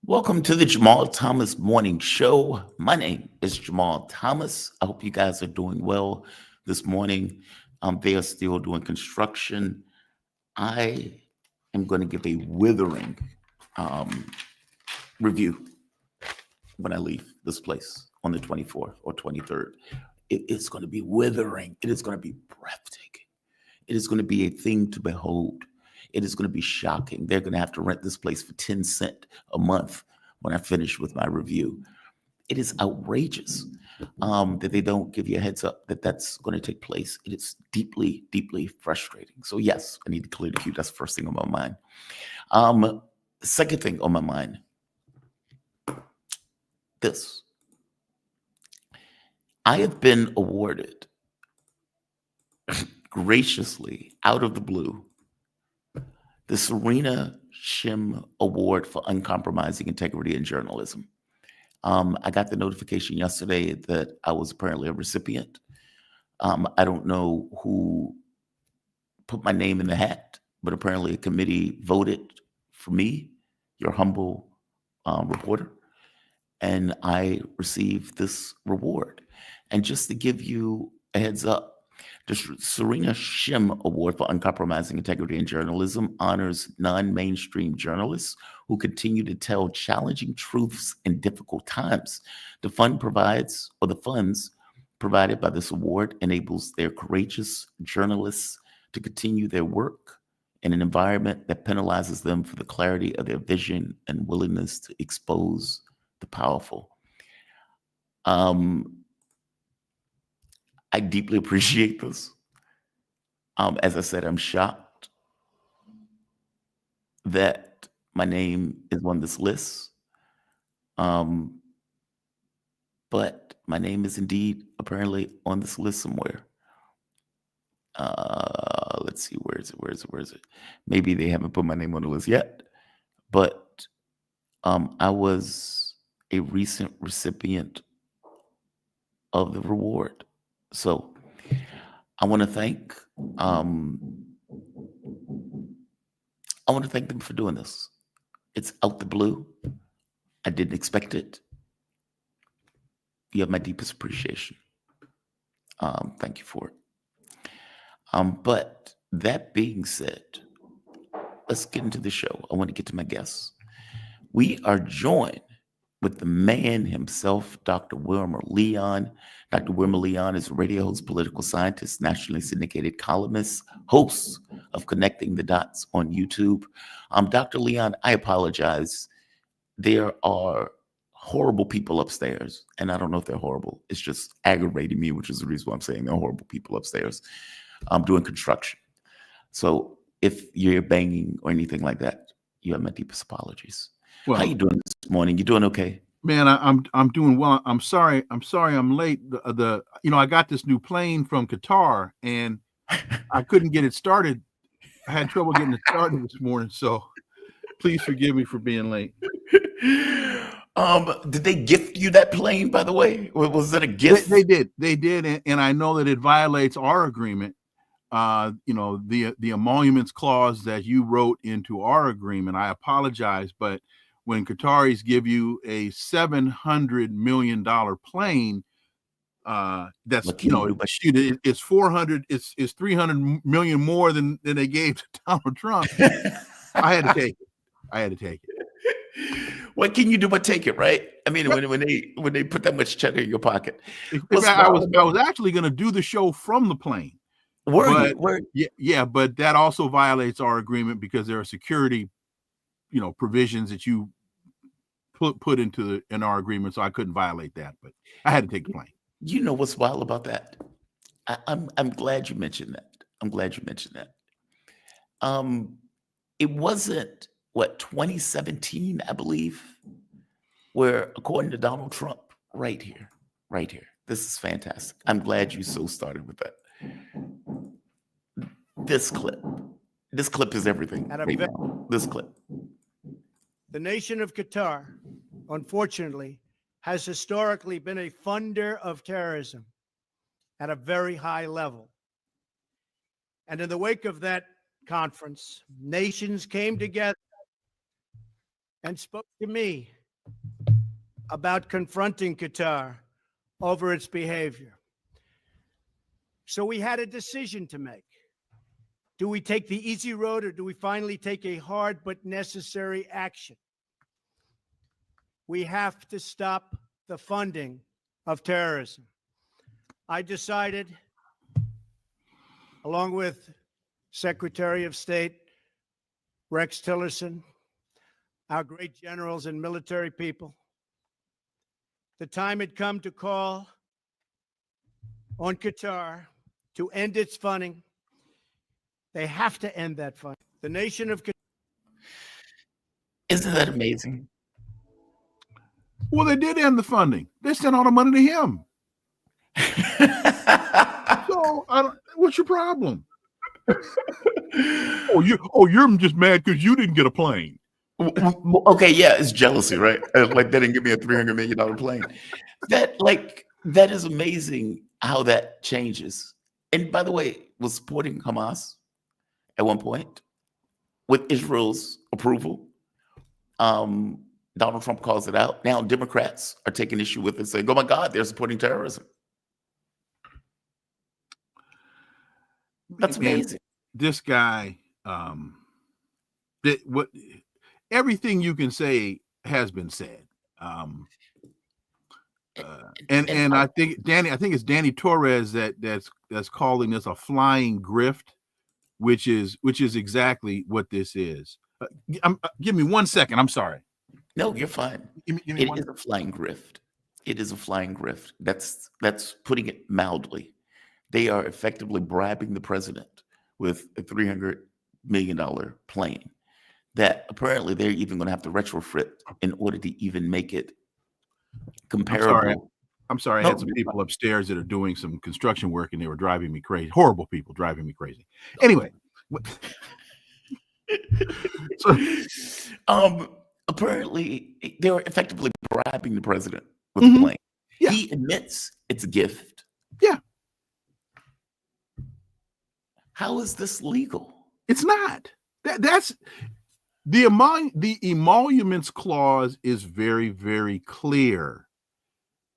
Welcome to the Jamal Thomas Morning Show. My name is Jamal Thomas. I hope you guys are doing well this morning. They are still doing construction. I am going to give a withering review when I leave this place on the 24th or 23rd. It is going to be withering. It is going to be breathtaking. It is going to be a thing to behold. It is going to be shocking. They're going to have to rent this place for 10 cents a month when I finish with my review. It is outrageous that they don't give you a heads up that that's going to take place. It is deeply, deeply frustrating. So yes, I need to clear the queue. That's the first thing on my mind. Second thing on my mind, this. I have been awarded graciously out of the blue the Syria Sanctions Award for Uncompromising Integrity in Journalism. I got the notification yesterday that I was apparently a recipient. I don't know who put my name in the hat, but apparently a committee voted for me, your humble reporter, and I received this reward. And just to give you a heads up, the Syria Sanctions Award for Uncompromising Integrity in Journalism honors non-mainstream journalists who continue to tell challenging truths in difficult times. The funds provided by this award enables their courageous journalists to continue their work in an environment that penalizes them for the clarity of their vision and willingness to expose the powerful. I deeply appreciate this. As I said, I'm shocked that my name is on this list. But my name is indeed apparently on this list somewhere. Let's see, where is it? Maybe they haven't put my name on the list yet. But I was a recent recipient of the reward. So I want to thank them for doing this. It's out the blue. I didn't expect it. You have my deepest appreciation. Thank you for it. But that being said, let's get into the show. I want to get to my guests. We are joined with the man himself, Dr. Wilmer Leon. Dr. Wilmer Leon is a radio host, political scientist, nationally syndicated columnist, host of Connecting the Dots on YouTube. Dr. Leon, I apologize. There are horrible people upstairs, and I don't know if they're horrible. It's just aggravating me, which is the reason why I'm saying there are horrible people upstairs doing construction. So if you're banging or anything like that, you have my deepest apologies. Well, how you doing this morning? You doing okay? Man, I'm doing well. I'm sorry I'm late. I got this new plane from Qatar and I couldn't get it started. I had trouble getting it started this morning, so please forgive me for being late. Did they gift you that plane, by the way? Or was that a gift? They did, and I know that it violates our agreement. The emoluments clause that you wrote into our agreement. I apologize, but when Qataris give you a $700 million plane, that's it's 400, it's 300 million more than they gave to Donald Trump. I had to take it. What can you do but take it, right? I mean, when they put that much cheddar in your pocket. I was actually going to do the show from the plane. But that also violates our agreement because there are security, provisions that you put in our agreement, so I couldn't violate that. But I had to take the plane. You know what's wild about that? I'm glad you mentioned that. It wasn't 2017, I believe, where according to Donald Trump, right here. This is fantastic. I'm glad you so started with that. This clip is everything right now. This clip. The nation of Qatar, unfortunately, has historically been a funder of terrorism at a very high level. And in the wake of that conference, nations came together and spoke to me about confronting Qatar over its behavior. So we had a decision to make. Do we take the easy road, or do we finally take a hard but necessary action? We have to stop the funding of terrorism. I decided, along with Secretary of State Rex Tillerson, our great generals and military people, the time had come to call on Qatar to end its funding. They have to end that funding. The nation of Qatar. Isn't that amazing? Well, they did end the funding. They sent all the money to him. So, what's your problem? You're just mad because you didn't get a plane. Okay, yeah, it's jealousy, right? Like, they didn't give me a $300 million plane. That is amazing how that changes. And by the way, was supporting Hamas at one point with Israel's approval. Donald Trump calls it out. Now Democrats are taking issue with it, saying, "Oh my God, they're supporting terrorism." That's amazing. This guy, everything you can say has been said. And I think it's Danny Torres that's calling this a flying grift, which is exactly what this is. Give me 1 second. I'm sorry. No, you're fine. It is a flying grift. It is a flying grift. That's putting it mildly. They are effectively bribing the president with a $300 million plane that apparently they're even going to have to retrofit in order to even make it comparable. I'm sorry. I had some people upstairs that are doing some construction work, and they were driving me crazy. Horrible people driving me crazy. Anyway. Apparently they were effectively bribing the president with the plane. Yeah. He admits it's a gift. Yeah. How is this legal? It's not. That's the emoluments clause is very, very clear.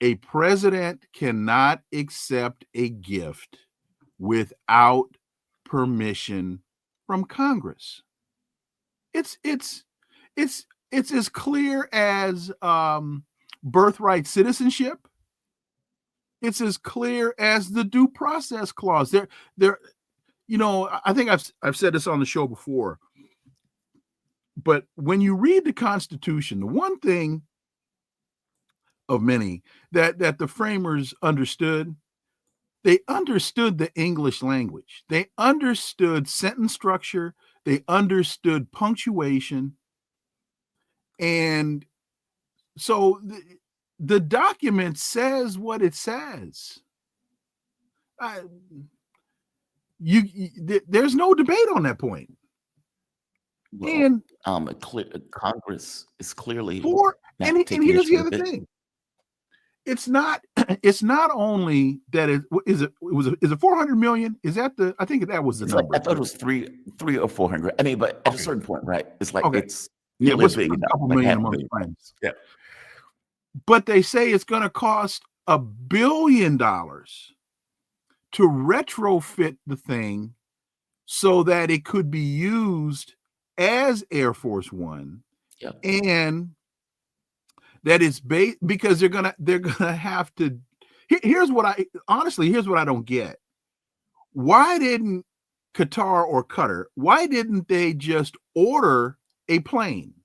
A president cannot accept a gift without permission from Congress. It's as clear as birthright citizenship. It's as clear as the due process clause. There. I think I've said this on the show before, but when you read the Constitution, the one thing of many that the framers understood, they understood the English language. They understood sentence structure. They understood punctuation. And so the document says what it says. There's no debate on that point. Well, Congress is clearly and here's the other thing. It's not only that it was 400 million. Is that I think that was the number. I thought it was three or 400. I mean, but at a certain point, right? It's like it's nearly a couple million among friends. Yeah. But they say it's going to cost $1 billion to retrofit the thing so that it could be used as Air Force One, and that it's because they're gonna have to. Here's what I don't get. Why didn't Qatar or Qatar? Why didn't they just order a plane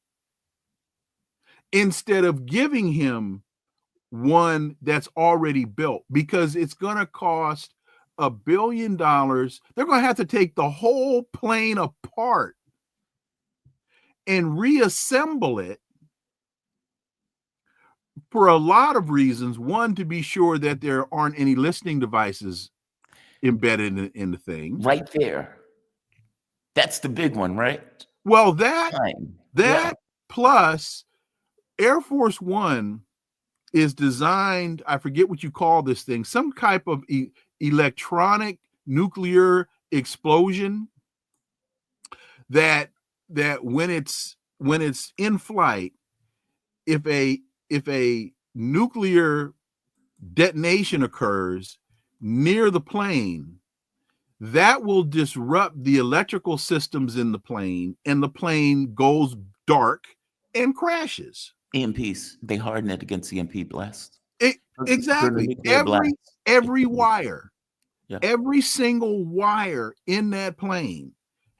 instead of giving him one that's already built? Because it's gonna cost $1 billion. They're going to have to take the whole plane apart and reassemble it for a lot of reasons. One, to be sure that there aren't any listening devices embedded in the thing. Right there. That's the big one, right? Well, that Yeah. plus Air Force One is designed, I forget what you call this thing, some type of electronic nuclear explosion that when it's in flight, if a nuclear detonation occurs near the plane, that will disrupt the electrical systems in the plane, and the plane goes dark and crashes. EMPs, they harden it against EMP blast. Exactly. Every wire, every single wire in that plane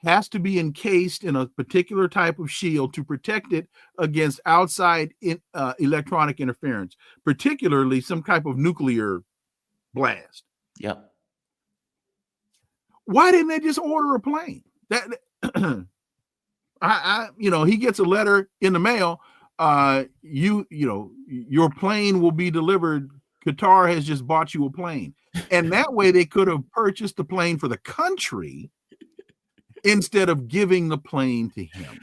has to be encased in a particular type of shield to protect it against outside electronic interference, particularly some type of nuclear blast. Yep. Why didn't they just order a plane? That he gets a letter in the mail. Your plane will be delivered. Qatar has just bought you a plane, and that way they could have purchased the plane for the country instead of giving the plane to him.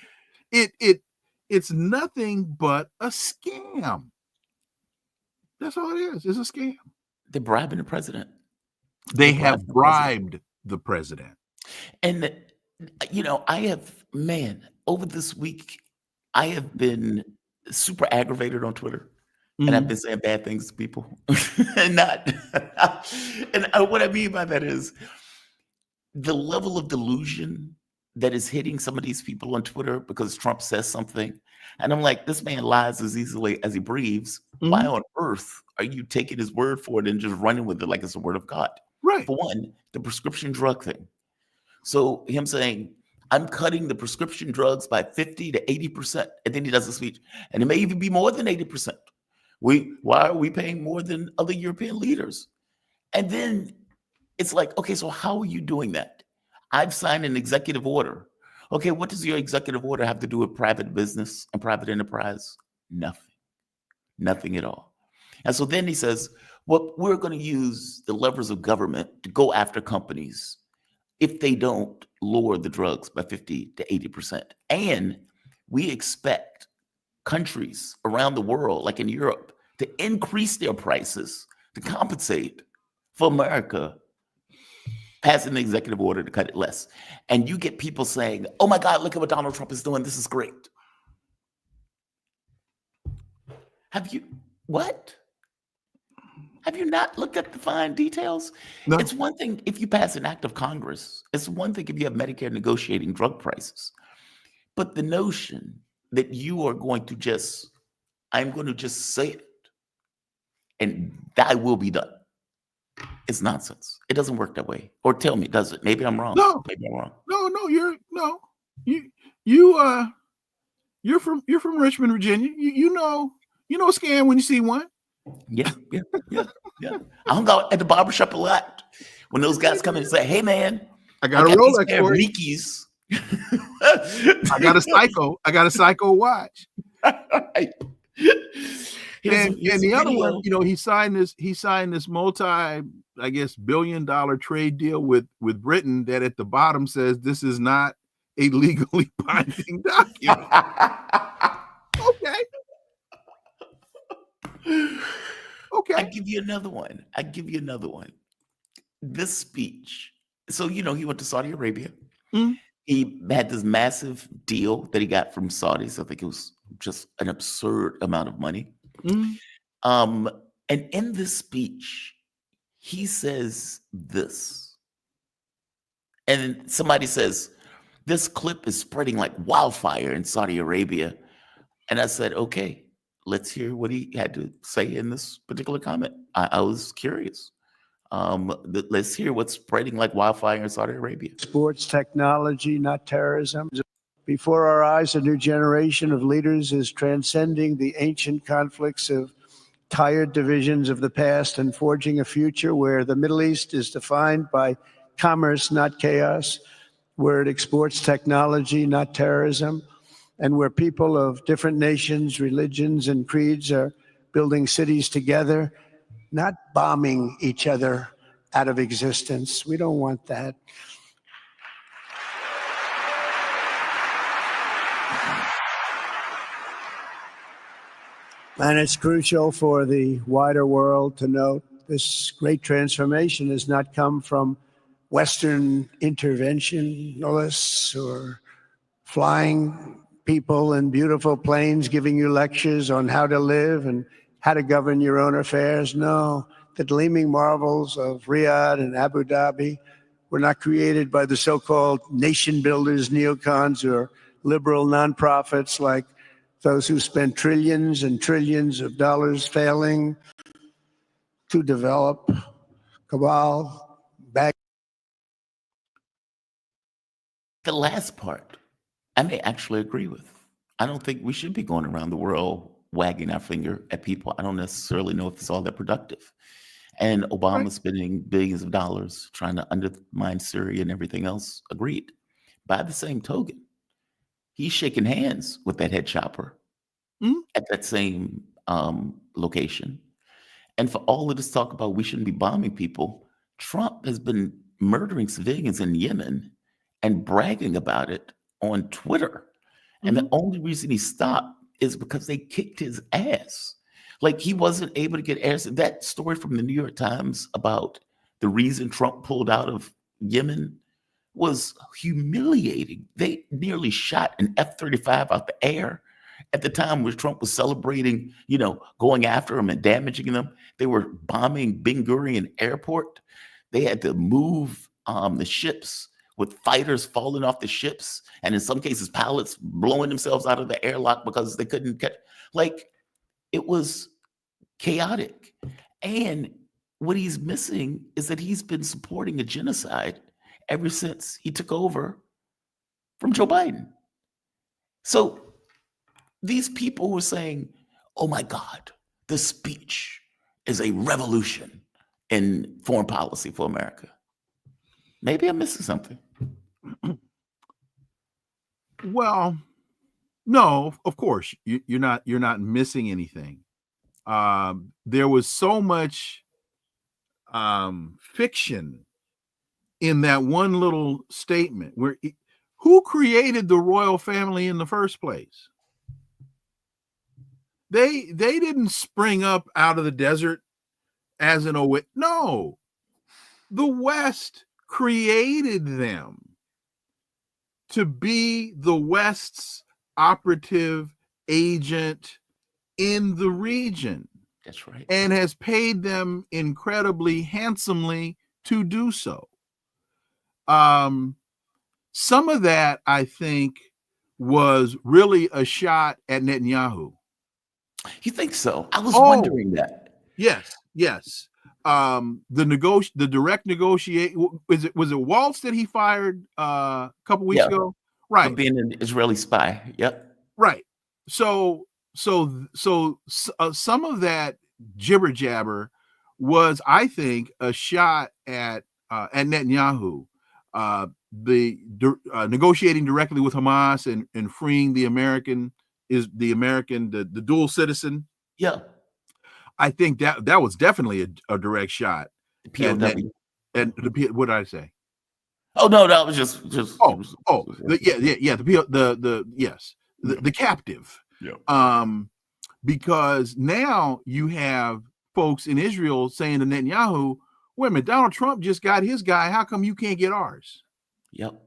It's nothing but a scam. That's all it is. It's a scam. They're bribing the president. They have bribed the president. And, over this week, I have been super aggravated on Twitter. And I've been saying bad things to people. And what I mean by that is the level of delusion that is hitting some of these people on Twitter because Trump says something. And I'm like, this man lies as easily as he breathes. Why on earth are you taking his word for it and just running with it like it's the word of God? Right. For one, the prescription drug thing. So him saying, I'm cutting the prescription drugs by 50 to 80%. And then he does a speech. And it may even be more than 80%. Why are we paying more than other European leaders? And then it's like, okay, so how are you doing that? I've signed an executive order. Okay, what does your executive order have to do with private business and private enterprise? Nothing at all. And so then he says, well, we're going to use the levers of government to go after companies if they don't lower the drugs by 50 to 80%. And we expect countries around the world, like in Europe, to increase their prices to compensate for America passing the executive order to cut it less. And you get people saying, oh my God, look at what Donald Trump is doing. This is great. Have you not looked at the fine details? No. It's one thing if you pass an act of Congress. It's one thing if you have Medicare negotiating drug prices. But the notion that you are going to I'm going to just say it and that will be done. It's nonsense. It doesn't work that way. Or tell me, does it? Maybe I'm wrong. No. Maybe I'm wrong. You're from Richmond, Virginia. You know a scam when you see one. Yeah. I hung out at the barbershop a lot when those guys come in and say, hey man, I got a Rolex for Nikes. I got a Psycho watch. Right. And the other one, he signed this multi, I guess, $1 billion trade deal with Britain that at the bottom says this is not a legally binding document. Okay. I give you another one. This speech. So, he went to Saudi Arabia. He had this massive deal that he got from Saudis. I think it was just an absurd amount of money. And in this speech, he says this. And somebody says, this clip is spreading like wildfire in Saudi Arabia. And I said, okay, let's hear what he had to say in this particular comment. I was curious. Let's hear what's spreading like wildfire in Saudi Arabia. Sports technology, not terrorism. Before our eyes, a new generation of leaders is transcending the ancient conflicts of tired divisions of the past and forging a future where the Middle East is defined by commerce, not chaos, where it exports technology, not terrorism, and where people of different nations, religions, and creeds are building cities together, not bombing each other out of existence. We don't want that. And it's crucial for the wider world to note this great transformation has not come from Western interventionists or flying people in beautiful planes giving you lectures on how to live and how to govern your own affairs. No, the gleaming marvels of Riyadh and Abu Dhabi were not created by the so-called nation builders, neocons, or liberal nonprofits like those who spent trillions and trillions of dollars failing to develop cabal back. The last part, I may actually agree with. I don't think we should be going around the world wagging our finger at people. I don't necessarily know if it's all that productive. And Obama spending billions of dollars trying to undermine Syria and everything else, agreed. By the same token, he's shaking hands with that head chopper at that same location. And for all of this talk about we shouldn't be bombing people, Trump has been murdering civilians in Yemen and bragging about it on Twitter. And the only reason he stopped is because they kicked his ass. Like he wasn't able to get air. That story from the New York Times about the reason Trump pulled out of Yemen was humiliating. They nearly shot an F-35 out the air at the time where Trump was celebrating, going after them and damaging them. They were bombing Ben Gurion Airport. They had to move the ships with fighters falling off the ships, and in some cases, pilots blowing themselves out of the airlock because they couldn't catch. Like, it was chaotic. And what he's missing is that he's been supporting a genocide ever since he took over from Joe Biden. So these people were saying, oh my God, this speech is a revolution in foreign policy for America. Maybe I'm missing something. Well, no, of course you're not missing anything. There was so much fiction in that one little statement. Who created the royal family in the first place? They didn't spring up out of the desert as an oasis. No, the West created them to be the West's operative agent in the region. That's right. And has paid them incredibly handsomely to do so. Some of that, I think, was really a shot at Netanyahu. You think so? I was wondering that. Yes. The direct negotiate, was it Waltz that he fired a couple weeks ago? Right. For being an Israeli spy. Yep. Right. So some of that jibber jabber was, I think, a shot at Netanyahu, negotiating directly with Hamas and freeing the dual citizen. Yeah. I think that was definitely a direct shot. The POW. What did I say? Oh no, that was just. The captive. Yeah. Because now you have folks in Israel saying to Netanyahu, wait a minute, Donald Trump just got his guy. How come you can't get ours? Yep.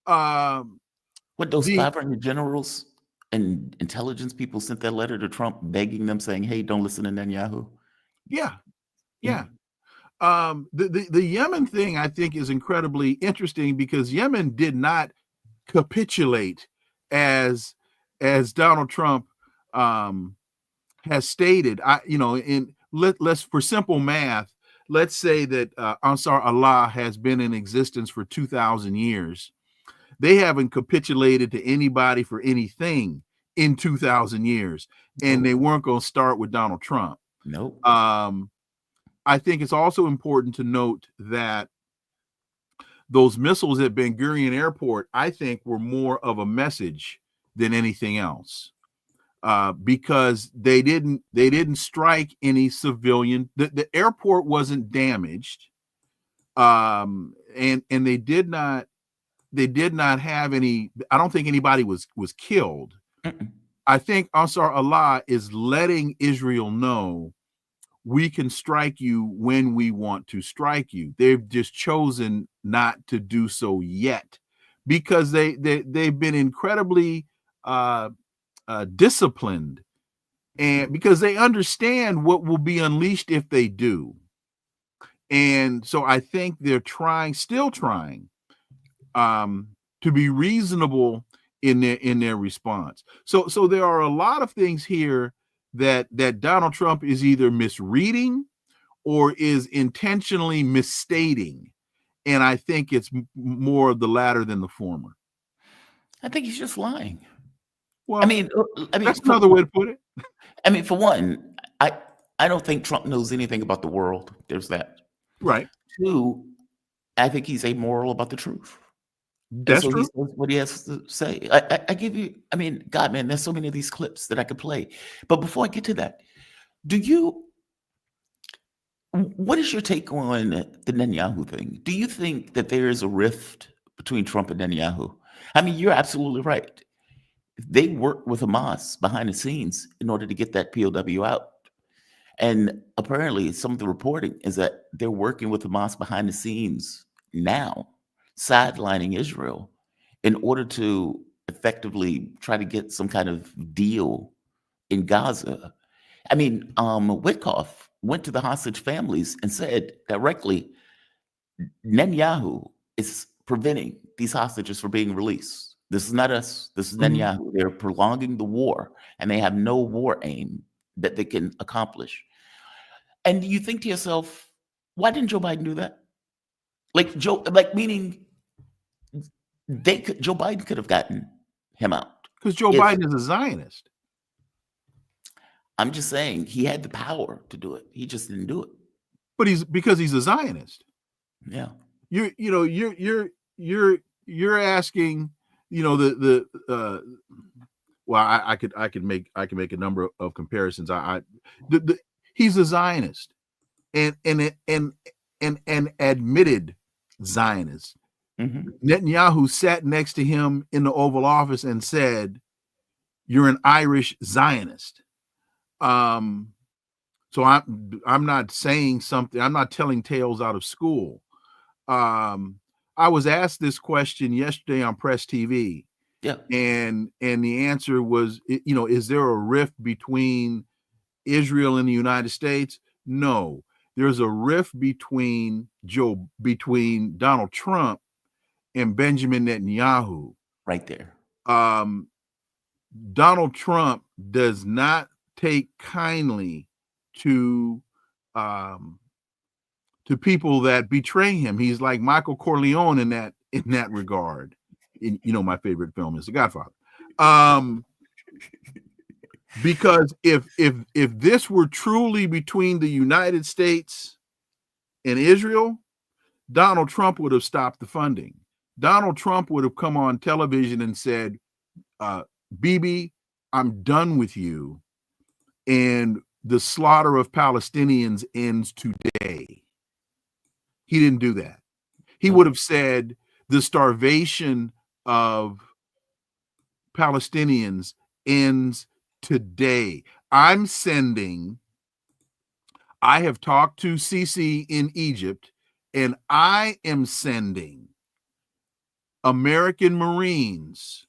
What, those 500 generals and intelligence people sent that letter to Trump begging them, saying, hey, don't listen to Netanyahu? Yeah. The Yemen thing, I think, is incredibly interesting because Yemen did not capitulate as Donald Trump has stated. Let's for simple math, let's say that Ansar Allah has been in existence for 2,000 years. They haven't capitulated to anybody for anything in 2,000 years, and they weren't going to start with Donald Trump. Nope. I think it's also important to note that those missiles at Ben Gurion Airport, I think, were more of a message than anything else, because they didn't strike any civilian. The airport wasn't damaged, and they did not have any. I don't think anybody was killed. Mm-mm. I think Ansar Allah is letting Israel know we can strike you when we want to strike you. They've just chosen not to do so yet, because they've been incredibly disciplined, and because they understand what will be unleashed if they do. And so I think they're still trying to be reasonable in their response. So there are a lot of things here that Donald Trump is either misreading or is intentionally misstating, and I think it's more of the latter than the former. I think he's just lying. Well, I mean, that's another way to put it. I mean, for one, I don't think Trump knows anything about the world. There's that. Right. Two, I think he's amoral about the truth. That's so true. he says what he has to say. I give you, I mean, God, man, there's so many of these clips that I could play. But before I get to that, what is your take on the Netanyahu thing? Do you think that there is a rift between Trump and Netanyahu? I mean, you're absolutely right. They worked with Hamas behind the scenes in order to get that POW out. And apparently some of the reporting is that they're working with Hamas behind the scenes now, sidelining Israel in order to effectively try to get some kind of deal in Gaza. I mean, Witkoff went to the hostage families and said directly, Netanyahu is preventing these hostages from being released. This is not us. This is Netanyahu. They're prolonging the war, and they have no war aim that they can accomplish. And you think to yourself, why didn't Joe Biden do that? Meaning Joe Biden could have gotten him out. Because Joe Biden is a Zionist. I'm just saying he had the power to do it. He just didn't do it. But because he's a Zionist. Yeah. You're asking, well, I could make a number of comparisons. He's a Zionist, and an admitted Zionist. Mm-hmm. Netanyahu sat next to him in the Oval Office and said, "You're an Irish Zionist." So I'm not saying something. I'm not telling tales out of school. I was asked this question yesterday on Press TV. Yeah. And the answer was, is there a rift between Israel and the United States? No. There's a rift between Donald Trump and Benjamin Netanyahu. Right there. Donald Trump does not take kindly to people that betray him. He's like Michael Corleone in that regard. My favorite film is The Godfather. Because if this were truly between the United States and Israel, Donald Trump would have stopped the funding. Donald Trump would have come on television and said, Bibi, I'm done with you. And the slaughter of Palestinians ends today. He didn't do that. He would have said the starvation of Palestinians ends today. I have talked to Sisi in Egypt, and I am sending American Marines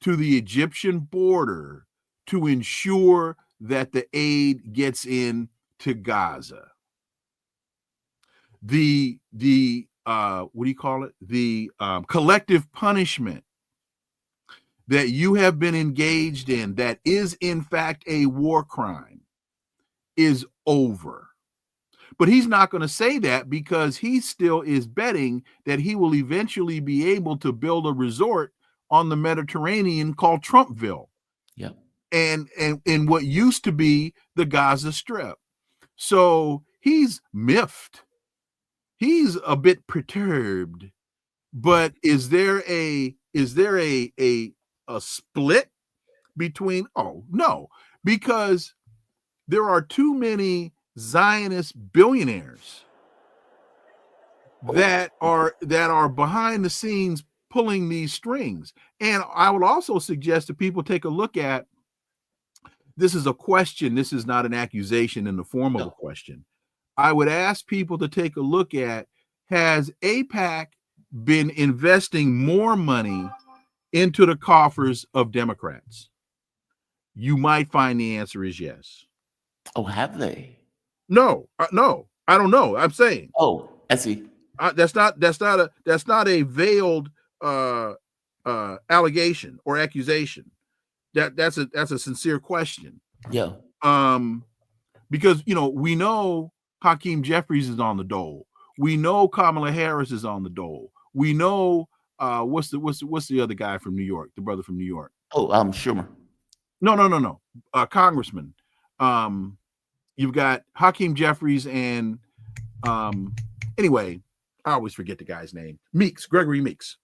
to the Egyptian border to ensure that the aid gets in to Gaza. The what do you call it? The collective punishment that you have been engaged in, that is in fact a war crime, is over. But he's not going to say that because he still is betting that he will eventually be able to build a resort on the Mediterranean called Trumpville. Yeah. And what used to be the Gaza Strip. So he's miffed. He's a bit perturbed. But is there a split between, oh, no, because there are too many Zionist billionaires that are behind the scenes pulling these strings. And I would also suggest that people take a look at, this is a question, this is not an accusation in the form of a question. I would ask people to take a look at, has AIPAC been investing more money into the coffers of Democrats? You might find the answer is yes. Oh, have they? No, no, I don't know. I'm saying. Oh, I see. That's not a veiled allegation or accusation. That's a sincere question. Yeah. Because we know Hakeem Jeffries is on the dole. We know Kamala Harris is on the dole. We know what's the other guy from New York, the brother from New York? Oh, Schumer. No. Congressman. You've got Hakeem Jeffries and anyway, I always forget the guy's name. Gregory Meeks.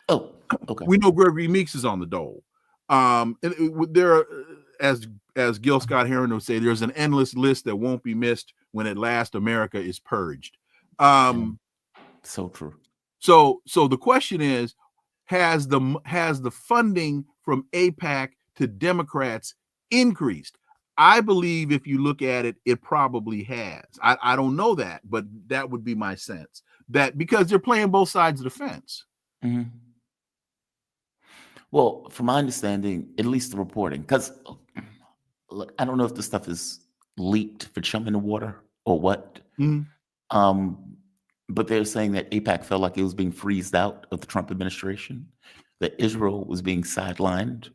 Oh, okay. We know Gregory Meeks is on the dole. There are, as Gil Scott Heron would say, there's an endless list that won't be missed when at last America is purged. So true. So the question is, has the funding from AIPAC to Democrats increased? I believe if you look at it, it probably has. I don't know that, but that would be my sense, that because they're playing both sides of the fence. Mm-hmm. Well, from my understanding, at least the reporting, because look, I don't know if this stuff is leaked for chum in the water or what. Mm-hmm. But they're saying that AIPAC felt like it was being freezed out of the Trump administration, that Israel was being sidelined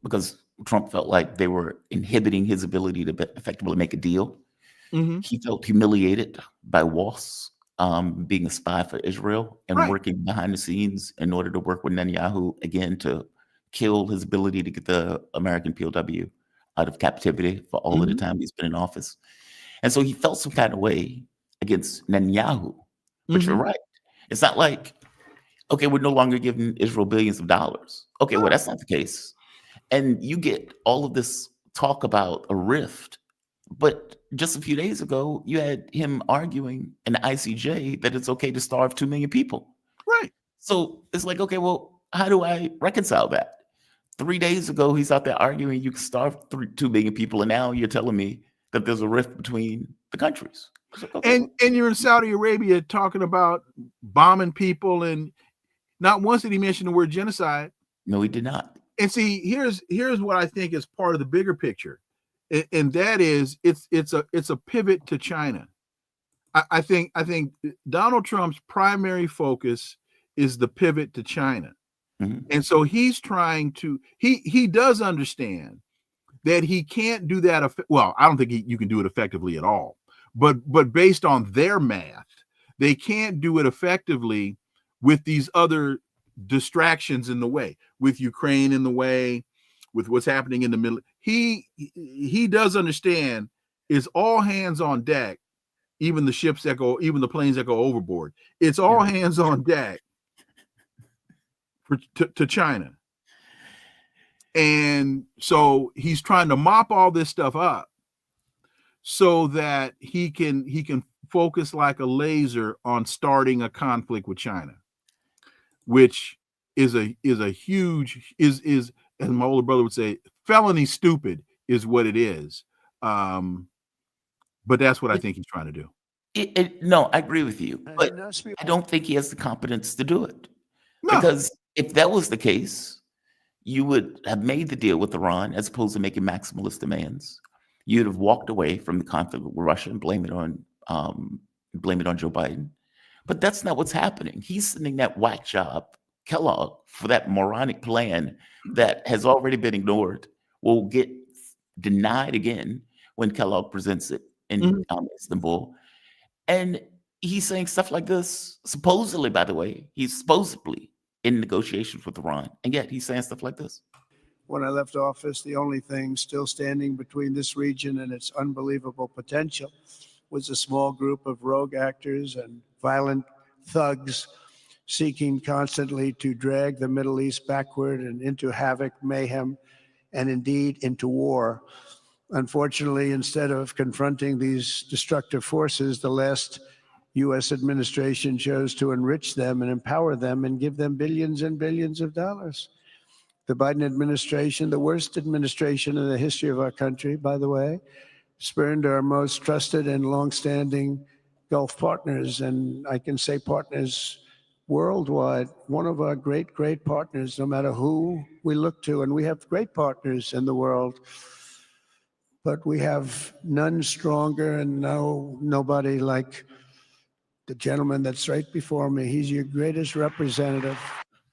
because Trump felt like they were inhibiting his ability to effectively make a deal. Mm-hmm. He felt humiliated by Walsh being a spy for Israel and working behind the scenes in order to work with Netanyahu again to kill his ability to get the American POW out of captivity for all of the time he's been in office. And so he felt some kind of way against Netanyahu. But you're right. It's not like, okay, we're no longer giving Israel billions of dollars. Okay, well, that's not the case. And you get all of this talk about a rift. But just a few days ago, you had him arguing in the ICJ that it's okay to starve 2 million people. Right. So it's like, okay, well, how do I reconcile that? 3 days ago, he's out there arguing you can starve 2 million people. And now you're telling me that there's a rift between the countries. Like, okay, and you're in Saudi Arabia talking about bombing people, and not once did he mention the word genocide. No, he did not. And see, here's what I think is part of the bigger picture, and that is it's a pivot to China. I think Donald Trump's primary focus is the pivot to China, and so he's trying to he does understand that he can't do that. Well, I don't think you can do it effectively at all. But based on their math, they can't do it effectively with these other distractions in the way, with Ukraine in the way, with what's happening in the middle. He does understand it's all hands on deck, even the ships that go, even the planes that go overboard. It's all hands on deck to China. And so he's trying to mop all this stuff up so that he can focus like a laser on starting a conflict with China, which is a huge, as my older brother would say, felony stupid is what it is. But that's what I think he's trying to do. No, I agree with you, but I don't think he has the competence to do it. No. Because if that was the case, you would have made the deal with Iran as opposed to making maximalist demands. You'd have walked away from the conflict with Russia and blame it on Joe Biden. But that's not what's happening. He's sending that whack job, Kellogg, for that moronic plan that has already been ignored, will get denied again when Kellogg presents it in Istanbul. And he's saying stuff like this, supposedly, by the way, he's supposedly in negotiations with Iran, and yet he's saying stuff like this. When I left office, the only thing still standing between this region and its unbelievable potential was a small group of rogue actors and violent thugs seeking constantly to drag the Middle East backward and into havoc, mayhem, and indeed into war. Unfortunately, instead of confronting these destructive forces, the last U.S. administration chose to enrich them and empower them and give them billions and billions of dollars. The Biden administration, the worst administration in the history of our country, by the way, spurned our most trusted and longstanding Gulf partners, and I can say partners worldwide, one of our great, great partners, no matter who we look to. And we have great partners in the world, but we have none stronger and nobody like the gentleman that's right before me. He's your greatest representative.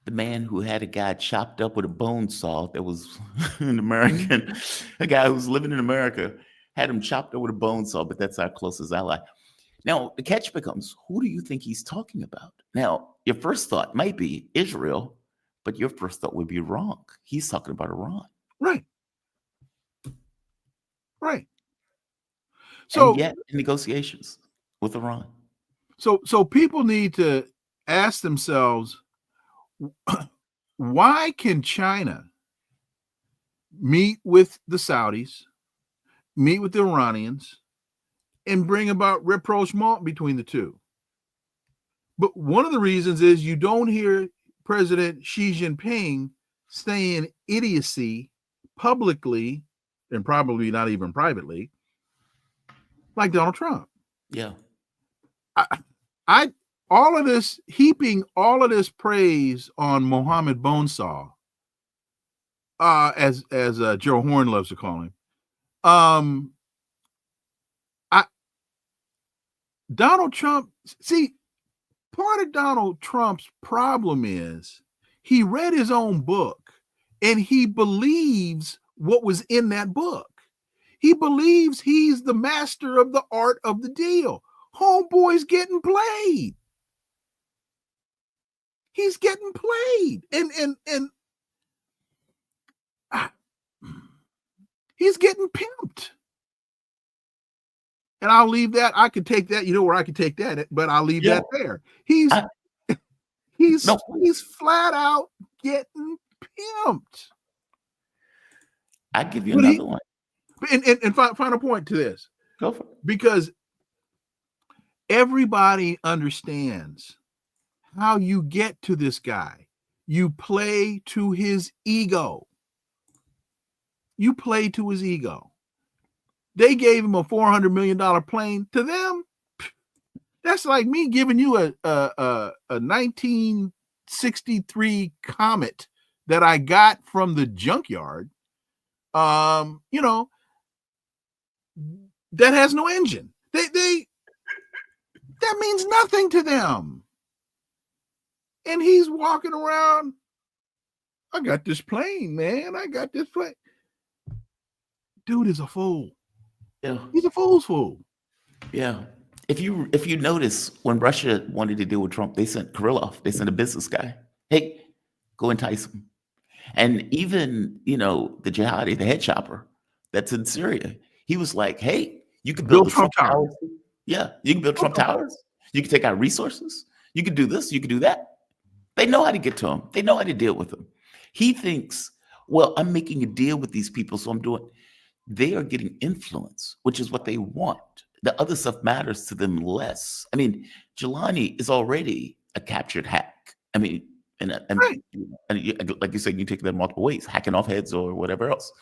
The man who had a guy chopped up with a bone saw that was an American, a guy who was living in America, had him chopped up with a bone saw, but that's our closest ally. Now, the catch becomes, who do you think he's talking about? Now, your first thought might be Israel, but your first thought would be wrong. He's talking about Iran. Right. Right. So, and yet, in negotiations with Iran. So people need to ask themselves, why can China meet with the Saudis, meet with the Iranians, and bring about rapprochement between the two? But one of the reasons is you don't hear President Xi Jinping saying idiocy publicly, and probably not even privately, like Donald Trump. Yeah. I all of this, heaping all of this praise on Mohammed Bonesaw, as Joe Horn loves to call him. Donald Trump, see, part of Donald Trump's problem is he read his own book and he believes what was in that book. He believes he's the master of the art of the deal. Homeboy's getting played. He's getting played. And he's getting pimped. And I'll leave that. I could take that. You know where I could take that, but I'll leave that there. He's flat out getting pimped. I give you another one. And final point to this. Go for it. Because everybody understands how you get to this guy. You play to his ego. You play to his ego. They gave him a $400 million plane. To them, that's like me giving you a 1963 Comet that I got from the junkyard. You know, that has no engine. That means nothing to them. And he's walking around. I got this plane, man. I got this plane. Dude is a fool. Yeah. He's a fool's fool. Yeah. If you notice, when Russia wanted to deal with Trump, they sent Carrillo. They sent a business guy. Hey, go entice him. And even, the jihadi, the head chopper that's in Syria, he was like, hey, you can build Trump towers. Yeah, you can build Trump towers. You can take out resources. You can do this. You can do that. They know how to get to him. They know how to deal with him. He thinks, well, I'm making a deal with these people, so I'm doing. They are getting influence, which is what they want. The other stuff matters to them less. I mean, Jelani is already a captured hack. I mean, and like you said, you take that multiple ways, hacking off heads or whatever else.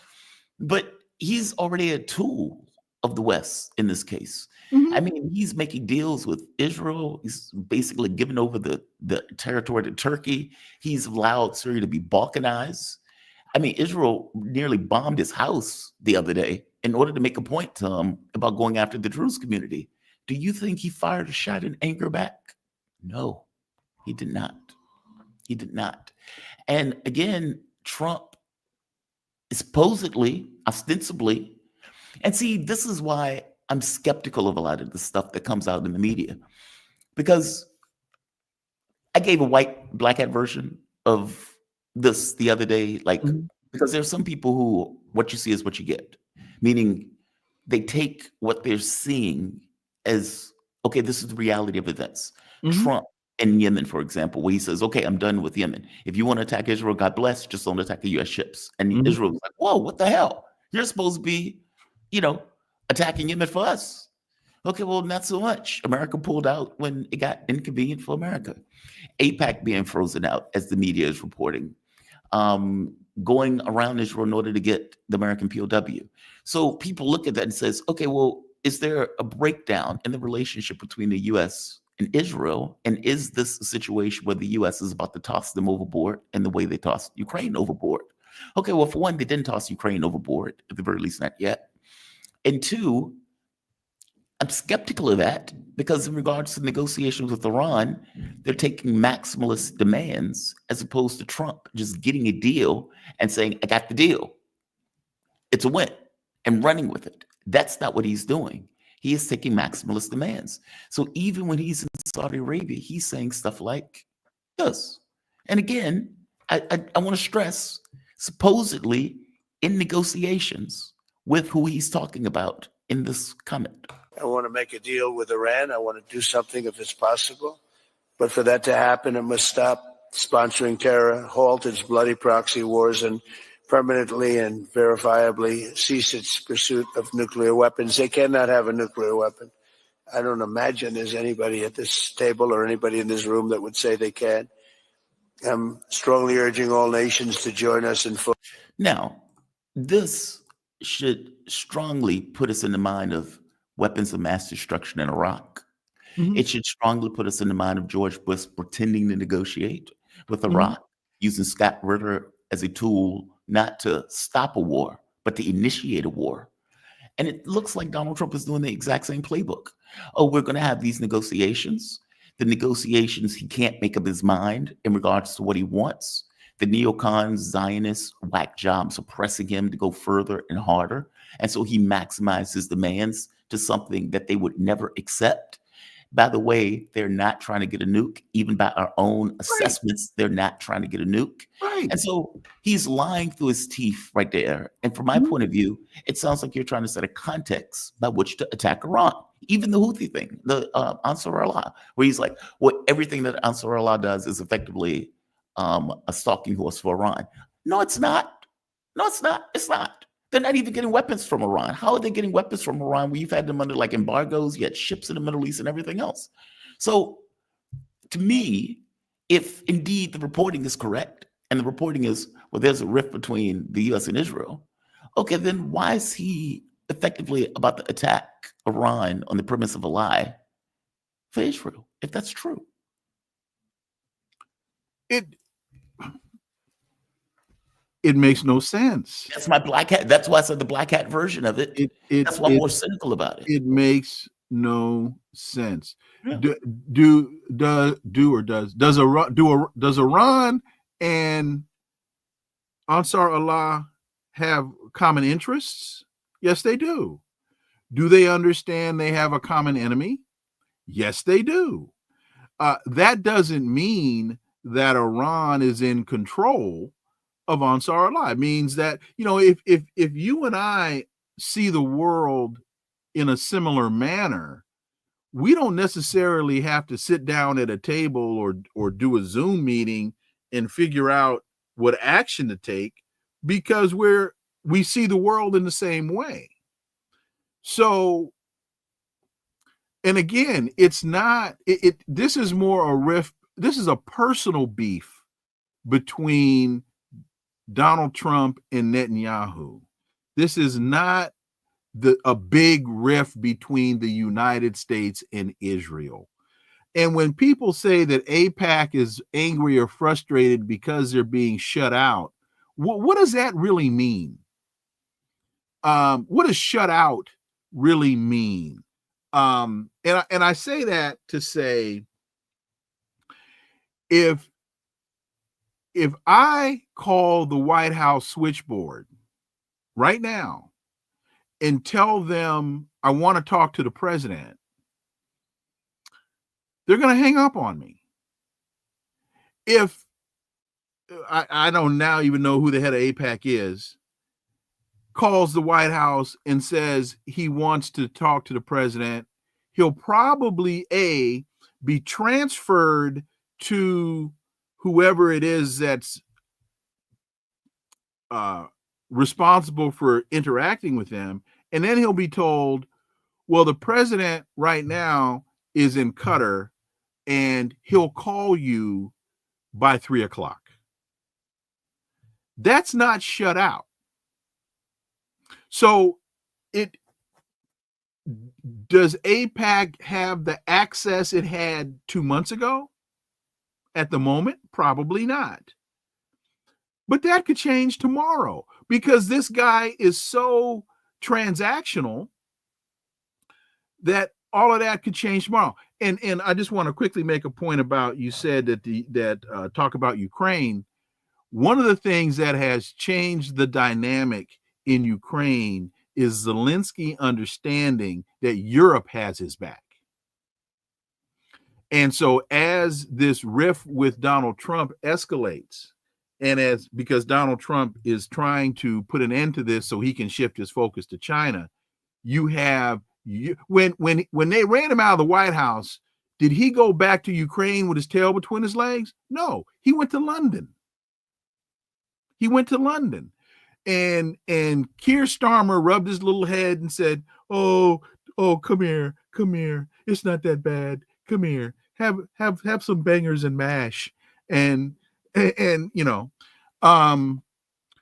But he's already a tool of the West in this case. Mm-hmm. I mean, he's making deals with Israel. He's basically giving over the territory to Turkey. He's allowed Syria to be balkanized. I mean, Israel nearly bombed his house the other day in order to make a point to him about going after the Druze community. Do you think he fired a shot in anger back? No, he did not. He did not. And again, Trump is supposedly, ostensibly, and see, this is why I'm skeptical of a lot of the stuff that comes out in the media, because I gave a black hat version of this the other day, because there's some people who what you see is what you get, meaning they take what they're seeing as, okay, this is the reality of events. Mm-hmm. Trump in Yemen, for example, where he says, okay, I'm done with Yemen. If you want to attack Israel, God bless, just don't attack the U.S. ships. And Israel was like, whoa, what the hell? You're supposed to be, attacking Yemen for us. Okay, well, not so much. America pulled out when it got inconvenient for America. AIPAC being frozen out, as the media is reporting, going around Israel in order to get the American POW. So people look at that and says, okay, well, is there a breakdown in the relationship between the U.S. and Israel? And is this a situation where the U.S. is about to toss them overboard in the way they tossed Ukraine overboard? Okay, well, for one, they didn't toss Ukraine overboard, at the very least not yet. And two, I'm skeptical of that because in regards to negotiations with Iran, they're taking maximalist demands as opposed to Trump just getting a deal and saying, I got the deal. It's a win, and running with it. That's not what he's doing. He is taking maximalist demands. So even when he's in Saudi Arabia, he's saying stuff like this. And again, I want to stress, supposedly in negotiations with who he's talking about in this comment. I want to make a deal with Iran. I want to do something if it's possible. But for that to happen, it must stop sponsoring terror, halt its bloody proxy wars, and permanently and verifiably cease its pursuit of nuclear weapons. They cannot have a nuclear weapon. I don't imagine there's anybody at this table or anybody in this room that would say they can. I'm strongly urging all nations to join us in full. Now, this should strongly put us in the mind of weapons of mass destruction in Iraq. It should strongly put us in the mind of George Bush pretending to negotiate with Iraq, using Scott Ritter as a tool not to stop a war, but to initiate a war. And it looks like Donald Trump is doing the exact same playbook. Oh, we're going to have these negotiations. The negotiations, he can't make up his mind in regards to what he wants. The neocons, Zionists, whack jobs are pressing him to go further and harder. And so he maximizes demands to something that they would never accept. By the way, they're not trying to get a nuke. Even by our own assessments, they're not trying to get a nuke. And so he's lying through his teeth right there. And from my point of view, it sounds like you're trying to set a context by which to attack Iran. Even the Houthi thing, the Ansar Allah, where he's like, well, everything that Ansar Allah does is effectively a stalking horse for Iran. No, it's not. No, it's not. It's not. They're not even getting weapons from Iran. How are they getting weapons from Iran when you've had them under like embargoes, you had ships in the Middle East and everything else? So to me, if indeed the reporting is correct, and the reporting is, well, there's a rift between the U.S. and Israel, okay, then why is he effectively about to attack Iran on the premise of a lie for Israel, if that's true? It makes no sense. That's my black hat. That's why I said the black hat version of it. That's why I'm more cynical about it. It makes no sense. Yeah. Does Iran and Ansar Allah have common interests? Yes, they do. Do they understand they have a common enemy? Yes, they do. That doesn't mean that Iran is in control of Ansar Allah. It means that, if you and I see the world in a similar manner, we don't necessarily have to sit down at a table or do a Zoom meeting and figure out what action to take, because we see the world in the same way. So, and again, it's not, this is more a rift. This is a personal beef between Donald Trump and Netanyahu. This is not a big rift between the United States and Israel. And when people say that AIPAC is angry or frustrated because they're being shut out, what does that really mean? What does shut out really mean? And I say that to say, if I call the White House switchboard right now and tell them I want to talk to the president, they're going to hang up on me. If I don't now even know who the head of AIPAC is, calls the White House and says he wants to talk to the president, he'll probably be transferred to whoever it is that's responsible for interacting with them. And then he'll be told, well, the president right now is in Qatar and he'll call you by 3 o'clock. That's not shut out. So does AIPAC have the access it had 2 months ago? At the moment, probably not. But that could change tomorrow because this guy is so transactional that all of that could change tomorrow. And I just want to quickly make a point about, you said that talk about Ukraine. One of the things that has changed the dynamic in Ukraine is Zelensky understanding that Europe has his back. And so as this rift with Donald Trump escalates, and because Donald Trump is trying to put an end to this so he can shift his focus to China, when they ran him out of the White House, did he go back to Ukraine with his tail between his legs? No, he went to London. And Keir Starmer rubbed his little head and said, oh, come here. It's not that bad. Come here. Have some bangers and mash. And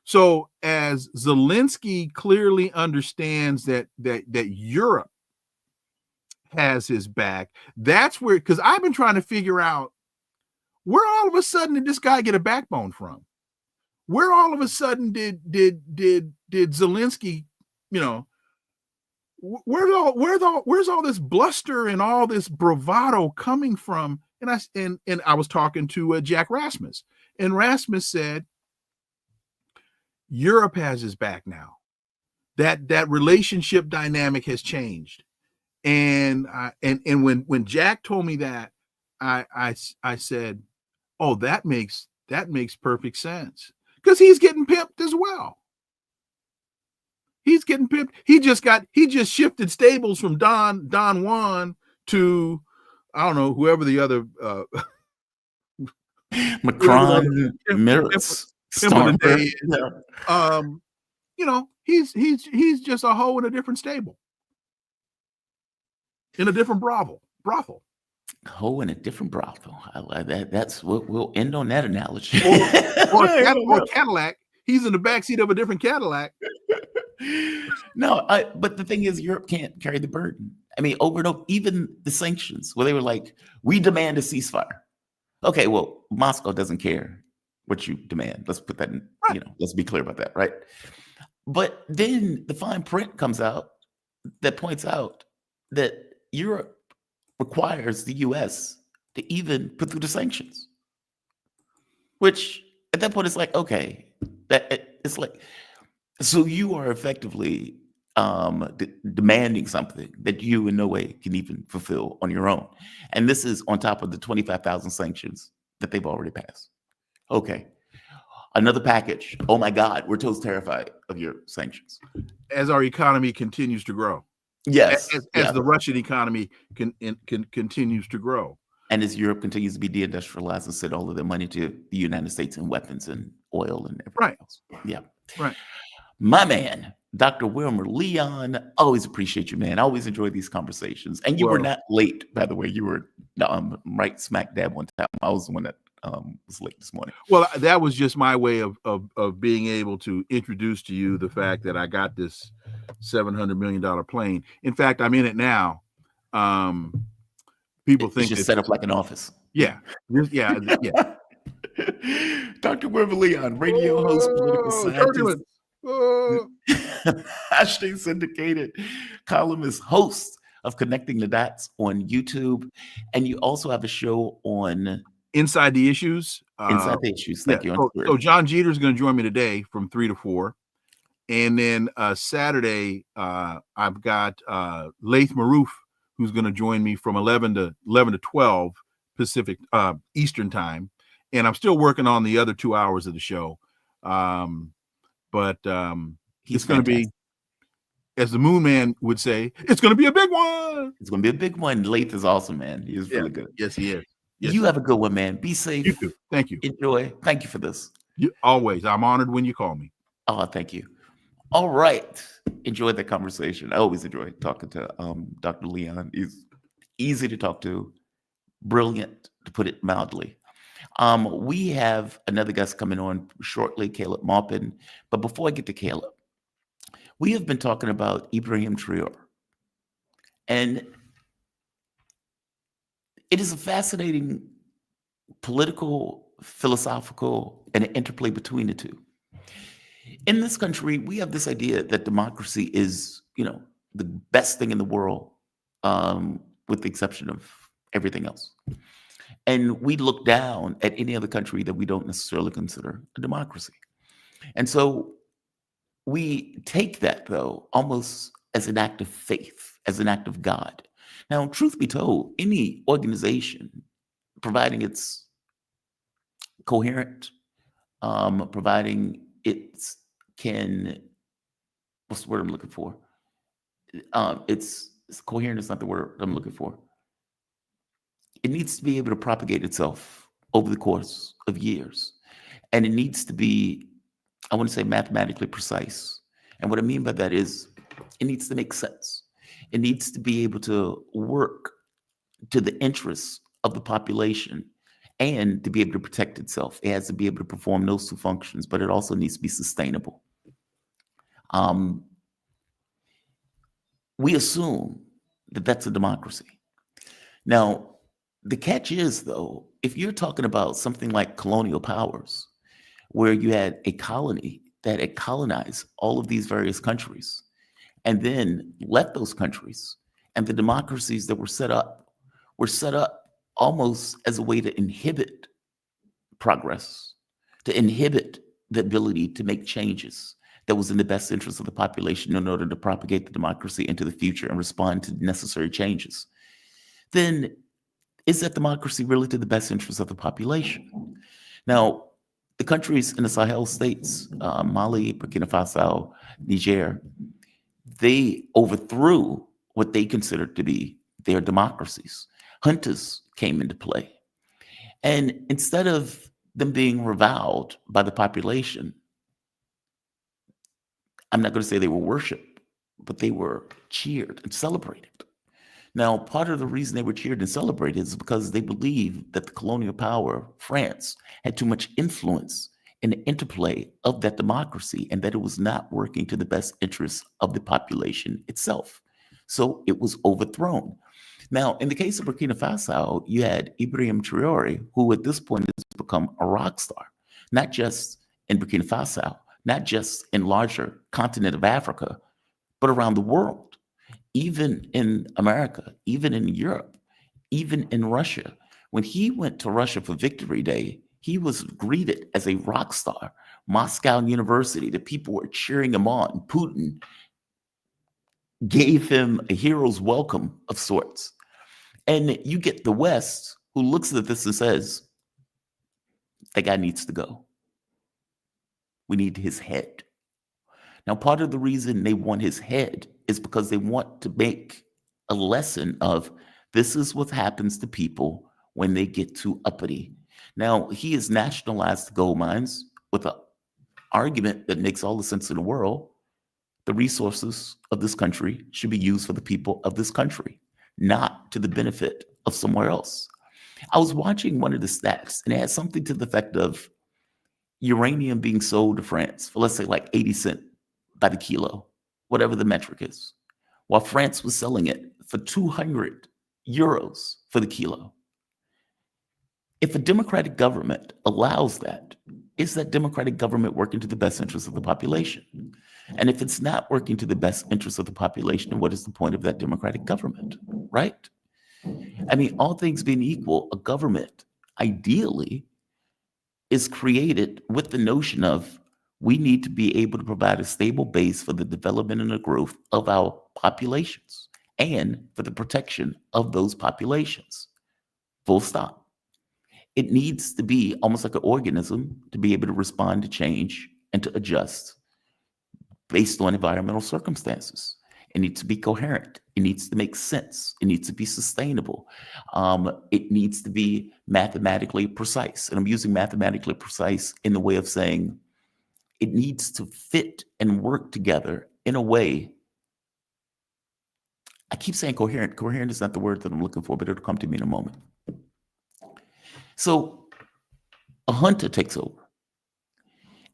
so as Zelensky clearly understands that Europe has his back, that's where, because I've been trying to figure out where all of a sudden did this guy get a backbone from? Where all of a sudden did Zelensky, where's all this bluster and all this bravado coming from? And I was talking to Jack Rasmus, and Rasmus said Europe has his back now. That relationship dynamic has changed. And when Jack told me that, I said, oh, that makes perfect sense. Because he's getting pimped as well. He's getting pimped. He just shifted stables from Don Juan to, I don't know, whoever the other Macron, Mirrors, he's just a hoe in a different stable, in a different brothel. Hoe in a different brothel. I like that. That's what we'll end on that analogy. or Cadillac. He's in the backseat of a different Cadillac. No, but the thing is, Europe can't carry the burden. I mean, over and over, even the sanctions, where they were like, we demand a ceasefire. Okay, well, Moscow doesn't care what you demand. Let's put that in, let's be clear about that, right? But then the fine print comes out that points out that Europe requires the U.S. to even put through the sanctions, which at that point it's like, okay, it's like, so you are effectively demanding something that you in no way can even fulfill on your own. And this is on top of the 25,000 sanctions that they've already passed. Okay. Another package. Oh my God, we're totally terrified of your sanctions. As our economy continues to grow. Yes. As the Russian economy continues to grow. And as Europe continues to be deindustrialized and send all of their money to the United States and weapons and oil and everything else. Yeah. Right. My man, Dr. Wilmer Leon, always appreciate you, man. I always enjoy these conversations. And you were not late, by the way. You were right smack dab one time. I was the one that was late this morning. Well, that was just my way of being able to introduce to you the fact that I got this $700 million plane. In fact, I'm in it now. People think it's just set up like an office. Yeah. Dr. Wilmer Leon, radio host, political scientist. Hashtag syndicated columnist, host of Connecting the Dots on YouTube, and you also have a show on Inside the Issues. Inside the Issues. Thank you. So John Jeter is going to join me today from 3 to 4, and then Saturday I've got Laith Maroof, who's going to join me from 11 to 12 Pacific Eastern time, and I'm still working on the other 2 hours of the show. But it's going to be as the Moon Man would say, it's going to be a big one. It's going to be a big one. Lath is awesome, man. He is really good. Yes, he is. Yes, You have a good one, man. Be safe. you too. Thank you. Enjoy. Thank you for this. Always. I'm honored when you call me. Oh, thank you. All right. Enjoyed the conversation. I always enjoy talking to Dr. Leon. He's easy to talk to, brilliant, to put it mildly. We have another guest coming on shortly, Caleb Maupin. But before I get to Caleb, we have been talking about Ibrahim Traore. And it is a fascinating political, philosophical, and an interplay between the two. In this country, we have this idea that democracy is, the best thing in the world, with the exception of everything else. And we look down at any other country that we don't necessarily consider a democracy. And so we take that, though, almost as an act of faith, as an act of God. Now, truth be told, any organization, providing it's coherent, providing it can, what's the word I'm looking for? It's coherent is not the word I'm looking for. It needs to be able to propagate itself over the course of years. And it needs to be, I want to say, mathematically precise. And what I mean by that is it needs to make sense. It needs to be able to work to the interests of the population and to be able to protect itself. It has to be able to perform those two functions, but it also needs to be sustainable. We assume that that's a democracy. Now, the catch is, though, if you're talking about something like colonial powers, where you had a colony that had colonized all of these various countries, and then left those countries, and the democracies that were set up almost as a way to inhibit progress, to inhibit the ability to make changes that was in the best interest of the population in order to propagate the democracy into the future and respond to necessary changes, then is that democracy really to the best interest of the population? Now, the countries in the Sahel states, Mali, Burkina Faso, Niger, they overthrew what they considered to be their democracies. Juntas came into play. And instead of them being reviled by the population, I'm not going to say they were worshiped, but they were cheered and celebrated. Now, part of the reason they were cheered and celebrated is because they believed that the colonial power, France, had too much influence in the interplay of that democracy and that it was not working to the best interests of the population itself. So it was overthrown. Now, in the case of Burkina Faso, you had Ibrahim Traore, who at this point has become a rock star, not just in Burkina Faso, not just in larger continent of Africa, but around the world. Even in America, even in Europe, even in Russia. When he went to Russia for Victory Day, he was greeted as a rock star. Moscow University, the people were cheering him on. Putin gave him a hero's welcome of sorts. And you get the West, who looks at this and says, that guy needs to go. We need his head. Now, part of the reason they want his head is because they want to make a lesson of this is what happens to people when they get too uppity. Now, he has nationalized the gold mines with an argument that makes all the sense in the world. The resources of this country should be used for the people of this country, not to the benefit of somewhere else. I was watching one of the stats, and it had something to the effect of uranium being sold to France for, let's say, like 80 cents by the kilo, whatever the metric is, while France was selling it for 200 euros for the kilo. If a democratic government allows that, is that democratic government working to the best interest of the population? And if it's not working to the best interest of the population, then what is the point of that democratic government, right? I mean, all things being equal, a government ideally is created with the notion of we need to be able to provide a stable base for the development and the growth of our populations and for the protection of those populations. Full stop. It needs to be almost like an organism to be able to respond to change and to adjust based on environmental circumstances. It needs to be coherent. It needs to make sense. It needs to be sustainable. It needs to be mathematically precise. And I'm using mathematically precise in the way of saying it needs to fit and work together in a way. I keep saying coherent. Coherent is not the word that I'm looking for, but it'll come to me in a moment. So a junta takes over.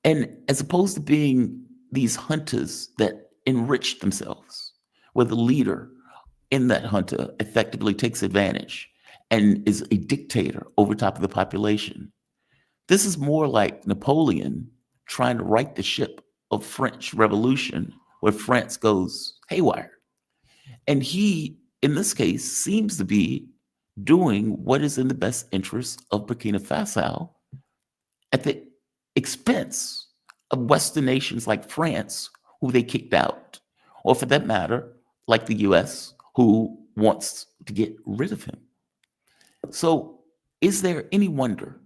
And as opposed to being these juntas that enrich themselves, where the leader in that junta effectively takes advantage and is a dictator over top of the population, this is more like Napoleon trying to right the ship of French Revolution, where France goes haywire. And he, in this case, seems to be doing what is in the best interest of Burkina Faso at the expense of Western nations like France, who they kicked out, or for that matter, like the US, who wants to get rid of him. So is there any wonder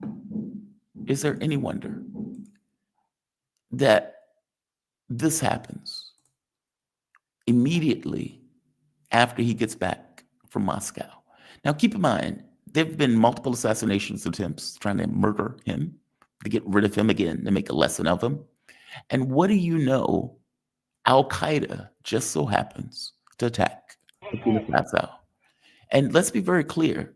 that this happens immediately after he gets back from Moscow? Now, keep in mind, there have been multiple assassination attempts trying to murder him, to get rid of him again, to make a lesson of him. And what do you know? Al-Qaeda just so happens to attack Burkina Faso. And let's be very clear,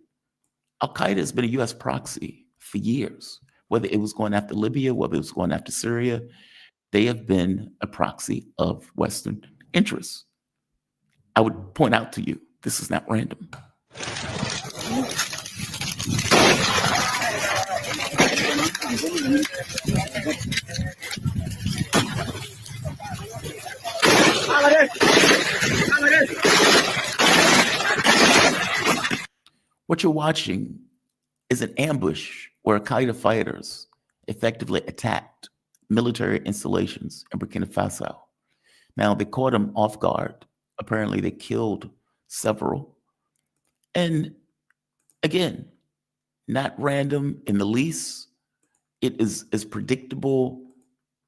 Al-Qaeda has been a U.S. proxy for years. Whether it was going after Libya, whether it was going after Syria, they have been a proxy of Western interests. I would point out to you, this is not random. What you're watching is an ambush where Al-Qaeda fighters effectively attacked military installations in Burkina Faso. Now, they caught them off guard. Apparently, they killed several. And again, not random in the least. It is as predictable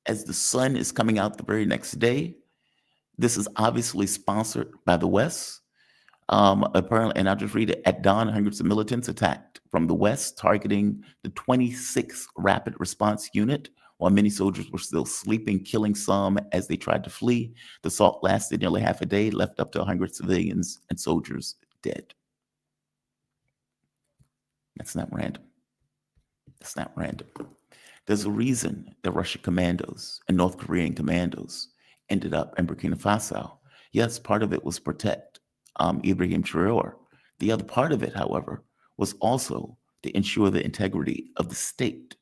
as the sun is coming out the very next day. This is obviously sponsored by the West. Apparently, and I'll just read it. At dawn, hundreds of militants attacked from the West, targeting the 26th Rapid Response Unit, while many soldiers were still sleeping, killing some as they tried to flee. The assault lasted nearly half a day, left up to 100 civilians and soldiers dead. That's not random. That's not random. There's a reason the Russian commandos and North Korean commandos ended up in Burkina Faso. Yes, part of it was protect Ibrahim Traore. The other part of it, however, was also to ensure the integrity of the state,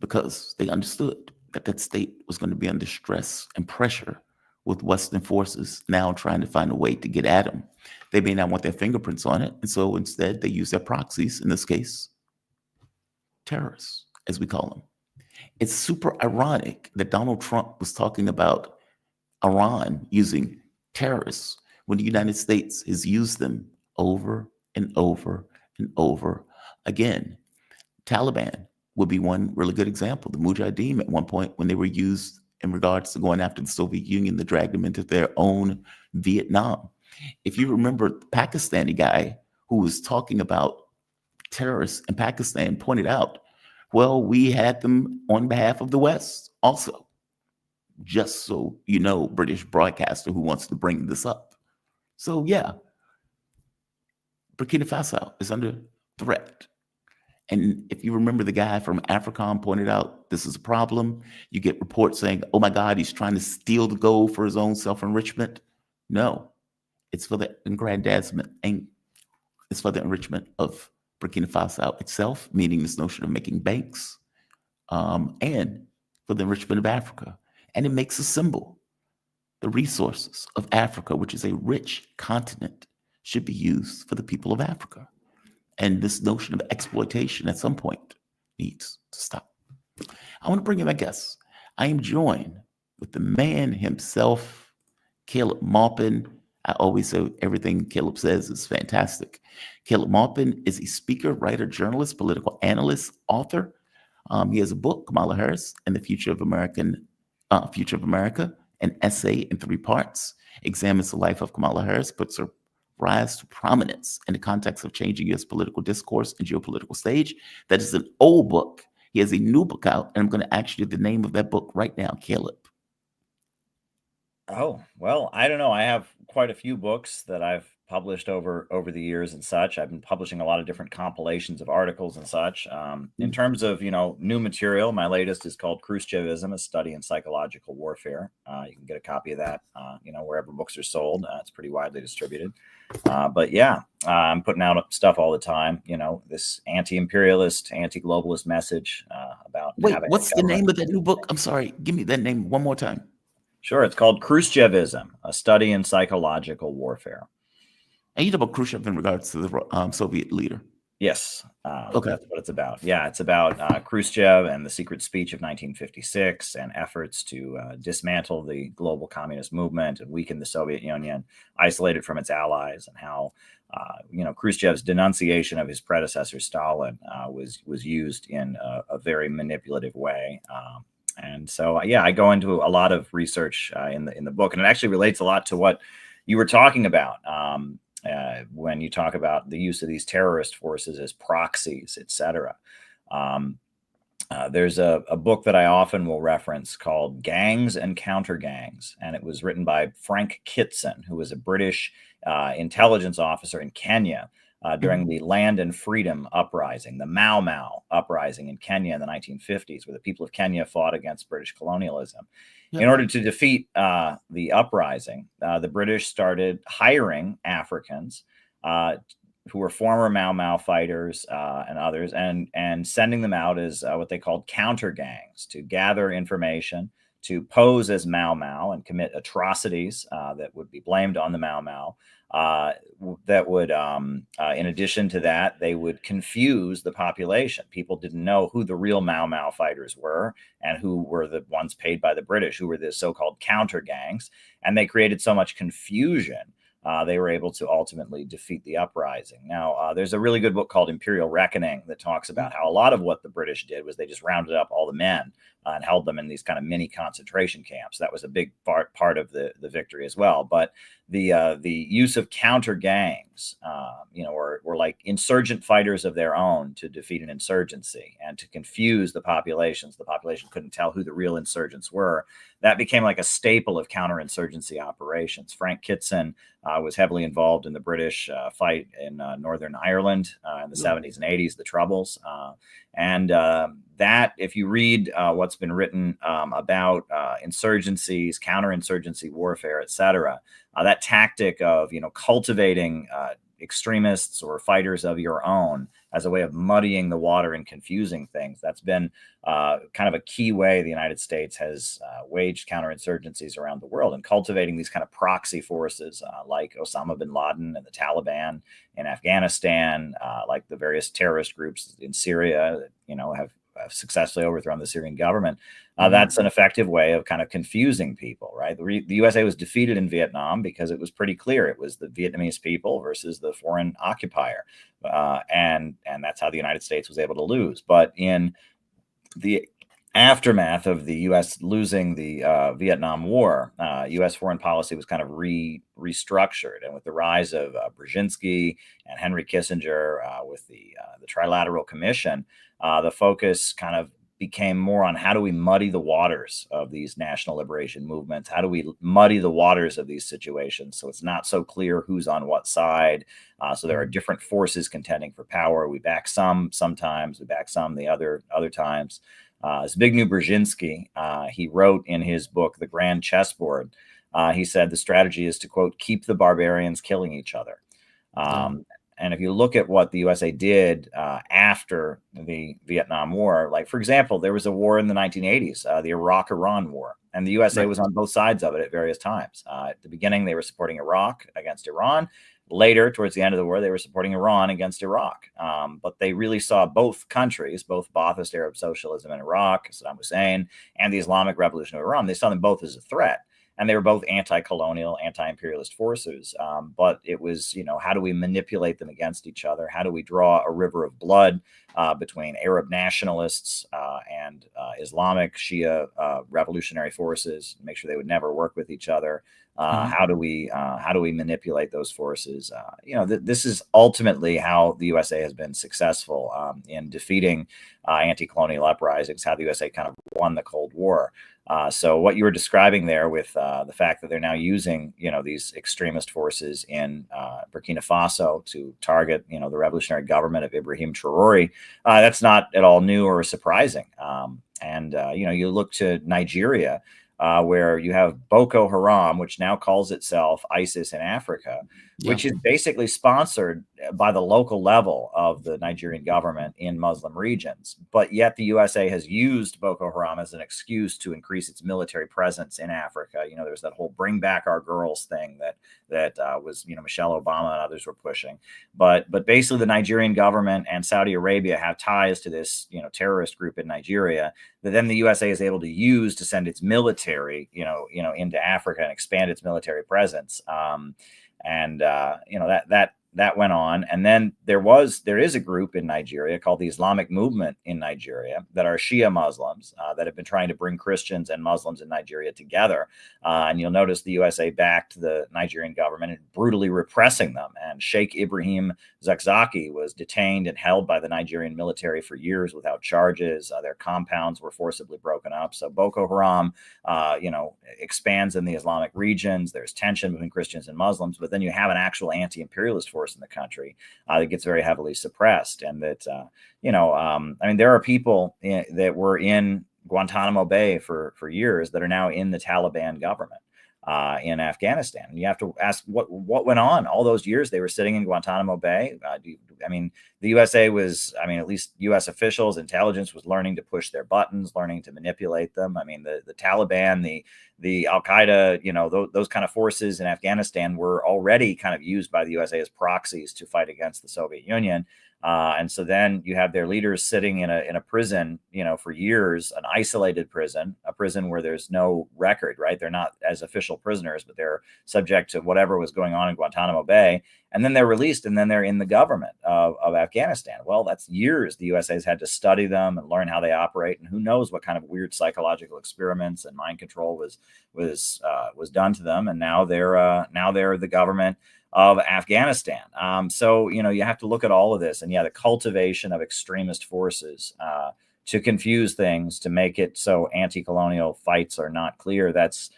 because they understood that that state was going to be under stress and pressure with Western forces now trying to find a way to get at them. They may not want their fingerprints on it, and so instead they use their proxies, in this case, terrorists, as we call them. It's super ironic that Donald Trump was talking about Iran using terrorists when the United States has used them over and over and over again. Taliban would be one really good example. The Mujahideen at one point, when they were used in regards to going after the Soviet Union, that dragged them into their own Vietnam. If you remember, the Pakistani guy who was talking about terrorists in Pakistan pointed out, well, we had them on behalf of the West also. Just so you know, British broadcaster who wants to bring this up. So yeah, Burkina Faso is under threat. And if you remember, the guy from AFRICOM pointed out this is a problem. You get reports saying, oh my God, he's trying to steal the gold for his own self-enrichment. No, it's for the aggrandizement, and it's for the enrichment of Burkina Faso itself, meaning this notion of making banks, and for the enrichment of Africa. And it makes a symbol. The resources of Africa, which is a rich continent, should be used for the people of Africa. And this notion of exploitation at some point needs to stop. I want to bring in my guests. I am joined with the man himself, Caleb Maupin. I always say everything Caleb says is fantastic. Caleb Maupin is a speaker, writer, journalist, political analyst, author. He has a book, Kamala Harris and the Future of America, an essay in 3 parts, examines the life of Kamala Harris, puts her rise to prominence in the context of changing U.S. political discourse and geopolitical stage. That is an old book. He has a new book out, and I'm going to ask you the name of that book right now, Caleb. Oh, well, I don't know. I have quite a few books that I've published over the years and such. I've been publishing a lot of different compilations of articles and such. In terms of, new material, my latest is called Khrushchevism, A Study in Psychological Warfare. You can get a copy of that, wherever books are sold. It's pretty widely distributed. But yeah, I'm putting out stuff all the time, this anti-imperialist, anti-globalist message about. Wait, what's the name of that new book? I'm sorry. Give me that name one more time. Sure. It's called Khrushchevism, A Study in Psychological Warfare. And you talk about Khrushchev in regards to the Soviet leader. Yes. Okay. That's what it's about. Yeah, it's about Khrushchev and the secret speech of 1956 and efforts to dismantle the global communist movement and weaken the Soviet Union, isolate it from its allies, and how Khrushchev's denunciation of his predecessor Stalin was used in a very manipulative way. And so, yeah, I go into a lot of research in the book, and it actually relates a lot to what you were talking about when you talk about the use of these terrorist forces as proxies, etc. There's a book that I often will reference called Gangs and Counter Gangs, and it was written by Frank Kitson, who was a British intelligence officer in Kenya during the Land and Freedom Uprising, the Mau Mau Uprising in Kenya in the 1950s, where the people of Kenya fought against British colonialism. Yeah. In order to defeat the uprising, the British started hiring Africans who were former Mau Mau fighters and others, and sending them out as what they called counter gangs to gather information, to pose as Mau Mau and commit atrocities that would be blamed on the Mau Mau. That would, in addition to that, they would confuse the population. People didn't know who the real Mau Mau fighters were and who were the ones paid by the British, who were the so-called counter gangs. And they created so much confusion, they were able to ultimately defeat the uprising. Now, there's a really good book called Imperial Reckoning that talks about how a lot of what the British did was they just rounded up all the men and held them in these kind of mini concentration camps. That was a big part of the victory as well. But the use of counter gangs, were like insurgent fighters of their own to defeat an insurgency and to confuse the populations. The population couldn't tell who the real insurgents were. That became like a staple of counterinsurgency operations. Frank Kitson was heavily involved in the British fight in Northern Ireland in the 70s and 80s, the Troubles. That, if you read what's been written about insurgencies, counterinsurgency warfare, etc., that tactic of cultivating extremists or fighters of your own as a way of muddying the water and confusing things, that's been kind of a key way the United States has waged counterinsurgencies around the world, and cultivating these kind of proxy forces like Osama bin Laden and the Taliban in Afghanistan, like the various terrorist groups in Syria that have successfully overthrown the Syrian government. That's an effective way of kind of confusing people, right? The USA was defeated in Vietnam because it was pretty clear it was the Vietnamese people versus the foreign occupier, and that's how the United States was able to lose. But in the aftermath of the U.S. losing the Vietnam War, U.S. foreign policy was kind of restructured, and with the rise of Brzezinski and Henry Kissinger, with the Trilateral Commission, the focus kind of became more on how do we muddy the waters of these national liberation movements? How do we muddy the waters of these situations so it's not so clear who's on what side? So there are different forces contending for power. We back some sometimes, we back some the other times. Zbigniew Brzezinski, he wrote in his book, The Grand Chessboard, he said the strategy is to, quote, keep the barbarians killing each other. And if you look at what the USA did after the Vietnam War, like, for example, there was a war in the 1980s, the Iraq-Iran War, and the USA was on both sides of it at various times. At the beginning, they were supporting Iraq against Iran. Later, towards the end of the war, they were supporting Iran against Iraq. But they really saw both countries, both Ba'athist Arab socialism in Iraq, Saddam Hussein, and the Islamic Revolution of Iran, they saw them both as a threat. and they were both anti-colonial, anti-imperialist forces. But it was, how do we manipulate them against each other? How do we draw a river of blood between Arab nationalists and Islamic Shia revolutionary forces, make sure they would never work with each other? How do we manipulate those forces? This is ultimately how the USA has been successful in defeating anti-colonial uprisings, how the USA kind of won the Cold War. So what you were describing there with the fact that they're now using, these extremist forces in Burkina Faso to target, the revolutionary government of Ibrahim Traore, that's not at all new or surprising. You look to Nigeria, where you have Boko Haram, which now calls itself ISIS in Africa, which is basically sponsored by the local level of the Nigerian government in Muslim regions. But yet the USA has used Boko Haram as an excuse to increase its military presence in Africa. There's that whole bring back our girls thing that was, Michelle Obama and others were pushing. But basically the Nigerian government and Saudi Arabia have ties to this, terrorist group in Nigeria that then the USA is able to use to send its military, into Africa and expand its military presence. That went on. And then there is a group in Nigeria called the Islamic Movement in Nigeria that are Shia Muslims that have been trying to bring Christians and Muslims in Nigeria together. And you'll notice the USA backed the Nigerian government in brutally repressing them. And Sheikh Ibrahim Zakzaki was detained and held by the Nigerian military for years without charges. Their compounds were forcibly broken up. So Boko Haram, expands in the Islamic regions. There's tension between Christians and Muslims, but then you have an actual anti-imperialist force in the country that gets very heavily suppressed. And that, there are people that were in Guantanamo Bay for years that are now in the Taliban government in Afghanistan. And you have to ask what went on all those years they were sitting in Guantanamo Bay. The USA was, at least U.S. officials, intelligence was learning to push their buttons, learning to manipulate them. The Taliban, the Al-Qaeda, those kind of forces in Afghanistan were already kind of used by the USA as proxies to fight against the Soviet Union. And so then you have their leaders sitting in a prison, for years, an isolated prison, a prison where there's no record, right? They're not as official prisoners, but they're subject to whatever was going on in Guantanamo Bay. And then they're released, and then they're in the government of Afghanistan. Well, that's years the USA has had to study them and learn how they operate, and who knows what kind of weird psychological experiments and mind control was done to them. And now they're the government of Afghanistan. So you have to look at all of this, and the cultivation of extremist forces to confuse things, to make it so anti-colonial fights are not clear. That's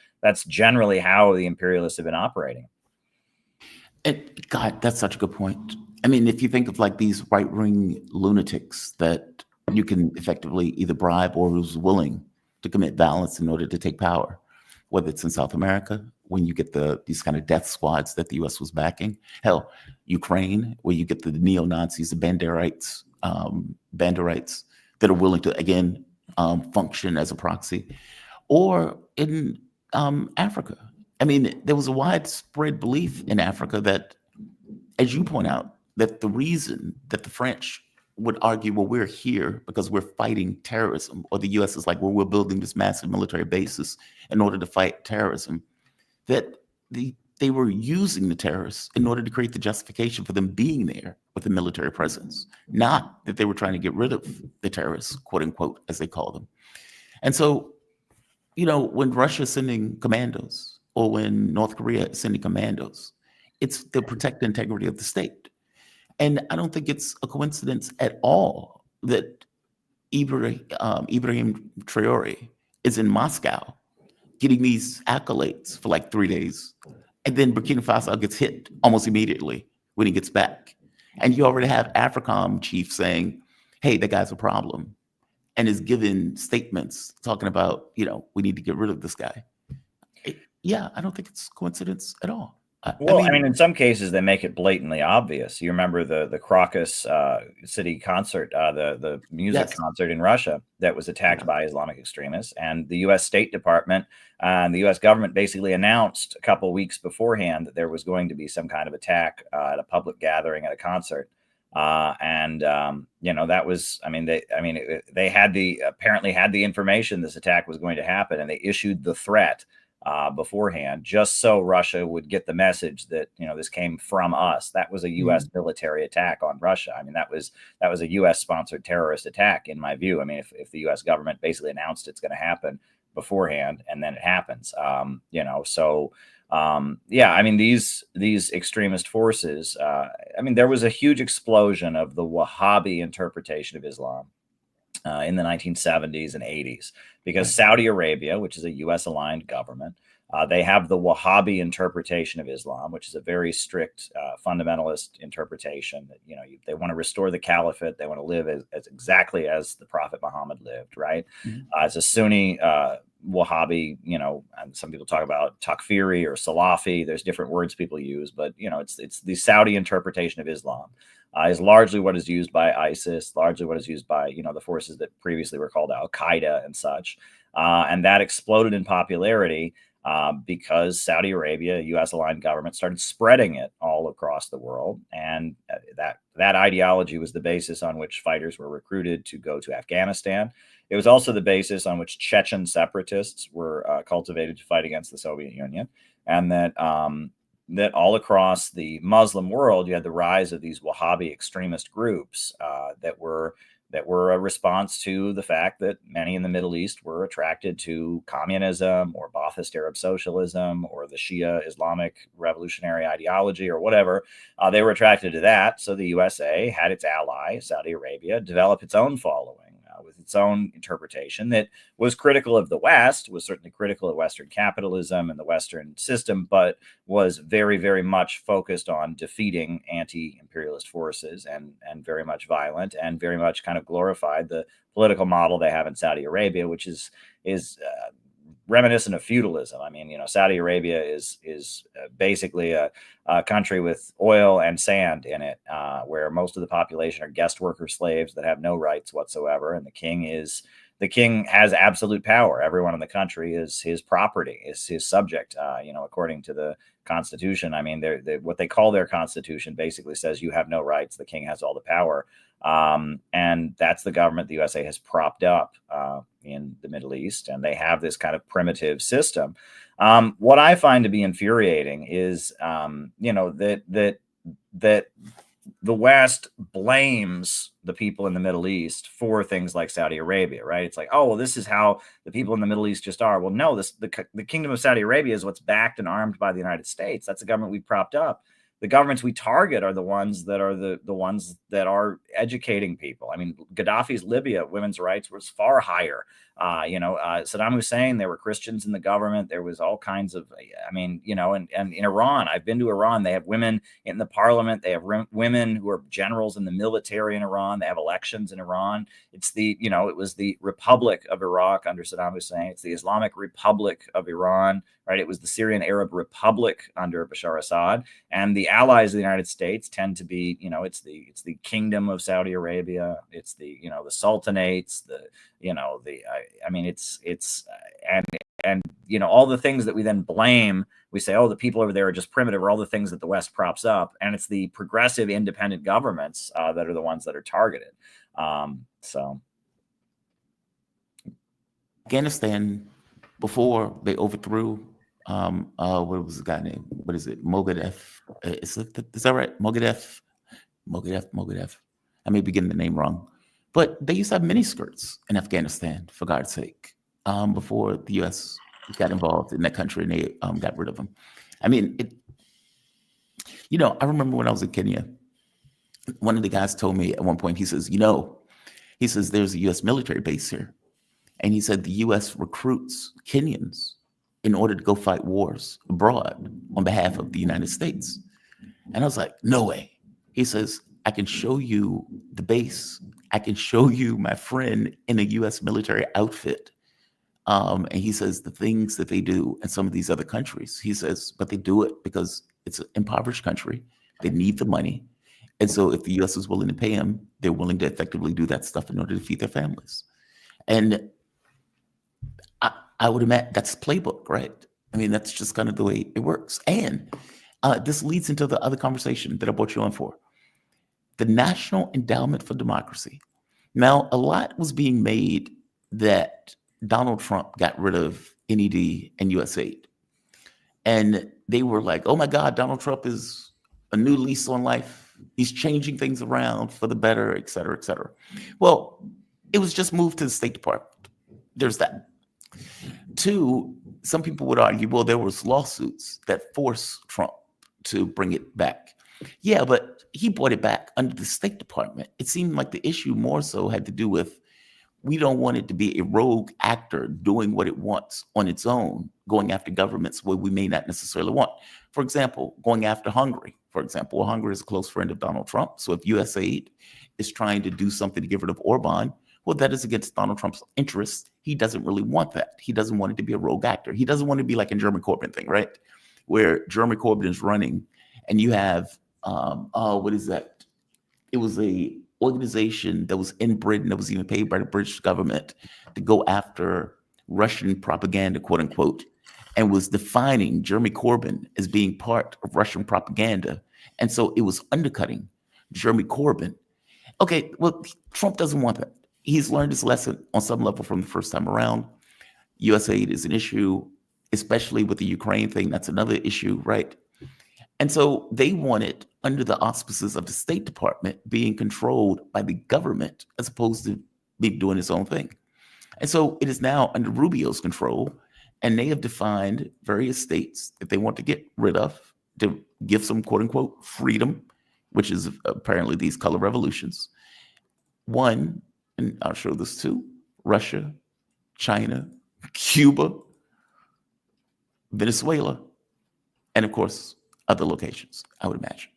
generally how the imperialists have been operating. God, that's such a good point. If you think of like these right-wing lunatics that you can effectively either bribe or who's willing to commit violence in order to take power, whether it's in South America, when you get these kind of death squads that the U.S. was backing, hell, Ukraine, where you get the neo-Nazis, the Banderites that are willing to, again, function as a proxy, or in Africa. There was a widespread belief in Africa that, as you point out, that the reason that the French would argue, well, we're here because we're fighting terrorism, or the U.S. is like, well, we're building this massive military basis in order to fight terrorism, that they were using the terrorists in order to create the justification for them being there with the military presence, not that they were trying to get rid of the terrorists, quote unquote, as they call them. And so, when Russia is sending commandos, or when North Korea is sending commandos, it's to protect the integrity of the state. And I don't think it's a coincidence at all that Ibrahim Traore is in Moscow getting these accolades for like 3 days. And then Burkina Faso gets hit almost immediately when he gets back. And you already have AFRICOM chief saying, hey, that guy's a problem, and is giving statements talking about, we need to get rid of this guy. I don't think it's coincidence at all. In some cases, they make it blatantly obvious. You remember the Crocus City concert, the music concert in Russia that was attacked by Islamic extremists, and the U.S. State Department and the U.S. government basically announced a couple of weeks beforehand that there was going to be some kind of attack at a public gathering at a concert. That was, they apparently had the information this attack was going to happen, and they issued the threat beforehand, just so Russia would get the message that, you know, this came from us. That was a U.S. military attack on Russia. I mean, that was a U.S. sponsored terrorist attack, in my view. I mean, if the U.S. government basically announced it's going to happen beforehand, and then it happens, you know, so. Yeah, I mean, these extremist forces, I mean, there was a huge explosion of the Wahhabi interpretation of Islam in the 1970s and 80s, because Saudi Arabia, which is a U.S. aligned government, they have the Wahhabi interpretation of Islam, which is a very strict fundamentalist interpretation that, you know, they want to restore the caliphate. They want to live as exactly as the Prophet Muhammad lived, right? It's a Sunni Wahhabi, you know, and some people talk about Takfiri or Salafi. There's different words people use, but, you know, it's the Saudi interpretation of Islam. Is largely what is used by ISIS, largely what is used by, you know, the forces that previously were called Al-Qaeda and such. And that exploded in popularity because Saudi Arabia, U.S. aligned government, started spreading it all across the world. And that ideology was the basis on which fighters were recruited to go to Afghanistan. It was also the basis on which Chechen separatists were cultivated to fight against the Soviet Union. And that all across the Muslim world, you had the rise of these Wahhabi extremist groups that were a response to the fact that many in the Middle East were attracted to communism or Ba'athist Arab socialism or the Shia Islamic revolutionary ideology or whatever. They were attracted to that. So the USA had its ally, Saudi Arabia, develop its own following with its own interpretation that was critical of the West, was certainly critical of Western capitalism and the Western system, but was very, very much focused on defeating anti-imperialist forces and very much violent and very much kind of glorified the political model they have in Saudi Arabia, which is reminiscent of feudalism. I mean, you know, Saudi Arabia is basically a country with oil and sand in it, where most of the population are guest worker slaves that have no rights whatsoever, and the king has absolute power. Everyone in the country is his property, is his subject. You know, according to the Constitution. I mean, what they call their Constitution basically says you have no rights. The king has all the power. And that's the government the USA has propped up in the Middle East, and they have this kind of primitive system. What I find to be infuriating is, you know, that the West blames the people in the Middle East for things like Saudi Arabia, right? It's like, oh, well, this is how the people in the Middle East just are. Well, no, the Kingdom of Saudi Arabia is what's backed and armed by the United States. That's the government we propped up. The governments we target are the ones that are the ones that are educating people. I mean, Gaddafi's Libya, women's rights was far higher. You know, Saddam Hussein, there were Christians in the government. There was all kinds of, I mean, you know, and in Iran, I've been to Iran. They have women in the parliament. They have women who are generals in the military in Iran. They have elections in Iran. It's you know, it was the Republic of Iraq under Saddam Hussein. It's the Islamic Republic of Iran, right? It was the Syrian Arab Republic under Bashar Assad. And the allies of the United States tend to be, you know, it's the Kingdom of Saudi Arabia. It's the, you know, the Sultanates, you know, I mean, it's and you know, all the things that we then blame, we say, oh, the people over there are just primitive, or all the things that the West props up, and it's the progressive independent governments that are the ones that are targeted. So Afghanistan, before they overthrew, what was the guy named? What is it? Mogadef. Is that right? Mogadef. I may be getting the name wrong. But they used to have miniskirts in Afghanistan, for God's sake, before the U.S. got involved in that country and they got rid of them. I mean, you know, I remember when I was in Kenya, one of the guys told me at one point, he says, there's a U.S. military base here. And he said the U.S. recruits Kenyans in order to go fight wars abroad on behalf of the United States. And I was like, no way. He says, I can show you the base. I can show you my friend in a U.S. military outfit. And he says the things that they do in some of these other countries, he says, but they do it because it's an impoverished country. They need the money. And so if the U.S. is willing to pay them, they're willing to effectively do that stuff in order to feed their families. And I would imagine that's playbook, right? I mean, that's just kind of the way it works. And this leads into the other conversation that I brought you on for. The National Endowment for Democracy. Now, a lot was being made that Donald Trump got rid of NED and USAID. And they were like, oh my God, Donald Trump is a new lease on life. He's changing things around for the better, et cetera, et cetera. Well, it was just moved to the State Department. There's that. Two, some people would argue, well, there was lawsuits that forced Trump to bring it back. Yeah, but he brought it back under the State Department. It seemed like the issue more so had to do with, we don't want it to be a rogue actor doing what it wants on its own, going after governments where we may not necessarily want. For example, going after Hungary. For example, Hungary is a close friend of Donald Trump. So if USAID is trying to do something to get rid of Orban, well, that is against Donald Trump's interests. He doesn't really want that. He doesn't want it to be a rogue actor. He doesn't want to be like a Jermey Corbyn thing, right? Where Jermey Corbyn is running and you have, what is that? It was a organization that was in Britain that was even paid by the British government to go after Russian propaganda, quote unquote, and was defining Jermey Corbyn as being part of Russian propaganda. And so it was undercutting Jermey Corbyn. Okay, well, Trump doesn't want that. He's learned his lesson on some level from the first time around. USAID is an issue, especially with the Ukraine thing. That's another issue, right? And so they want it under the auspices of the State Department being controlled by the government as opposed to being doing its own thing. And so it is now under Rubio's control, and they have defined various states that they want to get rid of to give some quote unquote freedom, which is apparently these color revolutions. One, and I'll show this too, Russia, China, Cuba, Venezuela, and of course, other locations, I would imagine.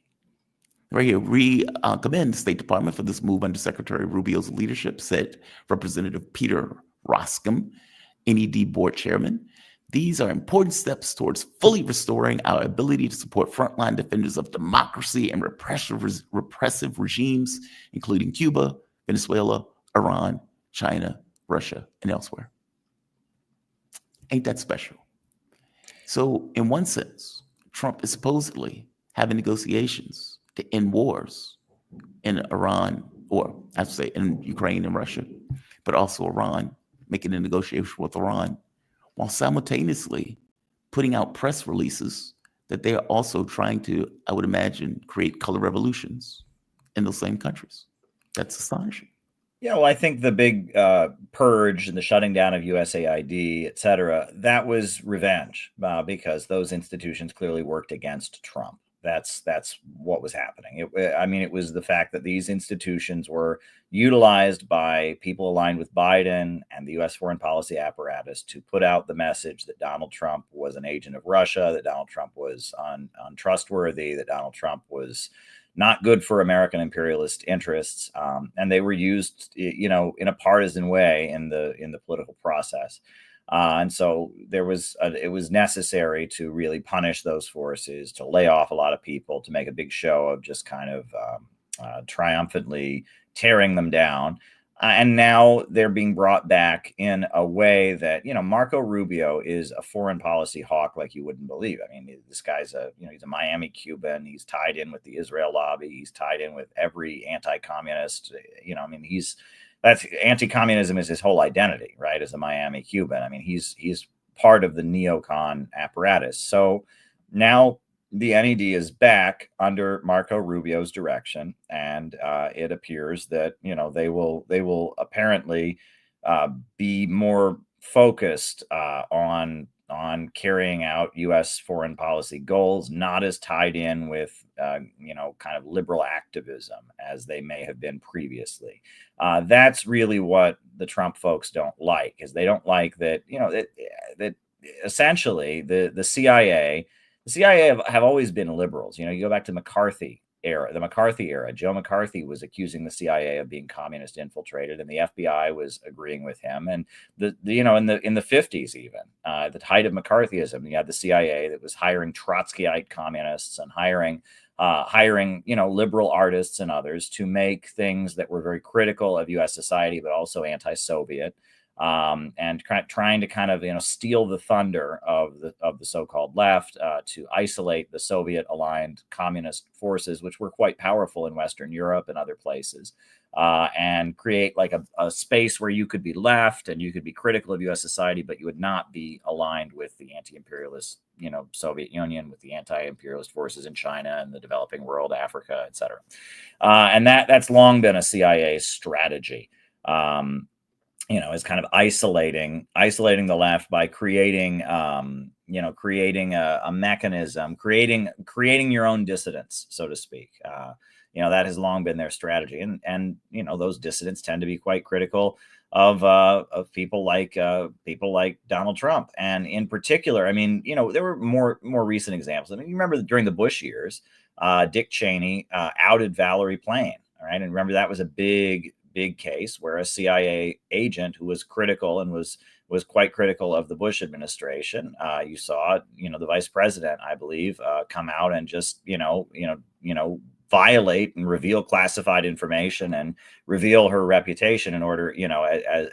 Right here, we commend the State Department for this move under Secretary Rubio's leadership, said Representative Peter Roskam, NED board chairman. These are important steps towards fully restoring our ability to support frontline defenders of democracy and repressive regimes, including Cuba, Venezuela, Iran, China, Russia, and elsewhere. Ain't that special? So in one sense, Trump is supposedly having negotiations to end wars in Iran, or I should say in Ukraine and Russia, but also Iran, making a negotiation with Iran, while simultaneously putting out press releases that they are also trying to, I would imagine, create color revolutions in those same countries. That's astonishing. Yeah, well, I think the big purge and the shutting down of USAID, et cetera, that was revenge because those institutions clearly worked against Trump. That's what was happening. It was the fact that these institutions were utilized by people aligned with Biden and the U.S. foreign policy apparatus to put out the message that Donald Trump was an agent of Russia, that Donald Trump was untrustworthy, that Donald Trump was not good for American imperialist interests, and they were used, in a partisan way in the political process. And so it was necessary to really punish those forces, to lay off a lot of people, to make a big show of just kind of triumphantly tearing them down. And now they're being brought back in a way that, Marco Rubio is a foreign policy hawk like you wouldn't believe. I mean, this guy's he's a Miami Cuban. He's tied in with the Israel lobby. He's tied in with every anti-communist, that's anti-communism is his whole identity, right? As a Miami Cuban. I mean, he's part of the neocon apparatus. So now the NED is back under Marco Rubio's direction, and it appears that they will apparently be more focused on carrying out U.S. foreign policy goals, not as tied in with kind of liberal activism as they may have been previously. That's really what the Trump folks don't like, is they don't like that that essentially the CIA. The CIA have always been liberals. You go back to the McCarthy era. Joe McCarthy was accusing the CIA of being communist infiltrated, and the FBI was agreeing with him. And in the 50s, even at the height of McCarthyism, you had the CIA that was hiring Trotskyite communists and hiring liberal artists and others to make things that were very critical of U.S. society, but also anti-Soviet. and trying to kind of steal the thunder of the so-called left to isolate the Soviet-aligned communist forces, which were quite powerful in Western Europe and other places, and create like a space where you could be left and you could be critical of U.S. society, but you would not be aligned with the anti-imperialist, Soviet Union, with the anti-imperialist forces in China and the developing world, Africa, etc. And that's long been a CIA strategy. Is kind of isolating the left by creating, creating a mechanism, creating your own dissidents, so to speak. That has long been their strategy, and those dissidents tend to be quite critical of people like Donald Trump, and in particular, there were more recent examples. You remember during the Bush years, Dick Cheney outed Valerie Plame, all right, and remember that was a big case where a CIA agent who was critical and was quite critical of the Bush administration. You saw, the vice president, I believe, come out and just, violate and reveal classified information and reveal her reputation in order,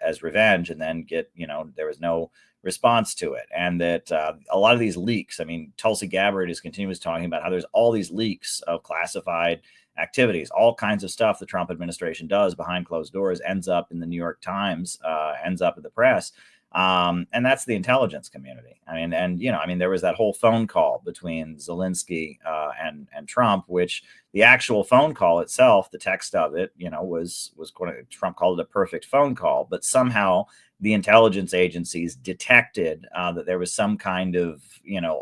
as revenge, and then get, there was no response to it. And that a lot of these leaks, Tulsi Gabbard is continuously talking about how there's all these leaks of classified activities, all kinds of stuff the Trump administration does behind closed doors ends up in the New York Times, ends up in the press. And that's the intelligence community. There was that whole phone call between Zelensky and Trump, which the actual phone call itself, the text of it, was Trump called it a perfect phone call, but somehow the intelligence agencies detected that there was some kind of,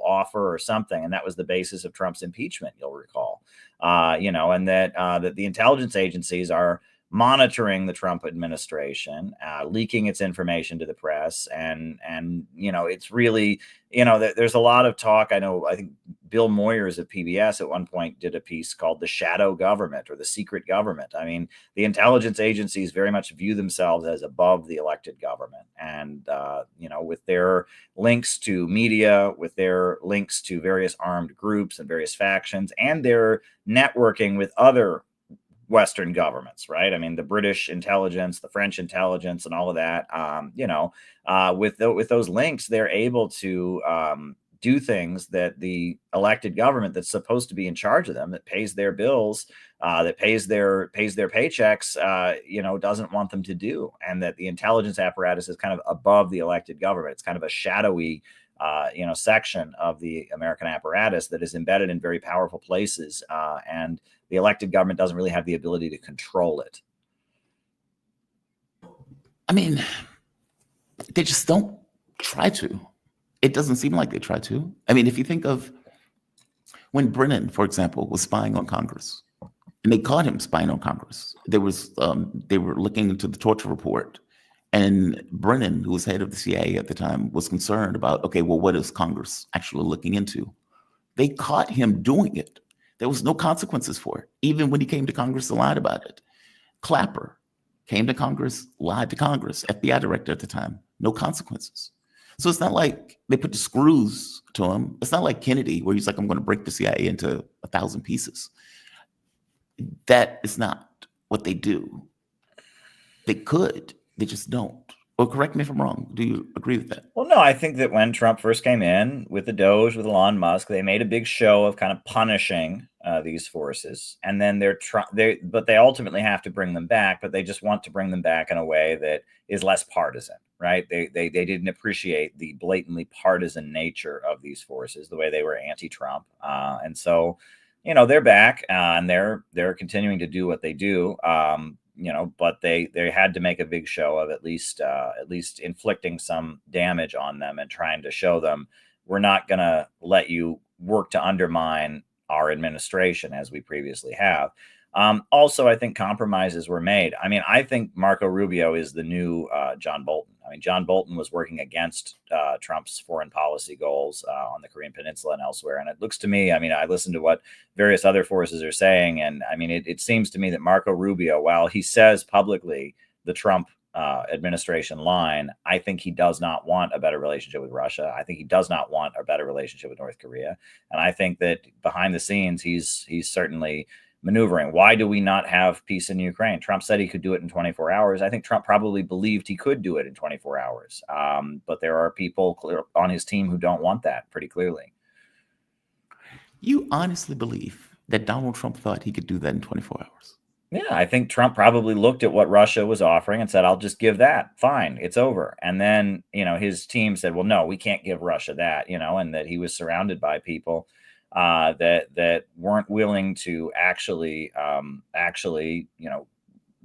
offer or something. And that was the basis of Trump's impeachment, you'll recall. And that the intelligence agencies are monitoring the Trump administration, leaking its information to the press. And it's really, there's a lot of talk. I think Bill Moyers of PBS at one point did a piece called The Shadow Government or the Secret Government. The intelligence agencies very much view themselves as above the elected government. And, with their links to media, with their links to various armed groups and various factions, and their networking with other Western governments, right? The British intelligence, the French intelligence, and all of that. With those links, they're able to do things that the elected government that's supposed to be in charge of them, that pays their bills, that pays their paychecks, doesn't want them to do, and that the intelligence apparatus is kind of above the elected government. It's kind of a shadowy section of the American apparatus that is embedded in very powerful places, and the elected government doesn't really have the ability to control it. They just don't try to. It doesn't seem like they try to. If you think of when Brennan, for example, was spying on Congress, and they caught him spying on Congress. They were looking into the torture report, and Brennan, who was head of the CIA at the time, was concerned about, okay, well, what is Congress actually looking into? They caught him doing it. There was no consequences for it. Even when he came to Congress and lied about it. Clapper came to Congress, lied to Congress, FBI director at the time, no consequences. So it's not like they put the screws to him. It's not like Kennedy, where he's like, I'm going to break the CIA into 1,000 pieces. That is not what they do. They could, they just don't. Well, correct me if I'm wrong. Do you agree with that? Well, no, I think that when Trump first came in with the Doge, with Elon Musk, they made a big show of kind of punishing these forces, and then but they ultimately have to bring them back. But they just want to bring them back in a way that is less partisan, right? They didn't appreciate the blatantly partisan nature of these forces, the way they were anti-Trump, and so they're back and they're continuing to do what they do. But they had to make a big show of at least inflicting some damage on them and trying to show them we're not going to let you work to undermine our administration as we previously have. Also, I think compromises were made. I think Marco Rubio is the new John Bolton. John Bolton was working against Trump's foreign policy goals on the Korean Peninsula and elsewhere. And it looks to me, I listened to what various other forces are saying. And it seems to me that Marco Rubio, while he says publicly the Trump administration line, I think he does not want a better relationship with Russia. I think he does not want a better relationship with North Korea. And I think that behind the scenes, he's certainly maneuvering. Why do we not have peace in Ukraine? Trump said he could do it in 24 hours. I think Trump probably believed he could do it in 24 hours. But there are people on his team who don't want that pretty clearly. You honestly believe that Donald Trump thought he could do that in 24 hours? Yeah, I think Trump probably looked at what Russia was offering and said, I'll just give that. Fine, it's over. And then, his team said, well, no, we can't give Russia that, and that he was surrounded by people that weren't willing to actually,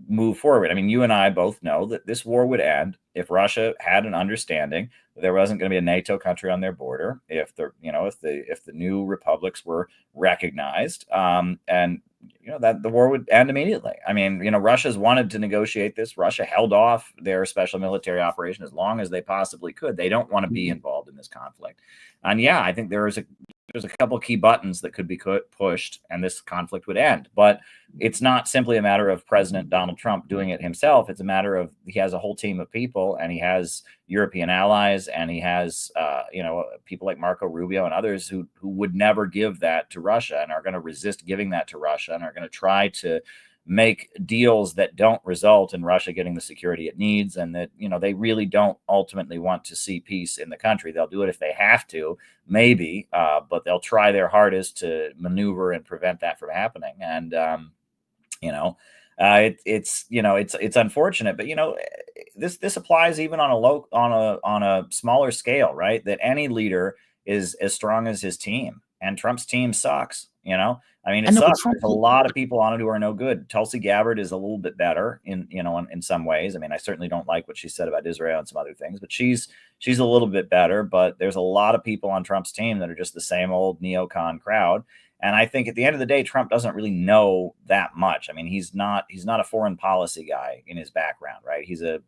move forward. I mean, you and I both know that this war would end if Russia had an understanding that there wasn't going to be a NATO country on their border, if the new republics were recognized, and that the war would end immediately. I mean, Russia's wanted to negotiate this. Russia held off their special military operation as long as they possibly could. They don't want to be involved in this conflict. And yeah, I think there's a couple key buttons that could be pushed and this conflict would end. But it's not simply a matter of President Donald Trump doing it himself. It's a matter of he has a whole team of people, and he has European allies, and he has people like Marco Rubio and others who would never give that to Russia and are going to resist giving that to Russia and are going to try to make deals that don't result in Russia getting the security it needs, and that they really don't ultimately want to see peace in the country. They'll do it if they have to, maybe, but they'll try their hardest to maneuver and prevent that from happening. And it's unfortunate, but this applies even on a smaller scale, right? That any leader is as strong as his team, and Trump's team sucks. I mean, it sucks. There's a lot of people on it who are no good. Tulsi Gabbard is a little bit better in some ways. I mean, I certainly don't like what she said about Israel and some other things, but she's a little bit better. But there's a lot of people on Trump's team that are just the same old neocon crowd. And I think at the end of the day, Trump doesn't really know that much. I mean, he's not a foreign policy guy in his background, right? He's a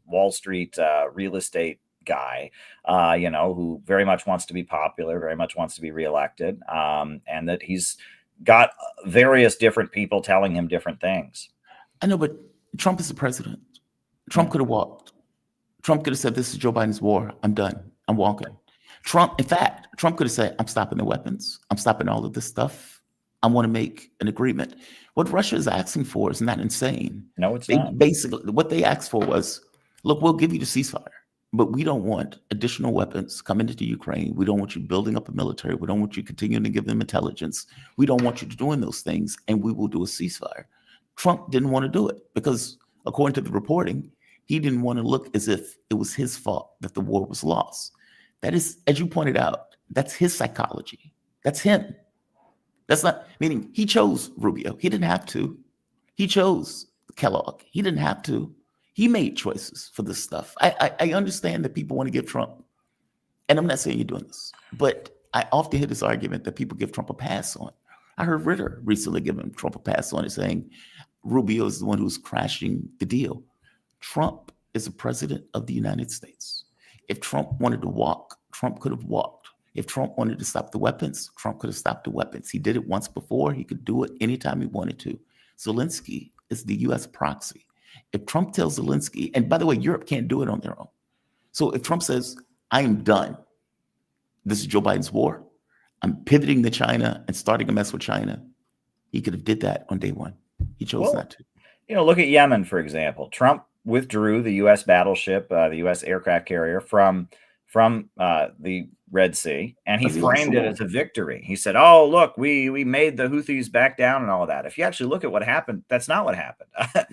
Wall Street real estate guy, who very much wants to be popular, very much wants to be reelected, and that he's got various different people telling him different things. I know, but Trump is the president. Trump could have walked. Trump could have said, this is Joe Biden's war. I'm done. I'm walking. Trump could have said, I'm stopping the weapons. I'm stopping all of this stuff. I want to make an agreement. What Russia is asking for is not insane. No, it's not. Basically, what they asked for was, look, we'll give you the ceasefire, but we don't want additional weapons coming into Ukraine. We don't want you building up a military. We don't want you continuing to give them intelligence. We don't want you doing those things, and we will do a ceasefire. Trump didn't want to do it because, according to the reporting, he didn't want to look as if it was his fault that the war was lost. That is, as you pointed out, that's his psychology. That's him. That's not, meaning he chose Rubio. He didn't have to. He chose Kellogg. He didn't have to. He made choices for this stuff. I understand that people want to give Trump, and I'm not saying you're doing this, but I often hear this argument that people give Trump a pass on. I heard Ritter recently giving Trump a pass on it, saying Rubio is the one who's crashing the deal. Trump is the president of the United States. If Trump wanted to walk, Trump could have walked. If Trump wanted to stop the weapons, Trump could have stopped the weapons. He did it once before. He could do it anytime he wanted to. Zelensky is the U.S. proxy. If Trump tells Zelensky, and by the way, Europe can't do it on their own. So if Trump says, I am done, this is Joe Biden's war, I'm pivoting to China and starting a mess with China, he could have did that on day one. He chose not to. Look at Yemen, for example. Trump withdrew the U.S. battleship, the U.S. aircraft carrier from the Red Sea, and he framed it as a victory. He said, oh, look, we made the Houthis back down and all of that. If you actually look at what happened, that's not what happened.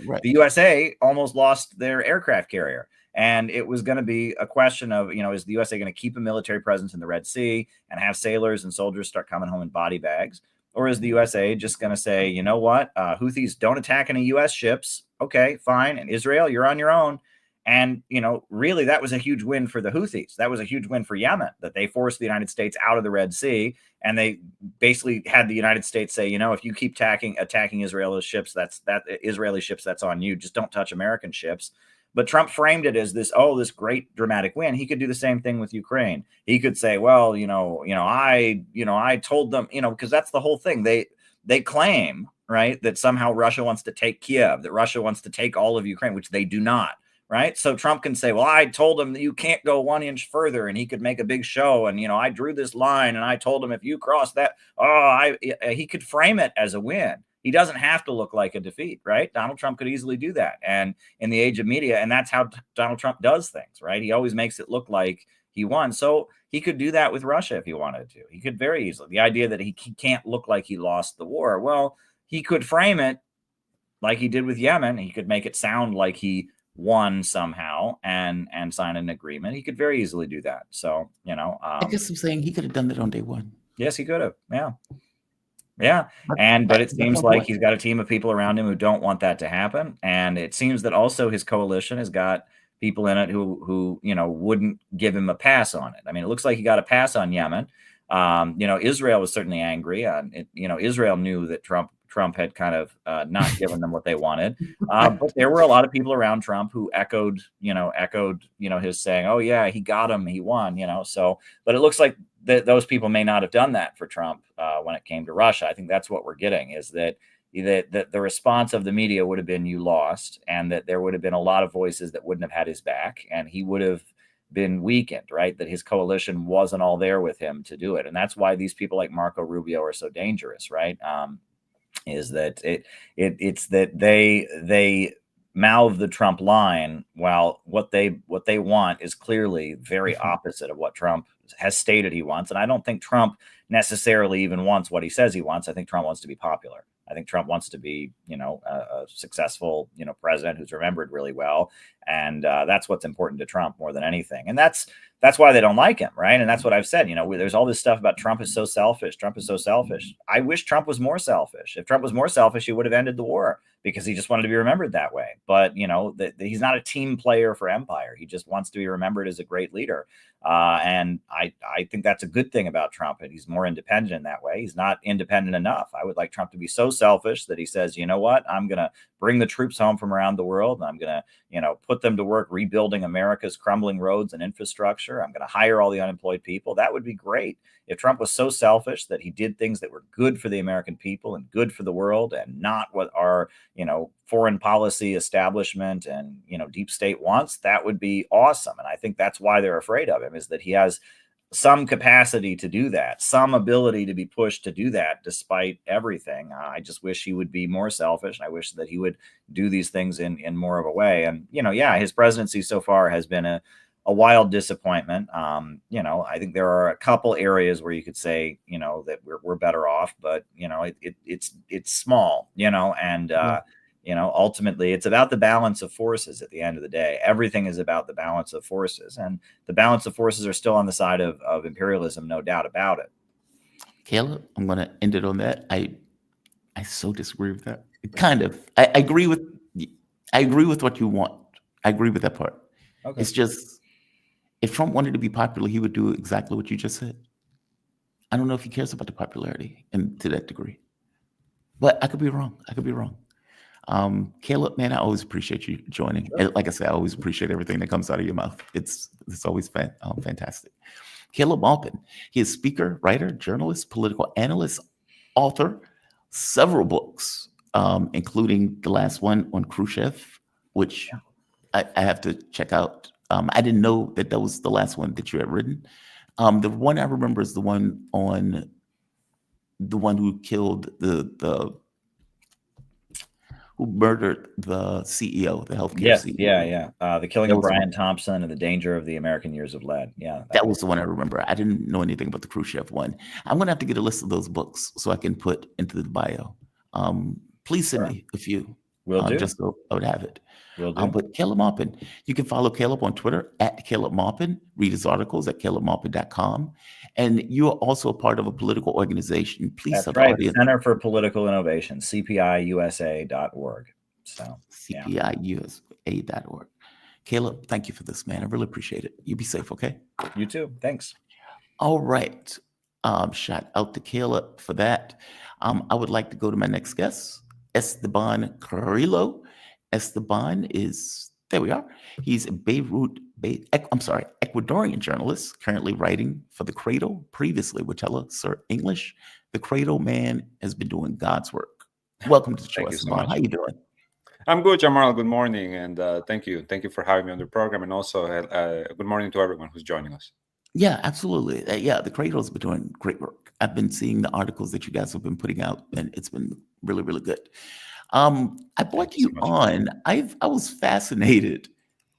Right. The USA almost lost their aircraft carrier. And it was going to be a question of, is the USA going to keep a military presence in the Red Sea and have sailors and soldiers start coming home in body bags? Or is the USA just going to say, you know what, Houthis don't attack any U.S. ships. Okay, fine. And Israel, you're on your own. And, really, that was a huge win for the Houthis. That was a huge win for Yemen, that they forced the United States out of the Red Sea. And they basically had the United States say, if you keep attacking Israeli ships, that's on you. Just don't touch American ships. But Trump framed it as this great dramatic win. He could do the same thing with Ukraine. He could say, well, I told them, because that's the whole thing. They claim, right, that somehow Russia wants to take Kiev, that Russia wants to take all of Ukraine, which they do not. right? So Trump can say, well, I told him that you can't go 1 inch further, and he could make a big show. And, I drew this line and I told him if you cross that, he could frame it as a win. He doesn't have to look like a defeat, right? Donald Trump could easily do that. And in the age of media, and that's how Donald Trump does things, right? He always makes it look like he won. So he could do that with Russia if he wanted to. He could very easily. The idea that he can't look like he lost the war. Well, he could frame it like he did with Yemen. He could make it sound like he won somehow and sign an agreement. He could very easily do that. So, I guess I'm saying he could have done that on day one. Yes, he could have. Yeah. But it seems like he's got a team of people around him who don't want that to happen. And it seems that also his coalition has got people in it who wouldn't give him a pass on it. I mean, it looks like he got a pass on Yemen. Israel was certainly angry. Israel knew that Trump had kind of not given them what they wanted. But there were a lot of people around Trump who echoed his saying, oh yeah, he got him, he won, so, but it looks like those people may not have done that for Trump when it came to Russia. I think that's what we're getting, is that the response of the media would have been, you lost, and that there would have been a lot of voices that wouldn't have had his back, and he would have been weakened, right? That his coalition wasn't all there with him to do it. And that's why these people like Marco Rubio are so dangerous, right? Is that it's that they mouth the Trump line, while what they want is clearly very opposite of what Trump has stated he wants. And I don't think Trump necessarily even wants what he says he wants. I think Trump wants to be popular. I think Trump wants to be, a successful, president who's remembered really well. And that's what's important to Trump more than anything. And that's why they don't like him, right? And that's what I've said. There's all this stuff about Trump is so selfish. Trump is so selfish. I wish Trump was more selfish. If Trump was more selfish, he would have ended the war, because he just wanted to be remembered that way. But, he's not a team player for empire. He just wants to be remembered as a great leader. And I think that's a good thing about Trump. And he's more independent in that way. He's not independent enough. I would like Trump to be so selfish that he says, you know what, I'm going to bring the troops home from around the world. And I'm going to, put them to work rebuilding America's crumbling roads and infrastructure. I'm going to hire all the unemployed people. That would be great. If Trump was so selfish that he did things that were good for the American people and good for the world, and not what our, foreign policy establishment and, deep state wants, that would be awesome. And I think that's why they're afraid of him, is that he has some capacity to do that, some ability to be pushed to do that despite everything. I just wish he would be more selfish. And I wish that he would do these things in more of a way. And, his presidency so far has been a wild disappointment. I think there are a couple areas where you could say, that we're better off, but, it's small, and, ultimately it's about the balance of forces at the end of the day. Everything is about the balance of forces, and the balance of forces are still on the side of imperialism, no doubt about it. Caleb, I'm going to end it on that. I so disagree with that. Kind of. I agree with what you want. I agree with that part. Okay. It's just, if Trump wanted to be popular, he would do exactly what you just said. I don't know if he cares about the popularity and to that degree, but I could be wrong. Caleb, man, I always appreciate you joining. Sure. Like I said, I always appreciate everything that comes out of your mouth. It's always fantastic. Caleb Maupin, he is speaker, writer, journalist, political analyst, author, several books, including the last one on Khrushchev, which I have to check out. I didn't know that was the last one that you had written. The one I remember is the one on the one who killed who murdered the CEO, the healthcare CEO. The killing of Brian Thompson and the danger of the American years of lead. Yeah, that was the one I remember. I didn't know anything about the Khrushchev one. I'm going to have to get a list of those books so I can put into the bio. Please send me a few. Will do. Just so I would have it. Will do. But Caleb Maupin, you can follow Caleb on Twitter at Caleb Maupin, read his articles at calebmaupin.com. And you are also a part of a political organization. Please That's right. Center for Political Innovation, cpiusa.org. So cpiusa.org. Caleb, thank you for this, man. I really appreciate it. You be safe, okay? You too. Thanks. All right. Shout out to Caleb for that. I would like to go to my next guest, Esteban Carrillo. Esteban is, there we are. He's a Ecuadorian journalist, currently writing for The Cradle, previously Witella, Sir English. The Cradle man has been doing God's work. Welcome to the show, Esteban. How you doing? I'm good, Jamarl. Good morning, and thank you for having me on the program, and also good morning to everyone who's joining us. Yeah, absolutely. Yeah, the Cradle's been doing great work. I've been seeing the articles that you guys have been putting out, and it's been really, really good. I brought you so much. on. I was fascinated.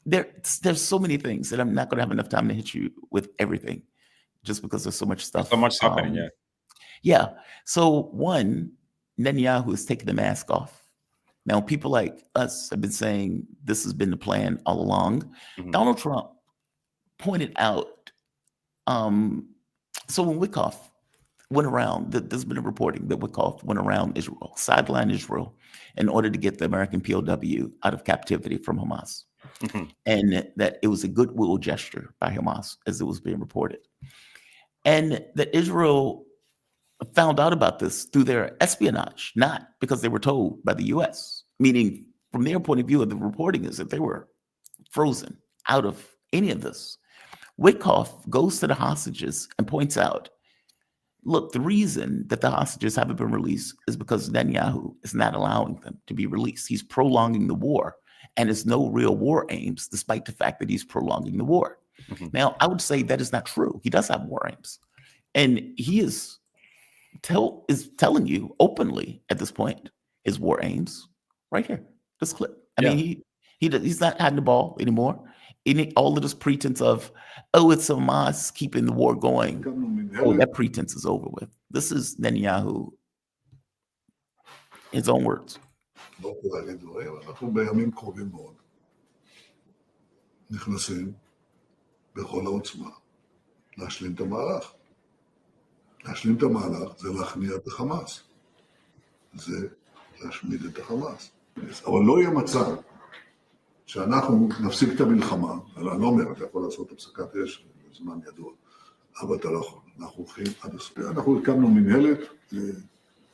There's so many things that I'm not going to have enough time to hit you with everything, just because there's so much stuff. So much happening, yeah. Yeah. So one, Netanyahu has taken the mask off. Now, people like us have been saying this has been the plan all along. Mhm. Donald Trump pointed out. So when Wickoff went around, there's been a reporting that Wickoff went around Israel, sidelined Israel, in order to get the American POW out of captivity from Hamas. Mhm. And that it was a goodwill gesture by Hamas, as it was being reported. And that Israel found out about this through their espionage, not because they were told by the US, meaning from their point of view of the reporting is that they were frozen out of any of this. Wickoff goes to the hostages and points out, look, the reason that the hostages haven't been released is because Netanyahu is not allowing them to be released. He's prolonging the war, and there's no real war aims, despite the fact that he's prolonging the war. Mhm. Now, I would say that is not true. He does have war aims, and he is telling you openly at this point his war aims right here. This clip. I mean, he's not hiding the ball anymore. All of this pretense of, oh, it's Hamas keeping the war going. Oh, that pretense is over with. This is Netanyahu, his own words. לא רוצה להגיד דברים, אנחנו בימים קרובים מאוד נכנסים בכל העוצמה להשלים את המהלך. להשלים את המהלך זה להכניע את החמאס. זה להשמיד את החמאס. אבל לא יהיה מצב שאנחנו נפסיק את המלחמה, אני לא אומר, אתה יכול לעשות הפסקת אש בזמן ידוע, אבל אתה לא יכול. אנחנו הולכים עד הסוף. אנחנו הקמנו מנהלת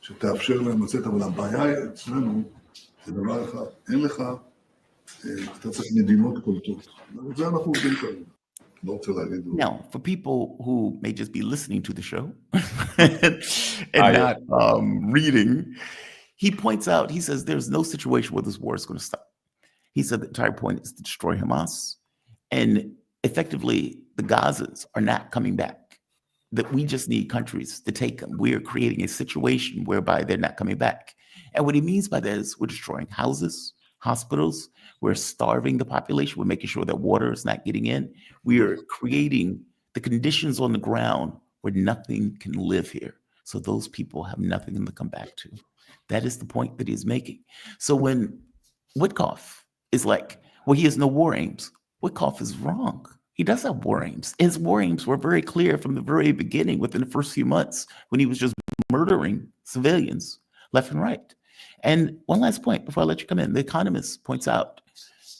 שתאפשר להם לצאת, אבל הבעיה אצלנו זה דבר אחד, אין לך, אתה צריך מדינות קולטות. זה אנחנו עובדים כרגע. לא רוצה להגיד. Now, for people who may just be listening to the show and not reading, he points out, he says there's no situation where this war is going to stop. He said the entire point is to destroy Hamas. And effectively, the Gazans are not coming back. That we just need countries to take them. We are creating a situation whereby they're not coming back. And what he means by that is we're destroying houses, hospitals. We're starving the population. We're making sure that water is not getting in. We are creating the conditions on the ground where nothing can live here. So those people have nothing to come back to. That is the point that he's making. So when Wickoff is like, well, he has no war aims. Wickoff is wrong. He does have war aims. His war aims were very clear from the very beginning within the first few months when he was just murdering civilians left and right. And one last point before I let you come in, The Economist points out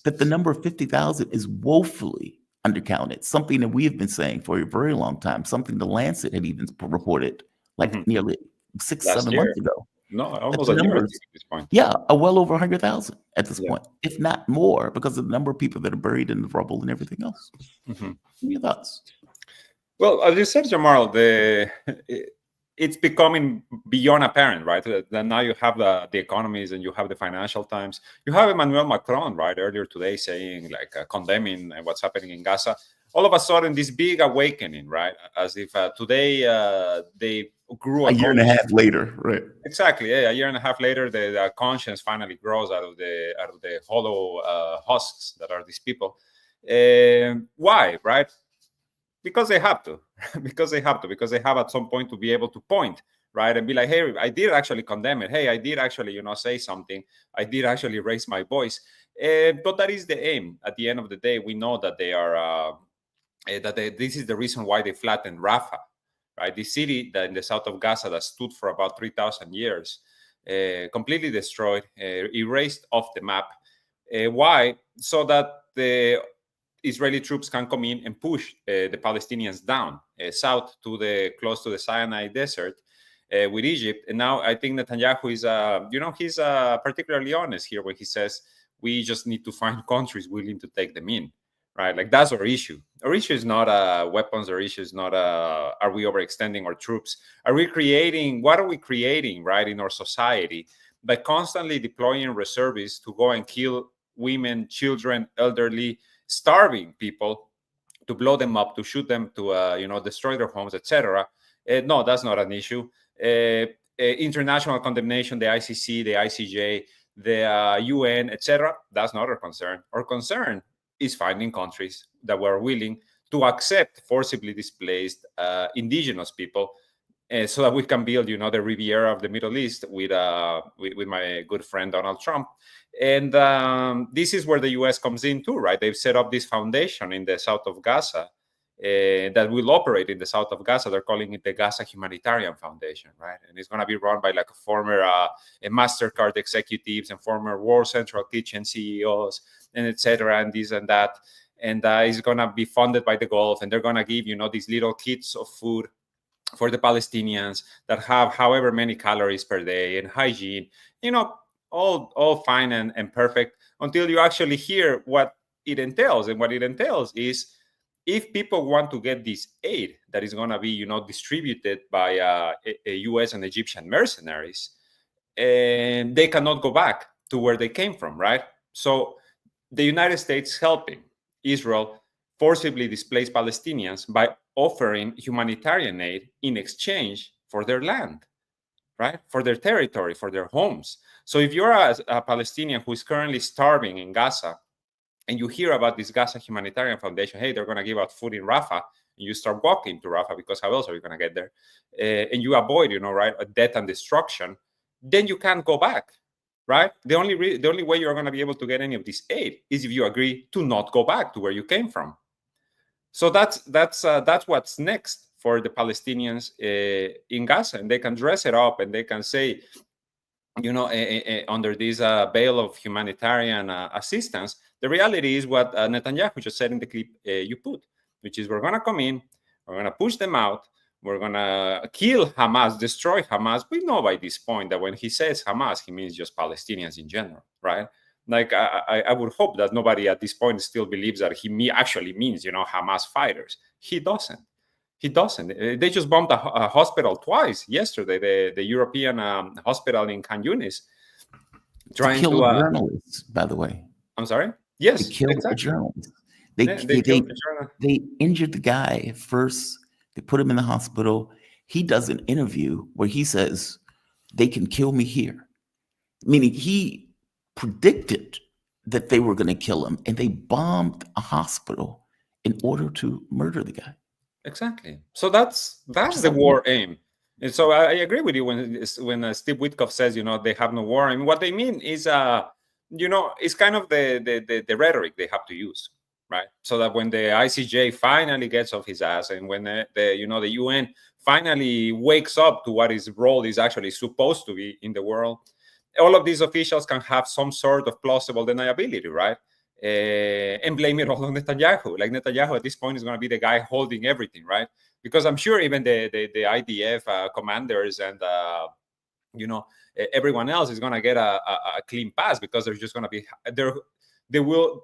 that the number of 50,000 is woefully undercounted, something that we have been saying for a very long time, something the Lancet had even reported like nearly 6-7 months ago. No, almost a year at this point. Yeah, well over 100,000 at this point, if not more, because of the number of people that are buried in the rubble and everything else. What are your thoughts? Well, as you said, Jamarl, it's becoming beyond apparent, right? That now you have the economies and you have the Financial Times. You have Emmanuel Macron, right, earlier today saying, like, condemning what's happening in Gaza. All of a sudden, this big awakening, right? As if today they grew a year and a half later, right? Exactly. Yeah, a year and a half later, the conscience finally grows out of the hollow husks that are these people. Why, right? Because they have to. Because they have at some point to be able to point, right, and be like, hey, I did actually condemn it. Hey, I did actually, say something. I did actually raise my voice. But that is the aim. At the end of the day, we know that they are. This is the reason why they flattened Rafah, right? The city that in the south of Gaza that stood for about 3,000 years, completely destroyed, erased off the map. Why? So that the Israeli troops can come in and push the Palestinians down south to close to the Sinai Desert with Egypt. And now I think Netanyahu is, he's particularly honest here when he says we just need to find countries willing to take them in. Right, like that's our issue. Our issue is not weapons. Our issue is not are we overextending our troops? What are we creating, right, in our society by constantly deploying reservists to go and kill women, children, elderly, starving people, to blow them up, to shoot them, to destroy their homes, etc. No, that's not an issue. International condemnation, the ICC, the ICJ, the UN, etc. That's not our concern. Our concern is finding countries that were willing to accept forcibly displaced indigenous people, so that we can build, the Riviera of the Middle East with my good friend Donald Trump. And this is where the U.S. comes in too, right? They've set up this foundation in the south of Gaza that will operate in the south of Gaza. They're calling it the Gaza Humanitarian Foundation, right? And it's going to be run by like former MasterCard executives and former War Central Kitchen CEOs and etc. and this and that. And it's going to be funded by the Gulf, and they're going to give, these little kits of food for the Palestinians that have however many calories per day and hygiene, all fine and perfect, until you actually hear what it entails. And what it entails is, if people want to get this aid that is going to be, distributed by U.S. and Egyptian mercenaries, and they cannot go back to where they came from, right? So the United States helping Israel forcibly displace Palestinians by offering humanitarian aid in exchange for their land, right? For their territory, for their homes. So if you're a Palestinian who is currently starving in Gaza, and you hear about this Gaza Humanitarian Foundation, hey, they're going to give out food in Rafah, and you start walking to Rafah, because how else are you going to get there? And you avoid, right, death and destruction, then you can't go back, right? The only way you're going to be able to get any of this aid is if you agree to not go back to where you came from. So that's what's next for the Palestinians in Gaza, and they can dress it up and they can say, under this veil of humanitarian assistance. The reality is what Netanyahu just said in the clip you put, which is, we're going to come in, we're going to push them out, we're going to kill Hamas, destroy Hamas. We know by this point that when he says Hamas, he means just Palestinians in general, right? Like, I would hope that nobody at this point still believes that he actually means, Hamas fighters. He doesn't. They just bombed a hospital twice yesterday, the European hospital in Khan Yunis. Trying to kill journalists, by the way. I'm sorry? Yes, they killed the journalists. They injured the guy first. They put him in the hospital. He does an interview where he says, they can kill me here. Meaning he predicted that they were going to kill him, and they bombed a hospital in order to murder the guy. Exactly. So that's the war aim. And so I agree with you when Steve Witkoff says, they have no war. I mean, what they mean is, it's kind of the rhetoric they have to use, right? So that when the ICJ finally gets off his ass, and when the UN finally wakes up to what his role is actually supposed to be in the world, all of these officials can have some sort of plausible deniability, right? And blame it all on Netanyahu. Like, Netanyahu at this point is going to be the guy holding everything, right? Because I'm sure even the IDF commanders and everyone else is going to get a clean pass, because they're just going to be they will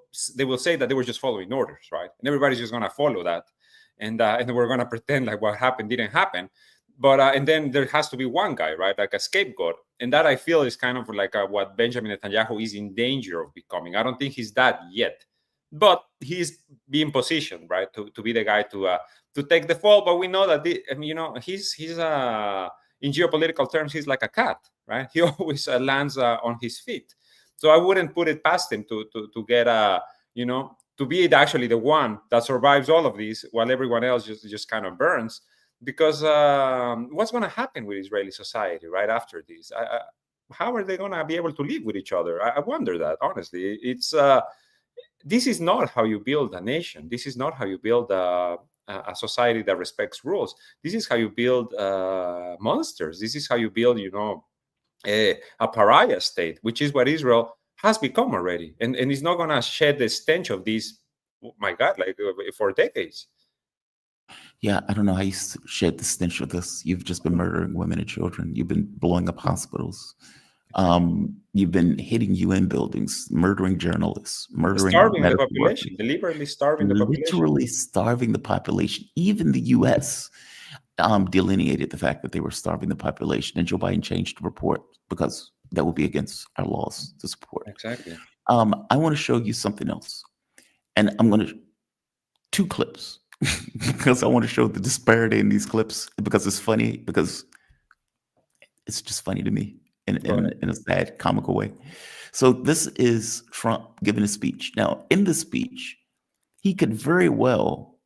say that they were just following orders, right? And everybody's just going to follow that, and we're going to pretend like what happened didn't happen. But and then there has to be one guy, right, like a scapegoat, and that I feel is kind of like what Benjamin Netanyahu is in danger of becoming. I don't think he's that yet, but he's being positioned, right, to be the guy to take the fall. But we know that he's in geopolitical terms, he's like a cat, right? He always lands on his feet. So I wouldn't put it past him to get to be actually the one that survives all of these while everyone else just kind of burns. Because what's going to happen with Israeli society right after this? How are they going to be able to live with each other? I wonder that, honestly. It's this is not how you build a nation. This is not how you build a society that respects rules. This is how you build monsters. This is how you build, a pariah state, which is what Israel has become already. And it's not going to shed the stench of this, oh my God, like for decades. Yeah, I don't know how you shed the stench of this. You've just been murdering women and children. You've been blowing up hospitals. You've been hitting UN buildings, murdering journalists, starving the population, deliberately starving the population. Literally starving the population. Even the US delineated the fact that they were starving the population, and Joe Biden changed the report because that would be against our laws to support. Exactly. I want to show you something else. And I'm going to, 2 clips, because I want to show the disparity in these clips, because it's funny, because it's just funny to me in a sad, comical way. So this is Trump giving a speech. Now, in the speech, he could very well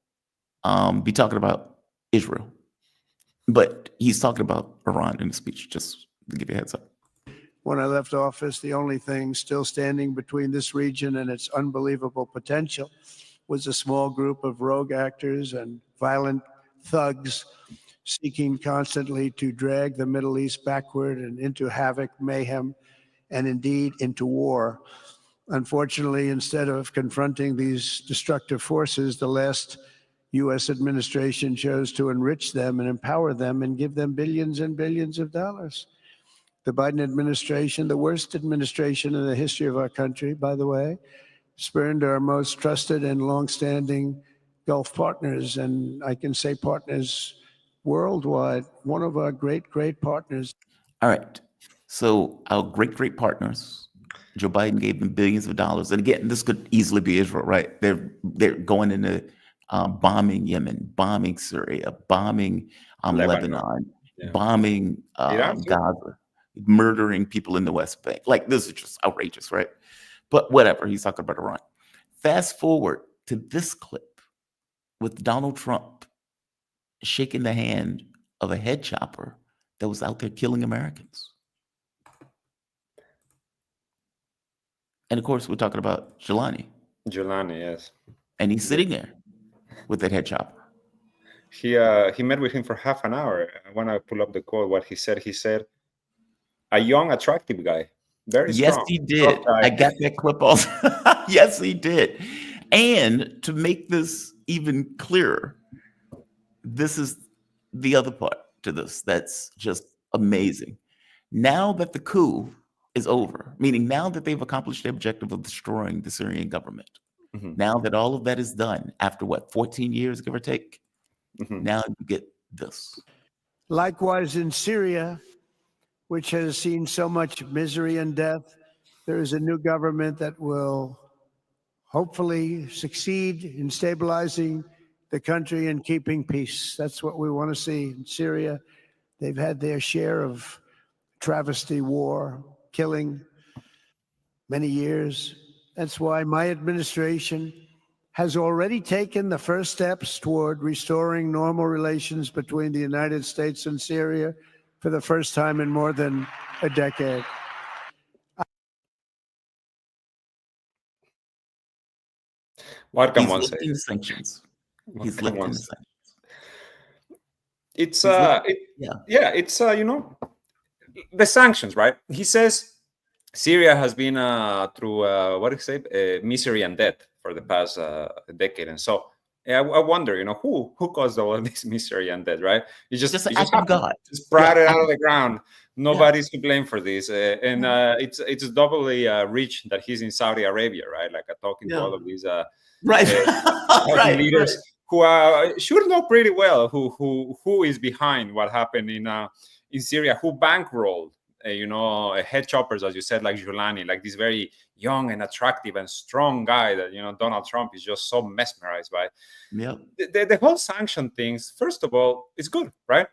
be talking about Israel, but he's talking about Iran in the speech, just to give you a heads up. When I left office, the only thing still standing between this region and its unbelievable potential was a small group of rogue actors and violent thugs seeking constantly to drag the Middle East backward and into havoc, mayhem, and indeed into war. Unfortunately, instead of confronting these destructive forces, the last U.S. administration chose to enrich them and empower them and give them billions and billions of dollars. The Biden administration, the worst administration in the history of our country, by the way, spurned our most trusted and longstanding Gulf partners, and I can say partners worldwide, one of our great, great partners. All right. So our great, great partners, Joe Biden gave them billions of dollars. And again, this could easily be Israel, right? They're going into bombing Yemen, bombing Syria, bombing Lebanon, bombing Gaza, murdering people in the West Bank. Like, this is just outrageous, right? But whatever, he's talking about Iran. Fast forward to this clip with Donald Trump shaking the hand of a head chopper that was out there killing Americans. And of course, we're talking about Jelani. Jelani, yes. And he's sitting there with that head chopper. He met with him for half an hour. I want to pull up the quote, what he said. He said, a young, attractive guy. Very strong. Yes, he did. I got that clip also. Yes, he did. And to make this even clearer, this is the other part to this that's just amazing. Now that the coup is over, meaning now that they've accomplished the objective of destroying the Syrian government, now that all of that is done, after what, 14 years, give or take, now you get this. Likewise, in Syria, which has seen so much misery and death, there is a new government that will hopefully succeed in stabilizing the country and keeping peace. That's what we want to see in Syria. They've had their share of travesty, war, killing, many years. That's why my administration has already taken the first steps toward restoring normal relations between the United States and Syria for the first time in more than a decade. What can He's one say? lifting the sanctions. He's lifting the sanctions. It's it's you know, the sanctions, right? He says Syria has been through what do you say, misery and death for the past decade, and so I wonder, you know, who caused all of this misery and death, right? It's just an act of God. Just sprout it out of the ground. Nobody's to blame for this, and it's doubly rich that he's in Saudi Arabia, right? Like talking to all of these leaders who should know pretty well who is behind what happened in Syria, who bankrolled head choppers, as you said, like Jelani, like this very young and attractive and strong guy that Donald Trump is just so mesmerized by. Yeah, the whole sanction things. First of all, it's good, right?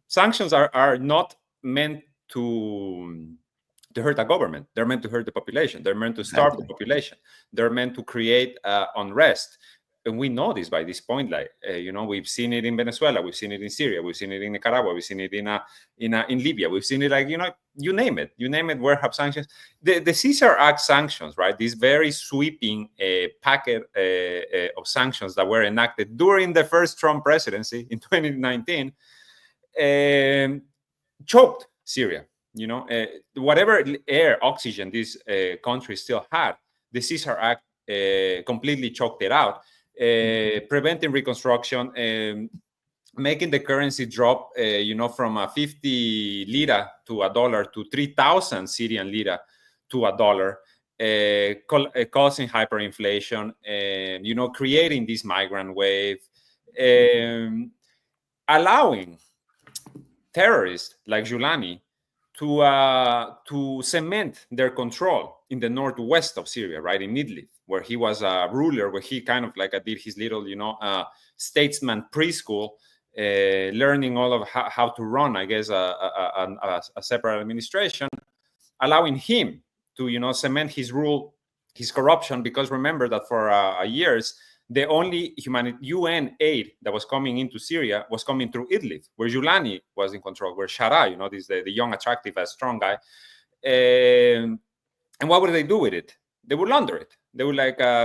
Sanctions are not meant to hurt a government. They're meant to hurt the population. They're meant to starve the population. They're meant to create unrest. And we know this by this point. Like we've seen it in Venezuela, we've seen it in Syria, we've seen it in Nicaragua, we've seen it in Libya, we've seen it you name it. Where have sanctions? The Ceasefire Act sanctions, right? This very sweeping packet of sanctions that were enacted during the first Trump presidency in 2019 choked Syria. Whatever air, oxygen this country still had, the Ceasefire Act completely choked it out. Preventing reconstruction, making the currency drop, from a 50 lira to $1 to 3,000 Syrian lira to $1, causing hyperinflation, creating this migrant wave, allowing terrorists like Jelani to cement their control in the northwest of Syria, right, in Idlib, where he was a ruler, where he kind of like did his little, statesman preschool, learning all of how to run, I guess, a separate administration, allowing him to, cement his rule, his corruption, because remember that for years, the only UN aid that was coming into Syria was coming through Idlib, where Julani was in control, where Shara, this the young, attractive, strong guy. And what would they do with it? They would launder it. They would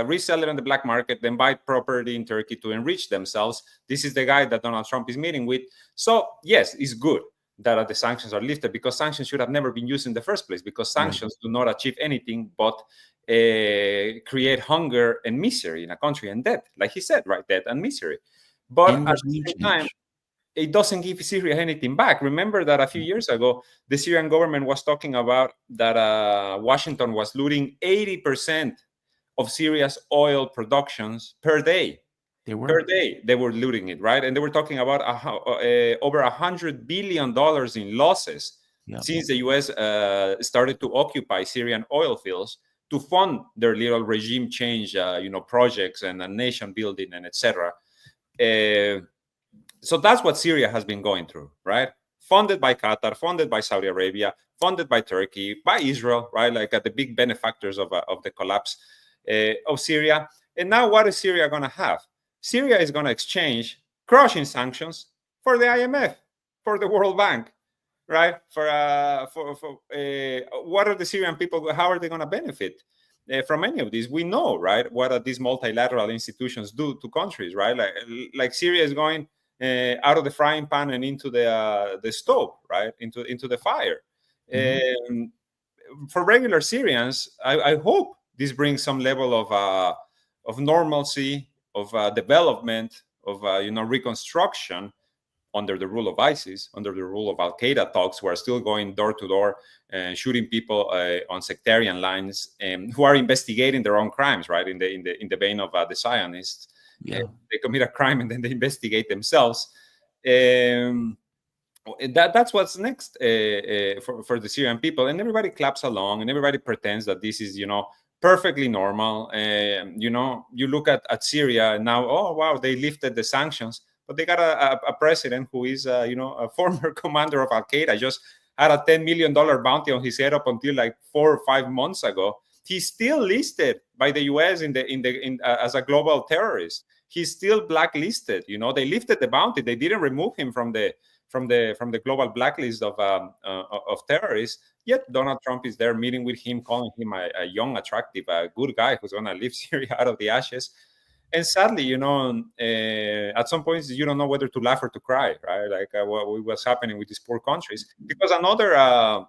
resell it on the black market, then buy property in Turkey to enrich themselves. This is the guy that Donald Trump is meeting with. So yes, it's good that the sanctions are lifted, because sanctions should have never been used in the first place, because sanctions do not achieve anything but create hunger and misery in a country, and debt, like he said, right? Debt and misery. But at the same time, it doesn't give Syria anything back. Remember that a few years ago, the Syrian government was talking about that Washington was looting 80% of Syria's oil productions per day. Per day, they were looting it, right? And they were talking about over $100 billion in losses since the U.S. started to occupy Syrian oil fields to fund their little regime change, projects and nation building and etc. So that's what Syria has been going through, right? Funded by Qatar, funded by Saudi Arabia, funded by Turkey, by Israel, right? Like the big benefactors of the collapse of Syria. And now what is Syria going to have? Syria is going to exchange crushing sanctions for the IMF, for the World Bank, right? What are the Syrian people, how are they going to benefit from any of this? We know, right, what these multilateral institutions do to countries, right? Like Syria is going out of the frying pan and into the stove, right? Into the fire. For regular Syrians, I hope this brings some level of normalcy, of development, of reconstruction under the rule of ISIS, under the rule of Al Qaeda thugs who are still going door to door and shooting people on sectarian lines, who are investigating their own crimes, right? In the vein of the Zionists, they commit a crime and then they investigate themselves. That's what's next for the Syrian people, and everybody claps along, and everybody pretends that this is perfectly normal. You look at Syria and now, oh wow, they lifted the sanctions, but they got a president who is a former commander of Al Qaeda, just had a $10 million bounty on his head up until like 4 or 5 months ago. He's still listed by the U.S. as a global terrorist. He's still blacklisted. They lifted the bounty. They didn't remove him from the global blacklist of terrorists. Yet Donald Trump is there meeting with him, calling him a young, attractive, good guy who's going to lift Syria out of the ashes. And sadly, at some points you don't know whether to laugh or to cry, right? Like what was happening with these poor countries. Because another, I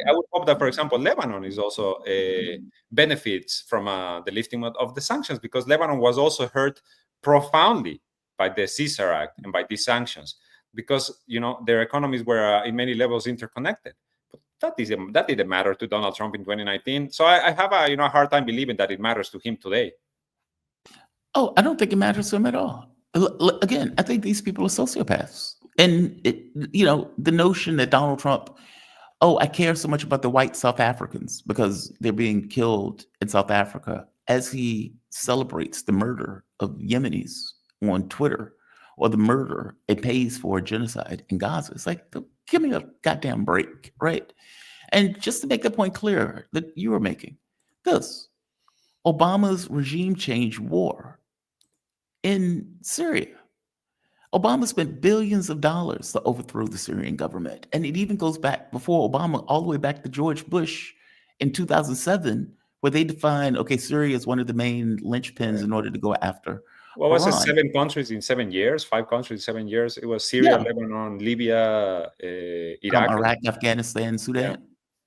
would hope that, for example, Lebanon is also benefits from the lifting of the sanctions, because Lebanon was also hurt profoundly by the Ceasefire Act and by these sanctions, because their economies were in many levels interconnected. But that didn't matter to Donald Trump in 2019. So I have a hard time believing that it matters to him today. Oh, I don't think it matters to him at all. Again, I think these people are sociopaths. And, the notion that Donald Trump, I care so much about the white South Africans because they're being killed in South Africa, as he celebrates the murder of Yemenis on Twitter, or the murder it pays for genocide in Gaza. It's like, give me a goddamn break, right? And just to make the point clear that you were making, Obama's regime change war in Syria. Obama spent billions of dollars to overthrow the Syrian government. And it even goes back before Obama, all the way back to George Bush in 2007, where they defined, Syria is one of the main linchpins in order to go after What was it? Iran. 7 countries in 7 years, 5 countries in 7 years. It was Syria, Lebanon, Libya, Iraq, Iraq, Afghanistan, Sudan,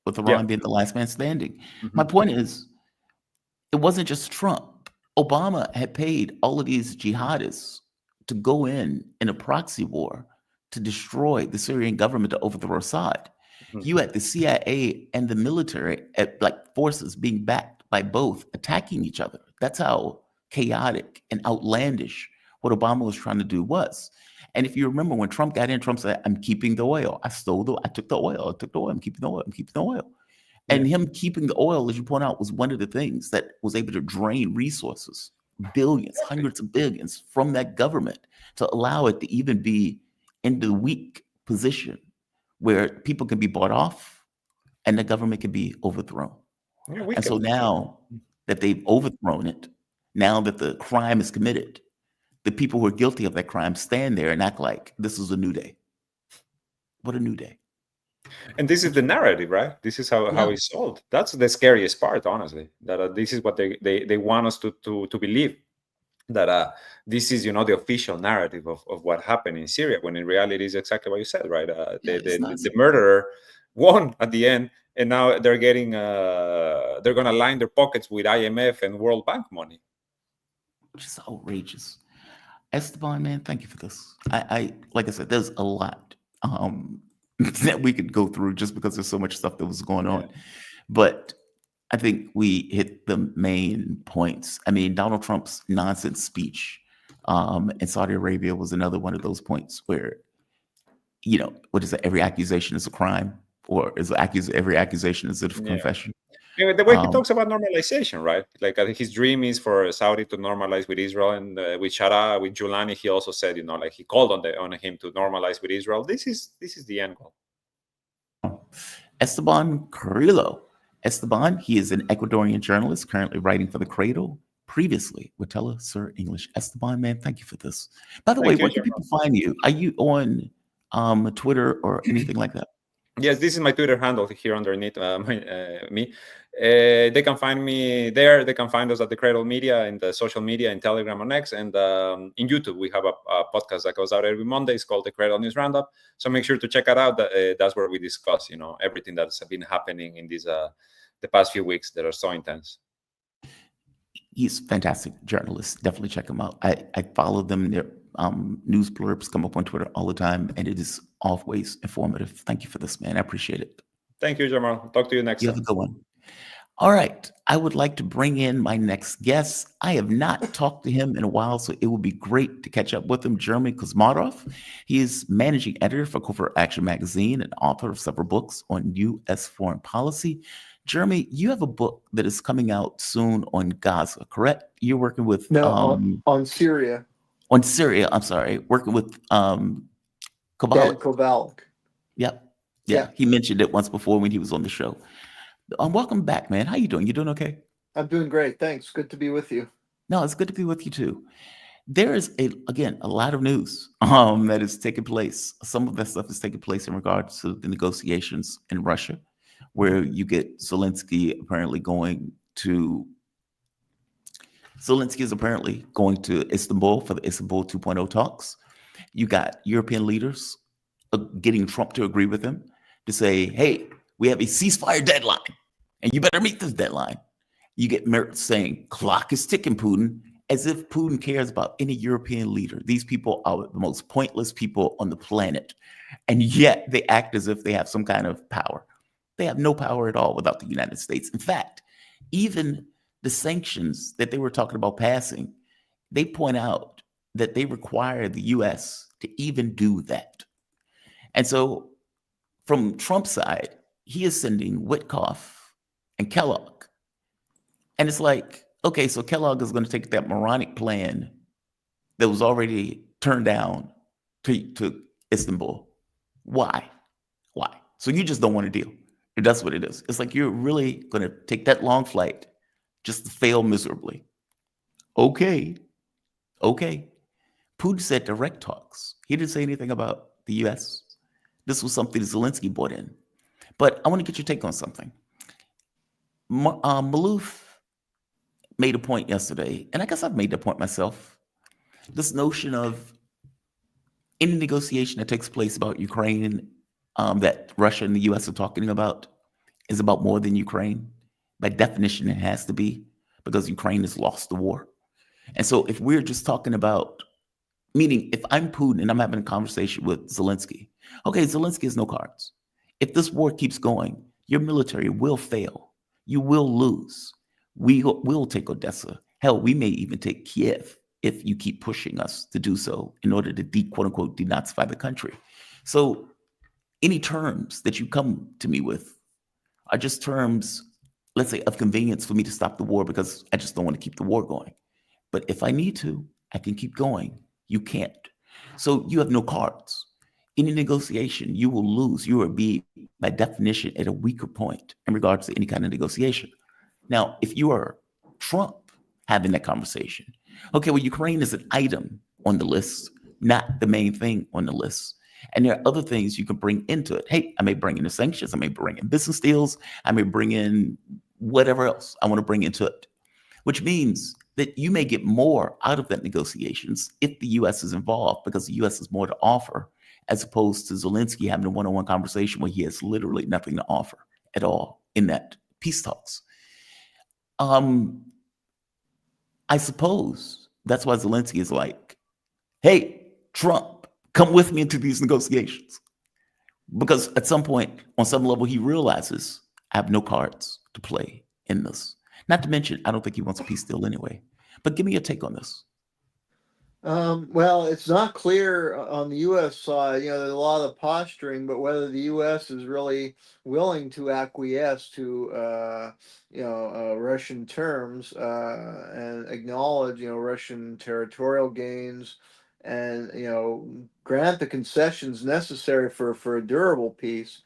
with Iran being the last man standing. My point is, it wasn't just Trump. Obama had paid all of these jihadists to go in a proxy war to destroy the Syrian government, to overthrow Assad. You had the CIA and the military forces being backed by both, attacking each other. That's how chaotic and outlandish what Obama was trying to do was. And if you remember when Trump got in, Trump said, I'm keeping the oil. I took the oil. I'm keeping the oil. I'm keeping the oil. And him keeping the oil, as you point out, was one of the things that was able to drain resources, billions, hundreds of billions from that government to allow it to even be in the weak position where people can be bought off and the government can be overthrown. And so now that they've overthrown it, now that the crime is committed, the people who are guilty of that crime stand there and act like this is a new day. What a new day. And this is the narrative, right? This is how it's sold. That's the scariest part, honestly, that this is what they want us to believe, that this is, the official narrative of what happened in Syria, when in reality is exactly what you said, right? The murderer won at the end, and now they're getting, they're going to line their pockets with IMF and World Bank money. Which is outrageous. Esteban, man, thank you for this. I like I said, there's a lot that we could go through just because there's so much stuff that was going on. But I think we hit the main points. I mean, Donald Trump's nonsense speech in Saudi Arabia was another one of those points where, what is it? Every accusation is a crime, or every accusation is a confession. The way he talks about normalization, right? Like his dream is for Saudi to normalize with Israel, and with Shara, with Julani, he also said, like he called on him to normalize with Israel. This is the end goal. Esteban Carrillo. Esteban, he is an Ecuadorian journalist currently writing for The Cradle, previously with Sir English. Esteban, man, thank you for this. By the way, where can people find you? Are you on Twitter or anything like that? Yes, this is my Twitter handle here underneath me. They can find me there. They can find us at The Cradle Media in the social media, in Telegram on X, and in YouTube. We have a podcast that goes out every Monday. It's called The Cradle News Roundup. So make sure to check it out. That's where we discuss, everything that's been happening in these the past few weeks that are so intense. He's a fantastic journalist. Definitely check him out. I follow them. Their news blurbs come up on Twitter all the time, and it is always informative. Thank you for this, man. I appreciate it. Thank you, Jamal. Talk to you next time. You have a good one. All right. I would like to bring in my next guest. I have not talked to him in a while, so it would be great to catch up with him. Jermey Kuzmarov. He is managing editor for Covert Action Magazine and author of several books on U.S. foreign policy. Jermey, you have a book that is coming out soon on Gaza, correct? You're working with on Syria. On Syria, I'm sorry, working with Kellog. Yep. Yeah, he mentioned it once before when he was on the show. Welcome back, man. How you doing? You doing okay? I'm doing great. Thanks. Good to be with you. No, it's good to be with you too. There is a lot of news that is taking place. Some of that stuff is taking place in regards to the negotiations in Russia, where you get Zelensky is apparently going to Istanbul for the Istanbul 2.0 talks. You got European leaders getting Trump to agree with him to say, hey, we have a ceasefire deadline, and you better meet this deadline. You get Merz saying, clock is ticking, Putin, as if Putin cares about any European leader. These people are the most pointless people on the planet, and yet they act as if they have some kind of power. They have no power at all without the United States. In fact, even the sanctions that they were talking about passing, they point out that they require the U.S. to even do that. And so from Trump's side, he is sending Witkoff and Kellogg. And it's like, okay, so Kellogg is going to take that moronic plan that was already turned down to Istanbul. Why? So you just don't want to deal. That's what it is. It's like you're really going to take that long flight just to fail miserably. Okay. Putin said direct talks. He didn't say anything about the U.S. This was something Zelensky brought in. But I want to get your take on something. Maloof made a point yesterday, and I guess I've made the point myself. This notion of any negotiation that takes place about Ukraine that Russia and the U.S. are talking about is about more than Ukraine. By definition, it has to be, because Ukraine has lost the war. And so if we're just talking about, meaning if I'm Putin and I'm having a conversation with Zelensky, okay, Zelensky has no cards. If this war keeps going, your military will fail. You will lose. We will take Odessa. Hell, we may even take Kiev if you keep pushing us to do so in order to quote unquote denazify the country. So any terms that you come to me with are just terms, let's say, of convenience for me to stop the war because I just don't want to keep the war going. But if I need to, I can keep going. You can't. So you have no cards. In a negotiation, you will lose. You will be, by definition, at a weaker point in regards to any kind of negotiation. Now, if you are Trump having that conversation, okay, well, Ukraine is an item on the list, not the main thing on the list. And there are other things you can bring into it. Hey, I may bring in the sanctions. I may bring in business deals. I may bring in whatever else I want to bring into it, which means that you may get more out of that negotiations if the U.S. is involved, because the U.S. has more to offer, as opposed to Zelensky having a one-on-one conversation where he has literally nothing to offer at all in that peace talks. I suppose that's why Zelensky is like, hey, Trump, come with me into these negotiations. Because at some point, on some level, he realizes I have no cards to play in this. Not to mention, I don't think he wants a peace deal anyway. But give me your take on this. Well, it's not clear on the U.S. side. There's a lot of posturing, but whether the U.S. is really willing to acquiesce to, Russian terms and acknowledge, Russian territorial gains, and grant the concessions necessary for a durable peace.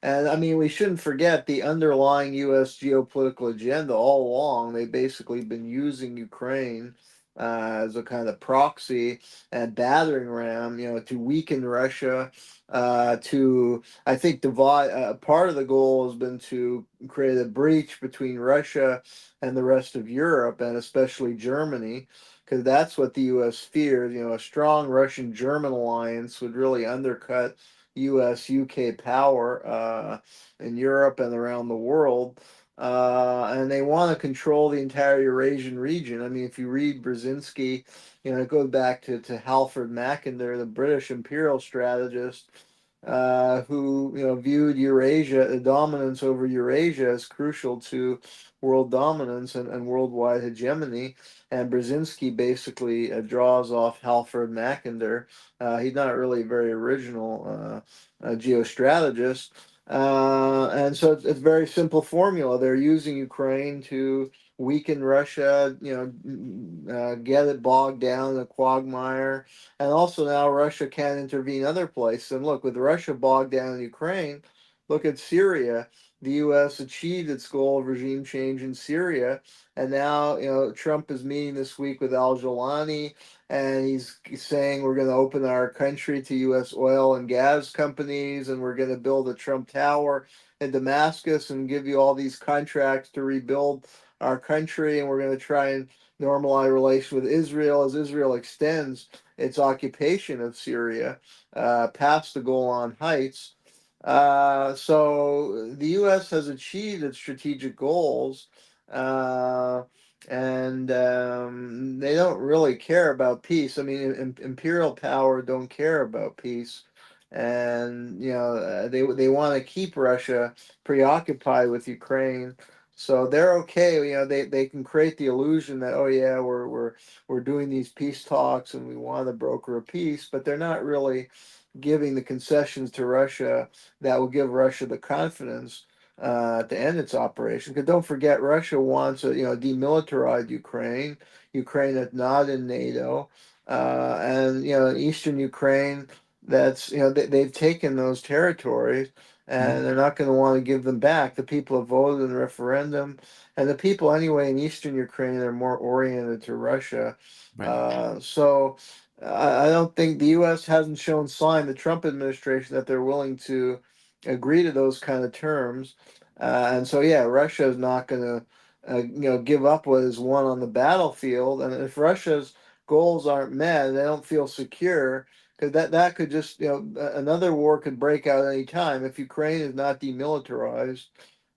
And I mean, we shouldn't forget the underlying U.S. geopolitical agenda all along. They've basically been using Ukraine as a kind of proxy and battering ram, to weaken Russia, to, I think, divide. Part of the goal has been to create a breach between Russia and the rest of Europe, and especially Germany, because that's what the U.S. feared. A strong Russian-German alliance would really undercut U.S.-UK power in Europe and around the world. And they want to control the entire Eurasian region. I mean, if you read Brzezinski, it goes back to Halford Mackinder, the British imperial strategist, who viewed Eurasia, the dominance over Eurasia, as crucial to world dominance and worldwide hegemony. And Brzezinski basically draws off Halford Mackinder. He's not really a very original geostrategist. And so it's a very simple formula. They're using Ukraine to weaken Russia, get it bogged down in a quagmire. And also now Russia can intervene other places. And look, with Russia bogged down in Ukraine, look at Syria. The U.S. achieved its goal of regime change in Syria. And now, Trump is meeting this week with al-Jolani, and he's saying we're going to open our country to U.S. oil and gas companies, and we're going to build a Trump Tower in Damascus and give you all these contracts to rebuild our country, and we're going to try and normalize relations with Israel as Israel extends its occupation of Syria past the Golan Heights. So the U.S. has achieved its strategic goals, and they don't really care about peace. I mean, imperial power don't care about peace, and they want to keep Russia preoccupied with Ukraine. So they're okay. They can create the illusion that, oh yeah, we're doing these peace talks and we want to broker a peace, but they're not really giving the concessions to Russia that will give Russia the confidence to end its operation. Because don't forget, Russia wants a demilitarized Ukraine, Ukraine that's not in NATO, and Eastern Ukraine that's they've taken those territories, and they're not going to want to give them back. The people have voted in the referendum, and the people anyway in Eastern Ukraine are more oriented to Russia. Right. So I don't think the U.S. hasn't shown sign, the Trump administration, that they're willing to agree to those kind of terms. And so, yeah, Russia is not going to, give up what is won on the battlefield. And if Russia's goals aren't met, and they don't feel secure, because that could just, another war could break out any time if Ukraine is not demilitarized.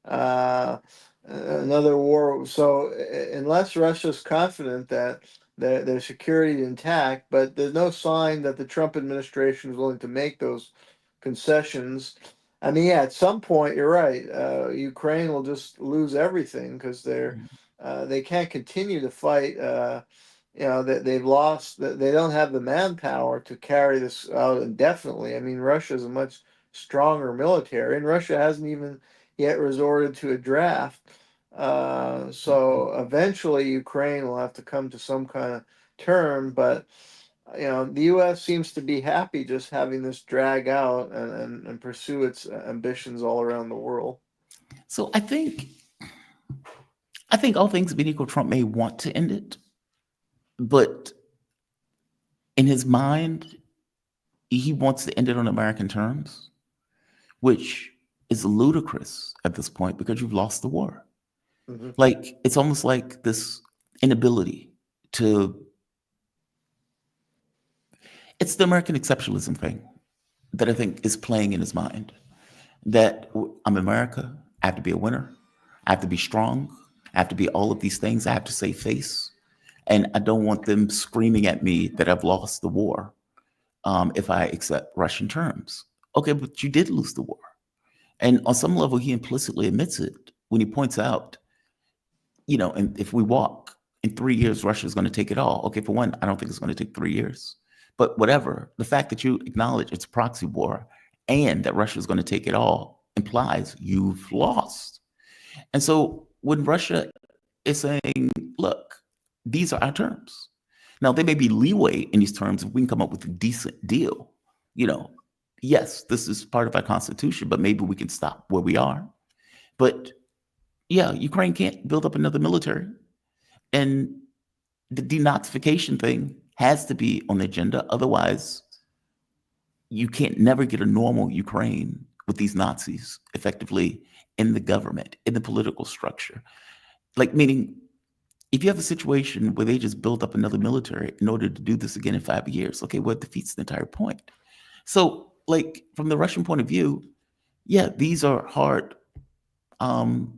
Another war. So unless Russia's confident that their security is intact, but there's no sign that the Trump administration is willing to make those concessions. I mean, yeah, at some point, you're right. Ukraine will just lose everything because they can't continue to fight they've lost. They don't have the manpower to carry this out indefinitely. I mean, Russia is a much stronger military, and Russia hasn't even yet resorted to a draft. So eventually, Ukraine will have to come to some kind of term. But the U.S. seems to be happy just having this drag out and pursue its ambitions all around the world. So I think all things being equal, Trump may want to end it, but in his mind, he wants to end it on American terms, which is ludicrous at this point because you've lost the war. Mm-hmm. Like, it's almost like this inability to, it's the American exceptionalism thing that I think is playing in his mind, that I'm America, I have to be a winner, I have to be strong, I have to be all of these things, I have to save face, and I don't want them screaming at me that I've lost the war if I accept Russian terms. Okay, but you did lose the war. And on some level, he implicitly admits it when he points out, and if we walk, in 3 years, Russia's going to take it all. Okay, for one, I don't think it's going to take 3 years. But whatever, the fact that you acknowledge it's a proxy war and that Russia is going to take it all implies you've lost. And so when Russia is saying, look, these are our terms. Now, there may be leeway in these terms if we can come up with a decent deal. Yes, this is part of our constitution, but maybe we can stop where we are. But yeah, Ukraine can't build up another military. And the denazification thing has to be on the agenda. Otherwise, you can't never get a normal Ukraine with these Nazis effectively in the government, in the political structure. Like, meaning, if you have a situation where they just build up another military in order to do this again in 5 years, okay, well, it defeats the entire point. So, like, from the Russian point of view, yeah, these are hard.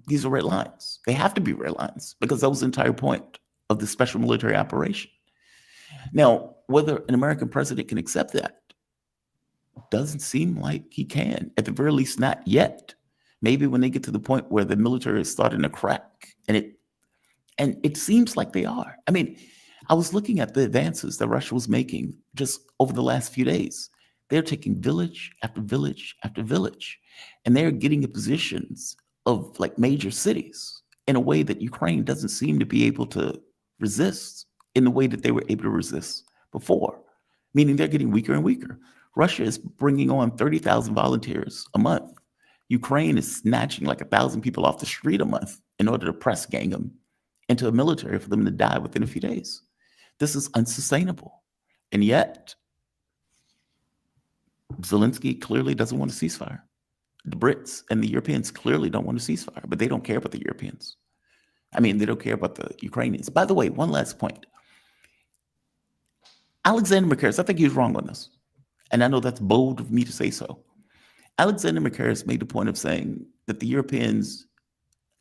These are red lines. They have to be red lines because that was the entire point of the special military operation. Now, whether an American president can accept that doesn't seem like he can. At the very least, not yet. Maybe when they get to the point where the military is starting to crack, and it seems like they are. I mean, I was looking at the advances that Russia was making just over the last few days. They're taking village after village after village, and they're getting in positions of like major cities in a way that Ukraine doesn't seem to be able to resist in the way that they were able to resist before, meaning they're getting weaker and weaker. Russia is bringing on 30,000 volunteers a month. Ukraine is snatching like 1,000 people off the street a month in order to press gang them into a military for them to die within a few days. This is unsustainable. And yet, Zelensky clearly doesn't want a ceasefire. The Brits and the Europeans clearly don't want a ceasefire, but they don't care about the Europeans. I mean, they don't care about the Ukrainians. By the way, one last point. Alexander Makarys, I think he's wrong on this. And I know that's bold of me to say so. Alexander Makarys made the point of saying that the Europeans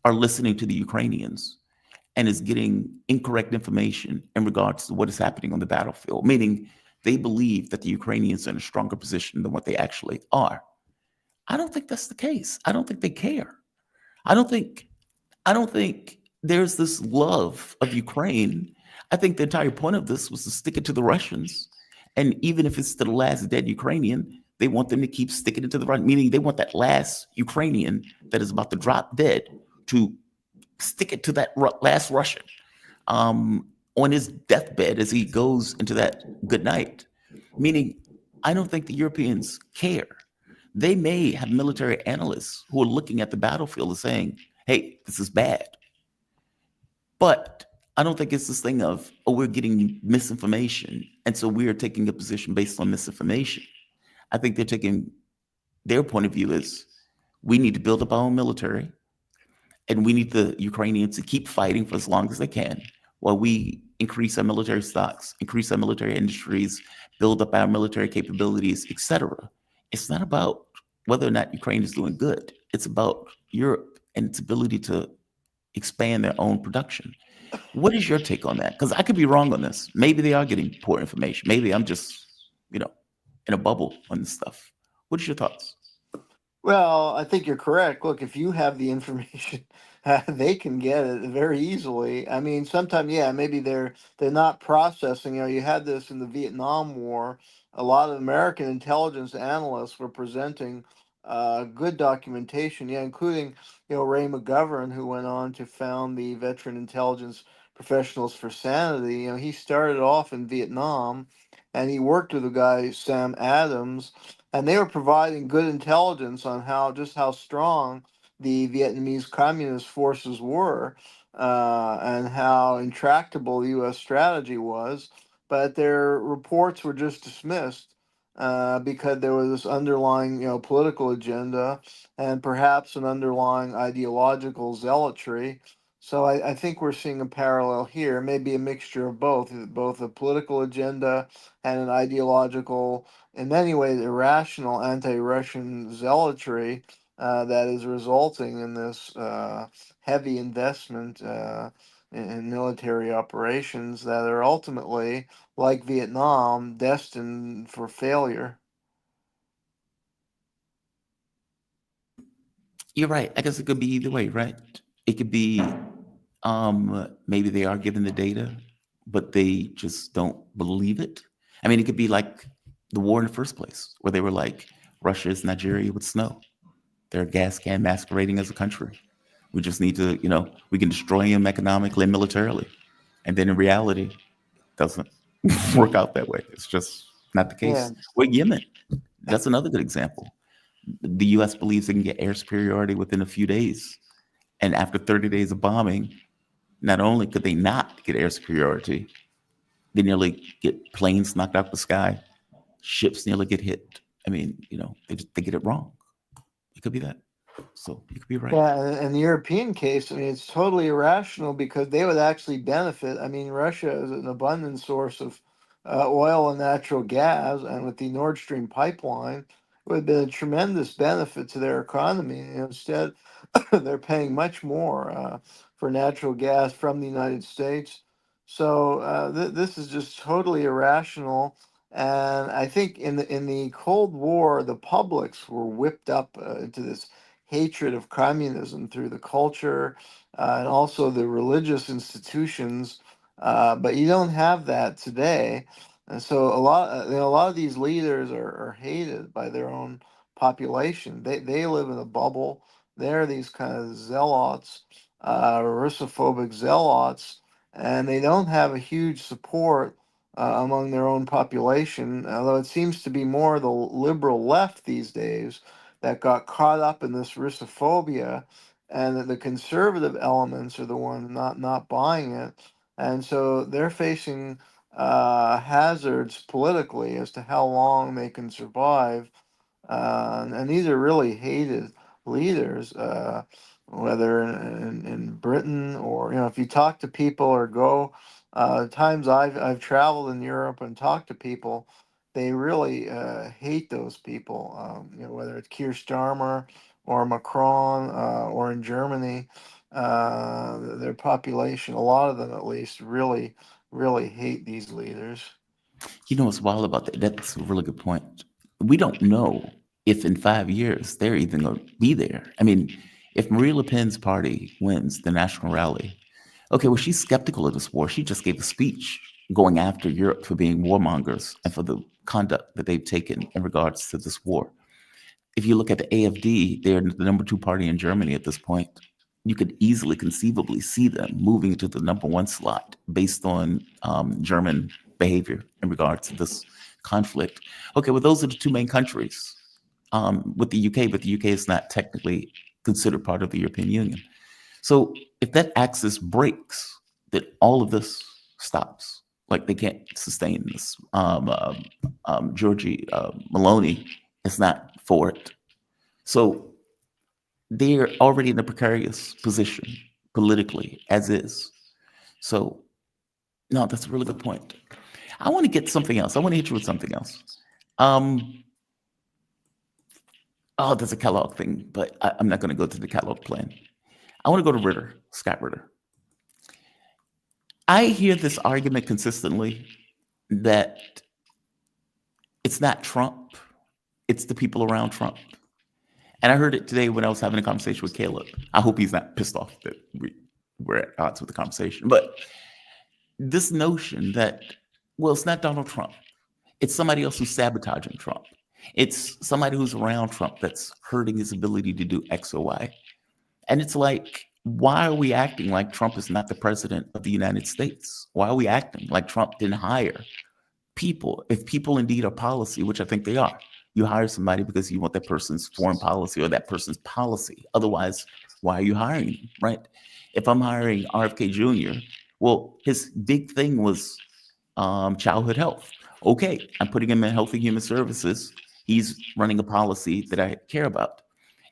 are listening to the Ukrainians and is getting incorrect information in regards to what is happening on the battlefield, meaning they believe that the Ukrainians are in a stronger position than what they actually are. I don't think that's the case. I don't think they care. I don't think there's this love of Ukraine. I think the entire point of this was to stick it to the Russians. And even if it's to the last dead Ukrainian, they want them to keep sticking it to the Russians, meaning they want that last Ukrainian that is about to drop dead to stick it to that last Russian on his deathbed as he goes into that good night. Meaning, I don't think the Europeans care. They may have military analysts who are looking at the battlefield and saying, hey, this is bad. But I don't think it's this thing of, oh, we're getting misinformation, and so we are taking a position based on misinformation. I think they're taking, their point of view is, we need to build up our own military, and we need the Ukrainians to keep fighting for as long as they can, while we increase our military stocks, increase our military industries, build up our military capabilities, etc. It's not about whether or not Ukraine is doing good. It's about Europe and its ability to expand their own production. What is your take on that? Because I could be wrong on this. Maybe they are getting poor information. Maybe I'm just, in a bubble on this stuff. What is your thoughts? Well, I think you're correct. Look, if you have the information, they can get it very easily. I mean, sometimes, yeah, maybe they're not processing. You know, you had this in the Vietnam War. A lot of American intelligence analysts were presenting good documentation, yeah, including Ray McGovern, who went on to found the Veteran Intelligence Professionals for Sanity. You know, he started off in Vietnam, and he worked with a guy Sam Adams, and they were providing good intelligence on how strong the Vietnamese communist forces were, and how intractable the U.S. strategy was. But their reports were just dismissed because there was this underlying, political agenda and perhaps an underlying ideological zealotry. So I think we're seeing a parallel here, maybe a mixture of both a political agenda and an ideological, in many ways, irrational anti-Russian zealotry that is resulting in this heavy investment in military operations that are ultimately, like Vietnam, destined for failure. You're right. I guess it could be either way, right? It could be maybe they are given the data, but they just don't believe it. I mean, it could be like the war in the first place, where they were like, Russia is Nigeria with snow. They're a gas can masquerading as a country. We just need to, we can destroy them economically and militarily. And then in reality, it doesn't work out that way. It's just not the Yeah. case. With Yemen, that's another good example. The U.S. believes it can get air superiority within a few days. And after 30 days of bombing, not only could they not get air superiority, they nearly get planes knocked out the sky, ships nearly get hit. I mean, they get it wrong. It could be that. So you could be right. Yeah, and the European case, I mean, it's totally irrational because they would actually benefit. I mean, Russia is an abundant source of oil and natural gas, and with the Nord Stream pipeline, it would have been a tremendous benefit to their economy. And instead, they're paying much more for natural gas from the United States. So this is just totally irrational. And I think in the Cold War, the publics were whipped up into this hatred of communism through the culture and also the religious institutions. But you don't have that today, and so a lot of these leaders are hated by their own population. They live in a bubble. They're these kind of zealots, Russophobic zealots, and they don't have a huge support among their own population. Although it seems to be more the liberal left these days that got caught up in this Russophobia, and that the conservative elements are the ones not buying it, and so they're facing hazards politically as to how long they can survive. And these are really hated leaders, whether in Britain or if you talk to people or go. Times I've traveled in Europe and talked to people, they really hate those people. Whether it's Keir Starmer or Macron or in Germany, their population, a lot of them at least, really hate these leaders. You know what's wild about that? That's a really good point. We don't know if in 5 years they're even going to be there. I mean, if Marie Le Pen's party wins the national rally, okay, well, she's skeptical of this war. She just gave a speech going after Europe for being warmongers and for the conduct that they've taken in regards to this war. If you look at the AfD, they're the number 2 party in Germany at this point. You could easily conceivably see them moving to the number 1 slot based on German behavior in regards to this conflict. Okay, well, those are the 2 main countries with the UK, but the UK is not technically considered part of the European Union. So if that axis breaks, then all of this stops. Like they can't sustain this. Georgie Maloney is not for it. So they're already in a precarious position politically, as is. So, no, that's a really good point. I want to get something else. I want to hit you with something else. There's a Kellogg thing, but I'm not going to go to the Kellogg plan. I want to go to Ritter, Scott Ritter. I hear this argument consistently that it's not Trump, it's the people around Trump. And I heard it today when I was having a conversation with Caleb. I hope he's not pissed off that we're at odds with the conversation. But this notion that, well, it's not Donald Trump. It's somebody else who's sabotaging Trump. It's somebody who's around Trump that's hurting his ability to do X or Y. And it's like, why are we acting like Trump is not the president of the United States? Why are we acting like Trump didn't hire people? If people indeed are policy, which I think they are, you hire somebody because you want that person's foreign policy or that person's policy. Otherwise, why are you hiring them, right? If I'm hiring RFK Jr., well, his big thing was childhood health. Okay, I'm putting him in Health and Human Services. He's running a policy that I care about.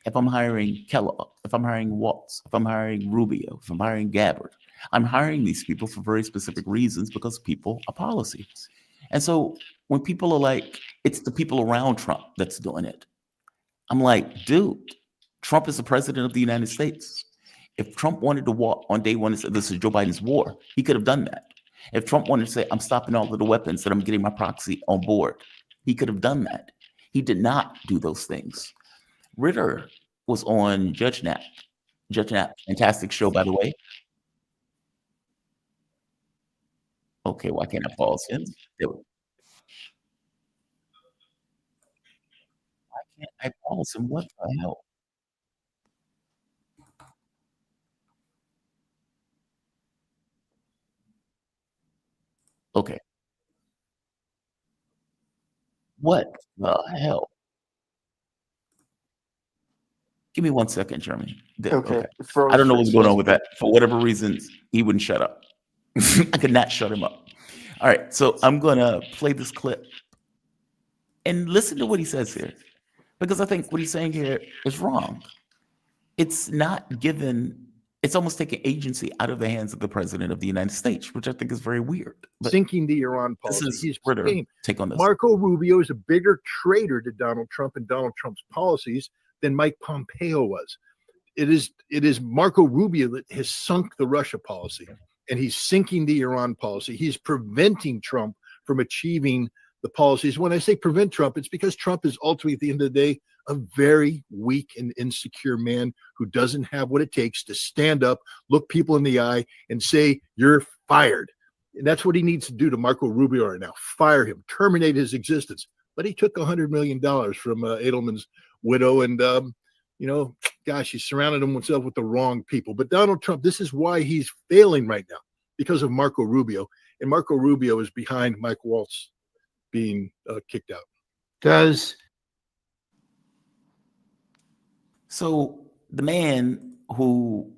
If I'm hiring Kellogg, if I'm hiring Waltz, if I'm hiring Rubio, if I'm hiring Gabbard, I'm hiring these people for very specific reasons because people are policy. And so when people are like, it's the people around Trump that's doing it, I'm like, dude, Trump is the president of the United States. If Trump wanted to walk on day one and say, this is Joe Biden's war, he could have done that. If Trump wanted to say, I'm stopping all of the weapons and I'm getting my proxy on board, he could have done that. He did not do those things. Ritter was on Judge Nap. Judge Nap, fantastic show, by the way. Okay, why can't I pause him? Why can't I pause him? What the hell? Okay. What the hell? Give me 1 second, Jermey. Okay. I don't know what's going on with that. For whatever reason, he wouldn't shut up. I could not shut him up. All right, so I'm going to play this clip and listen to what he says here, because I think what he's saying here is wrong. It's not given, it's almost taking agency out of the hands of the president of the United States, which I think is very weird. But sinking the Iran policy. He's Ritter. Take on this. Marco Rubio is a bigger traitor to Donald Trump and Donald Trump's policies than Mike Pompeo was. It is Marco Rubio that has sunk the Russia policy, and he's sinking the Iran policy. He's preventing Trump from achieving the policies. When I say prevent Trump, it's because Trump is ultimately, at the end of the day, a very weak and insecure man who doesn't have what it takes to stand up, look people in the eye, and say, you're fired. And that's what he needs to do to Marco Rubio right now. Fire him, terminate his existence. But he took $100 million from Edelman's widow, and gosh, he surrounded himself with the wrong people. But Donald Trump, this is why he's failing right now, because of Marco Rubio. And Marco Rubio is behind Mike Waltz being kicked out. So the man who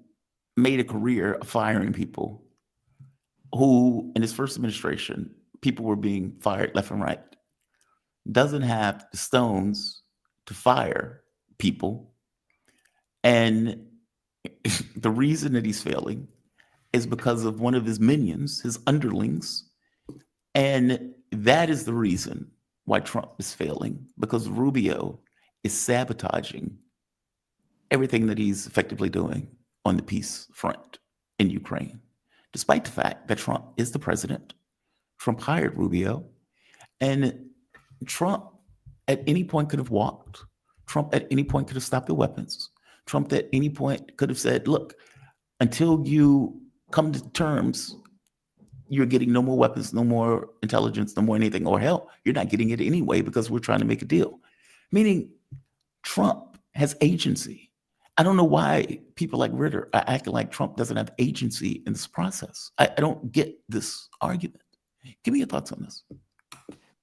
made a career of firing people, who in his first administration, people were being fired left and right, doesn't have the stones to fire people. And the reason that he's failing is because of one of his minions, his underlings. And that is the reason why Trump is failing, because Rubio is sabotaging everything that he's effectively doing on the peace front in Ukraine, despite the fact that Trump is the president. Trump hired Rubio, and Trump at any point could have walked. Trump at any point could have stopped the weapons. Trump at any point could have said, look, until you come to terms, you're getting no more weapons, no more intelligence, no more anything, or hell, you're not getting it anyway because we're trying to make a deal. Meaning Trump has agency. I don't know why people like Ritter are acting like Trump doesn't have agency in this process. I don't get this argument. Give me your thoughts on this.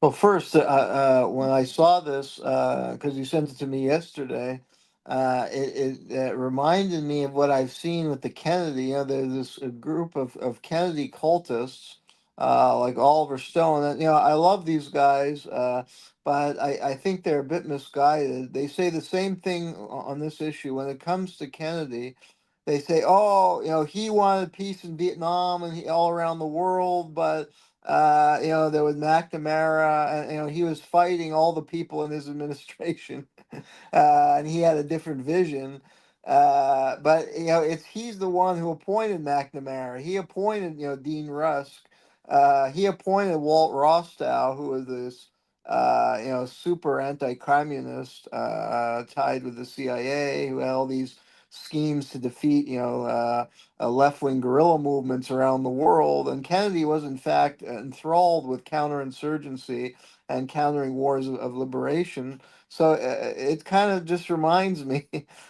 Well, first, when I saw this, because you sent it to me yesterday, it reminded me of what I've seen with the Kennedy. There's this group of Kennedy cultists, like Oliver Stone. And, I love these guys, but I think they're a bit misguided. They say the same thing on this issue. When it comes to Kennedy, they say, oh, he wanted peace in Vietnam and all around the world, but there was McNamara, and he was fighting all the people in his administration, and he had a different vision. But he's the one who appointed McNamara. He appointed Dean Rusk. He appointed Walt Rostow, who was this super anti-communist, tied with the CIA, who had all these schemes to defeat, left-wing guerrilla movements around the world. And Kennedy was, in fact, enthralled with counterinsurgency and countering wars of liberation. So it kind of just reminds me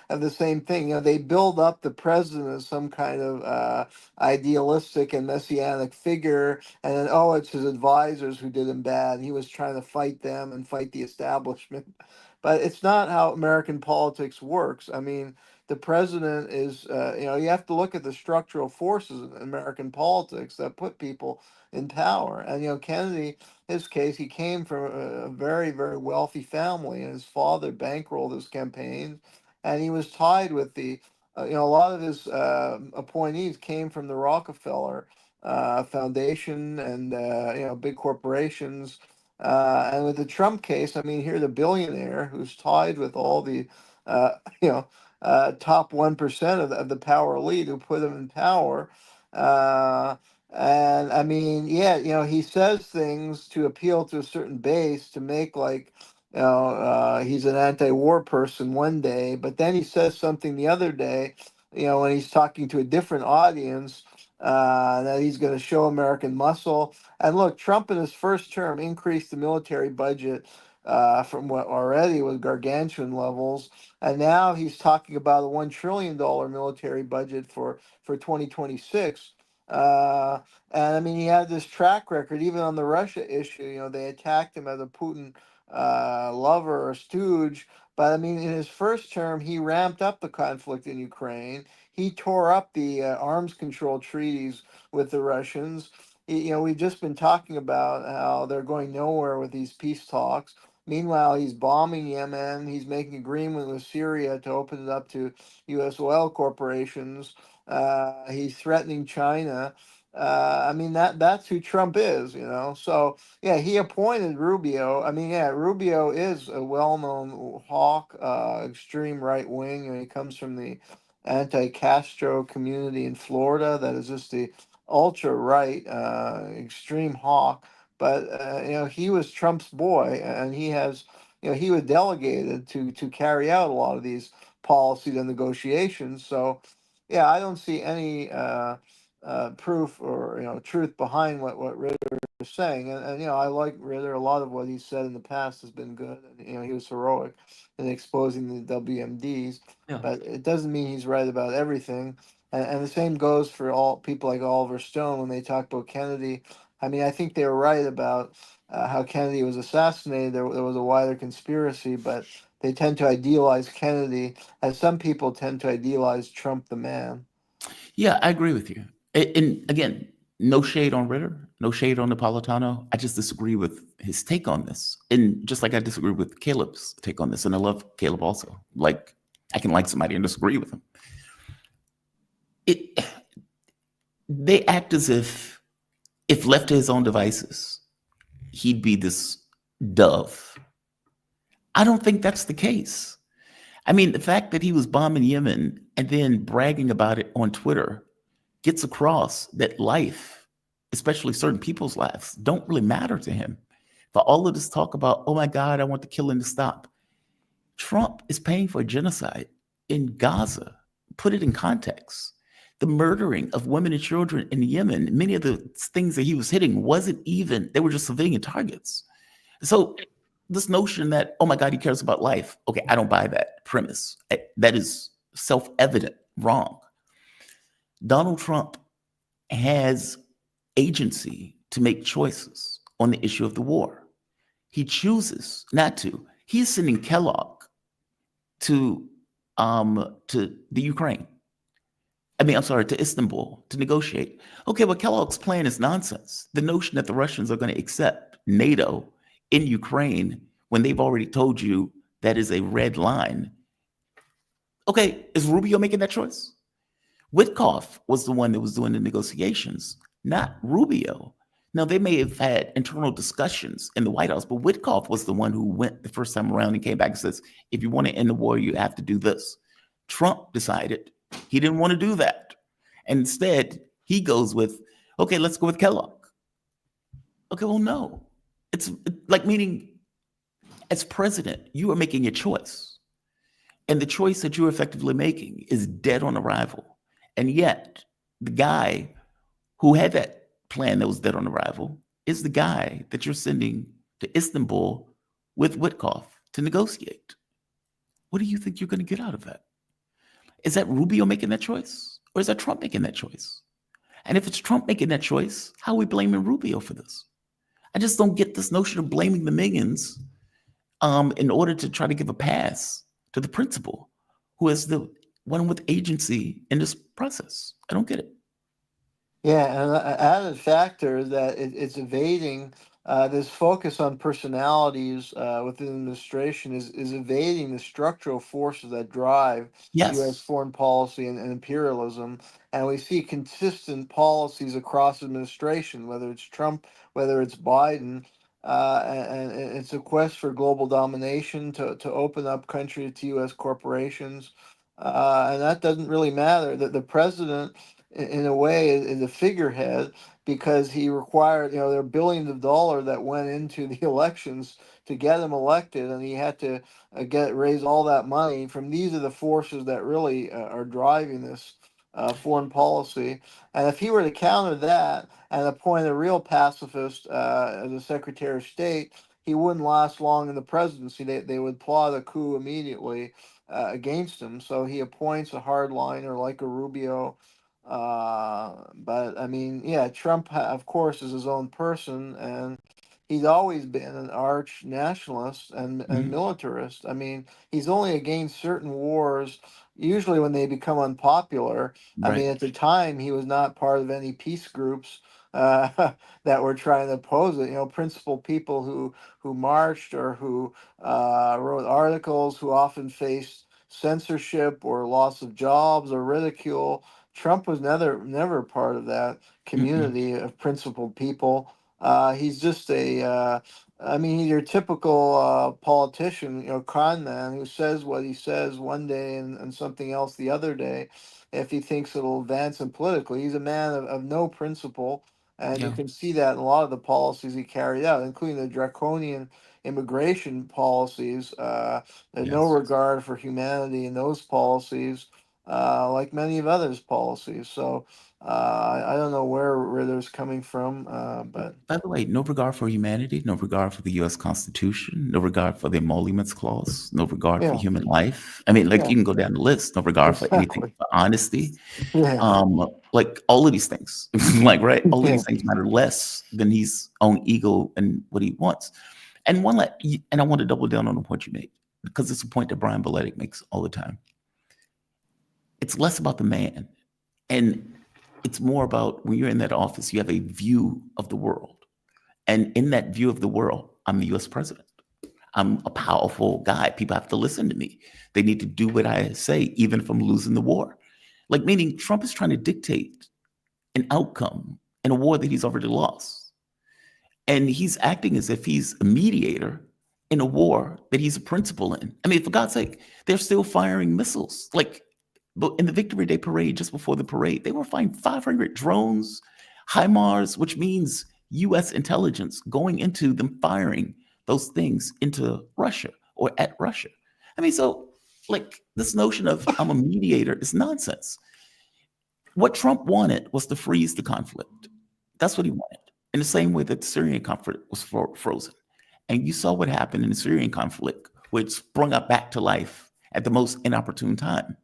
of the same thing. They build up the president as some kind of idealistic and messianic figure, and then, oh, it's his advisors who did him bad. He was trying to fight them and fight the establishment. But it's not how American politics works. I mean, the president is, you have to look at the structural forces in American politics that put people in power. And, Kennedy, his case, he came from a very, very wealthy family, and his father bankrolled his campaigns, and he was tied with a lot of his appointees came from the Rockefeller Foundation and, big corporations. And with the Trump case, I mean, here's a billionaire who's tied with all the, top 1% of the power elite who put him in power. And I mean, yeah, he says things to appeal to a certain base to make like, he's an anti-war person one day, but then he says something the other day, when he's talking to a different audience, that he's going to show American muscle. And look, Trump in his first term increased the military budget from what already was gargantuan levels, and now he's talking about a $1 trillion military budget for 2026. And I mean, he had this track record, even on the Russia issue. They attacked him as a Putin lover or stooge. But I mean, in his first term, he ramped up the conflict in Ukraine. He tore up the arms control treaties with the Russians. We've just been talking about how they're going nowhere with these peace talks. Meanwhile, he's bombing Yemen. He's making agreement with Syria to open it up to U.S. oil corporations. He's threatening China. I mean, that's who Trump is, So, yeah, he appointed Rubio. I mean, yeah, Rubio is a well-known hawk, extreme right wing, and he comes from the anti-Castro community in Florida that is just the ultra right, extreme hawk. But he was Trump's boy, and he has, he was delegated to carry out a lot of these policies and negotiations. So, yeah, I don't see any proof or truth behind what Ritter is saying, and I like Ritter. A lot of what he said in the past has been good, and he was heroic in exposing the WMDs. Yeah. But it doesn't mean he's right about everything. And the same goes for all people like Oliver Stone when they talk about Kennedy. I mean, I think they were right about how Kennedy was assassinated. There was a wider conspiracy, but they tend to idealize Kennedy, as some people tend to idealize Trump the man. Yeah, I agree with you. And again, no shade on Ritter, no shade on Napolitano. I just disagree with his take on this. And just like I disagree with Caleb's take on this. And I love Caleb also. Like, I can like somebody and disagree with him. They act as if left to his own devices, he'd be this dove. I don't think that's the case. I mean, the fact that he was bombing Yemen and then bragging about it on Twitter gets across that life, especially certain people's lives, don't really matter to him. For all of this talk about, oh my God, I want the killing to stop. Trump is paying for a genocide in Gaza. Put it in context. The murdering of women and children in Yemen, many of the things that he was hitting wasn't even, they were just civilian targets. So this notion that, oh my God, he cares about life. Okay, I don't buy that premise. That is self-evident wrong. Donald Trump has agency to make choices on the issue of the war. He chooses not to. He's sending Kellogg to the Ukraine. To Istanbul to negotiate. Okay, well, Kellogg's plan is nonsense. The notion that the Russians are going to accept NATO in Ukraine when they've already told you that is a red line. Okay, is Rubio making that choice? Witkoff was the one that was doing the negotiations, not Rubio. Now, they may have had internal discussions in the White House, but Witkoff was the one who went the first time around and came back and says, if you want to end the war, you have to do this. Trump decided he didn't want to do that. And instead, he goes with, okay, let's go with Kellogg. Okay, well, no. It's like meaning as president, you are making a choice. And the choice that you're effectively making is dead on arrival. And yet, the guy who had that plan that was dead on arrival is the guy that you're sending to Istanbul with Witkoff to negotiate. What do you think you're going to get out of that? Is that Rubio making that choice? Or is that Trump making that choice? And if it's Trump making that choice, how are we blaming Rubio for this? I just don't get this notion of blaming the minions in order to try to give a pass to the principal, who is the one with agency in this process. I don't get it. Yeah, and an added factor that it's evading this focus on personalities within the administration is evading the structural forces that drive U.S. Yes. foreign policy and imperialism. And we see consistent policies across administration, whether it's Trump, whether it's Biden. And it's a quest for global domination to open up country to U.S. corporations. And that doesn't really matter. That the president, in a way, is a figurehead because he required, there are billions of dollars that went into the elections to get him elected, and he had to raise all that money from. These are the forces that really are driving this foreign policy. And if he were to counter that and appoint a real pacifist as a Secretary of State, he wouldn't last long in the presidency. They would plot a coup immediately against him. So he appoints a hardliner like a Rubio. But I mean, yeah, Trump, of course, is his own person, and he's always been an arch nationalist and militarist. I mean, he's only against certain wars, usually when they become unpopular. I mean, Right. at the time, he was not part of any peace groups that were trying to oppose it. Principal people who marched or who wrote articles, who often faced censorship or loss of jobs or ridicule. Trump was never part of that community of principled people. He's just he's your typical politician, con man who says what he says one day and something else the other day if he thinks it'll advance him politically. He's a man of no principle, and you Yeah. can see that in a lot of the policies he carried out, including the draconian immigration policies. There's no Yes. regard for humanity in those policies, like many of others' policies. So I don't know where there's coming from, but By the way, no regard for humanity, no regard for the U.S. Constitution, no regard for the Emoluments Clause, no regard for yeah, human life. I mean, like yeah, you can go down the list. No regard for anything, exactly. for honesty. Yeah, Like all of these things, like right, all of yeah, these things matter less than his own ego and what he wants. And and I want to double down on the point you made because it's a point that Brian Beletic makes all the time. It's less about the man, and it's more about when you're in that office, you have a view of the world. And in that view of the world, I'm the US president. I'm a powerful guy. People have to listen to me. They need to do what I say, even if I'm losing the war. Like, meaning Trump is trying to dictate an outcome in a war that he's already lost. And he's acting as if he's a mediator in a war that he's a principal in. I mean, for God's sake, they're still firing missiles. Like, but in the Victory Day parade, just before the parade, they were firing 500 drones, HIMARS, which means US intelligence going into them firing those things into Russia or at Russia. I mean, so like this notion of I'm a mediator is nonsense. What Trump wanted was to freeze the conflict. That's what he wanted. In the same way that the Syrian conflict was frozen. And you saw what happened in the Syrian conflict, which sprung up back to life at the most inopportune time.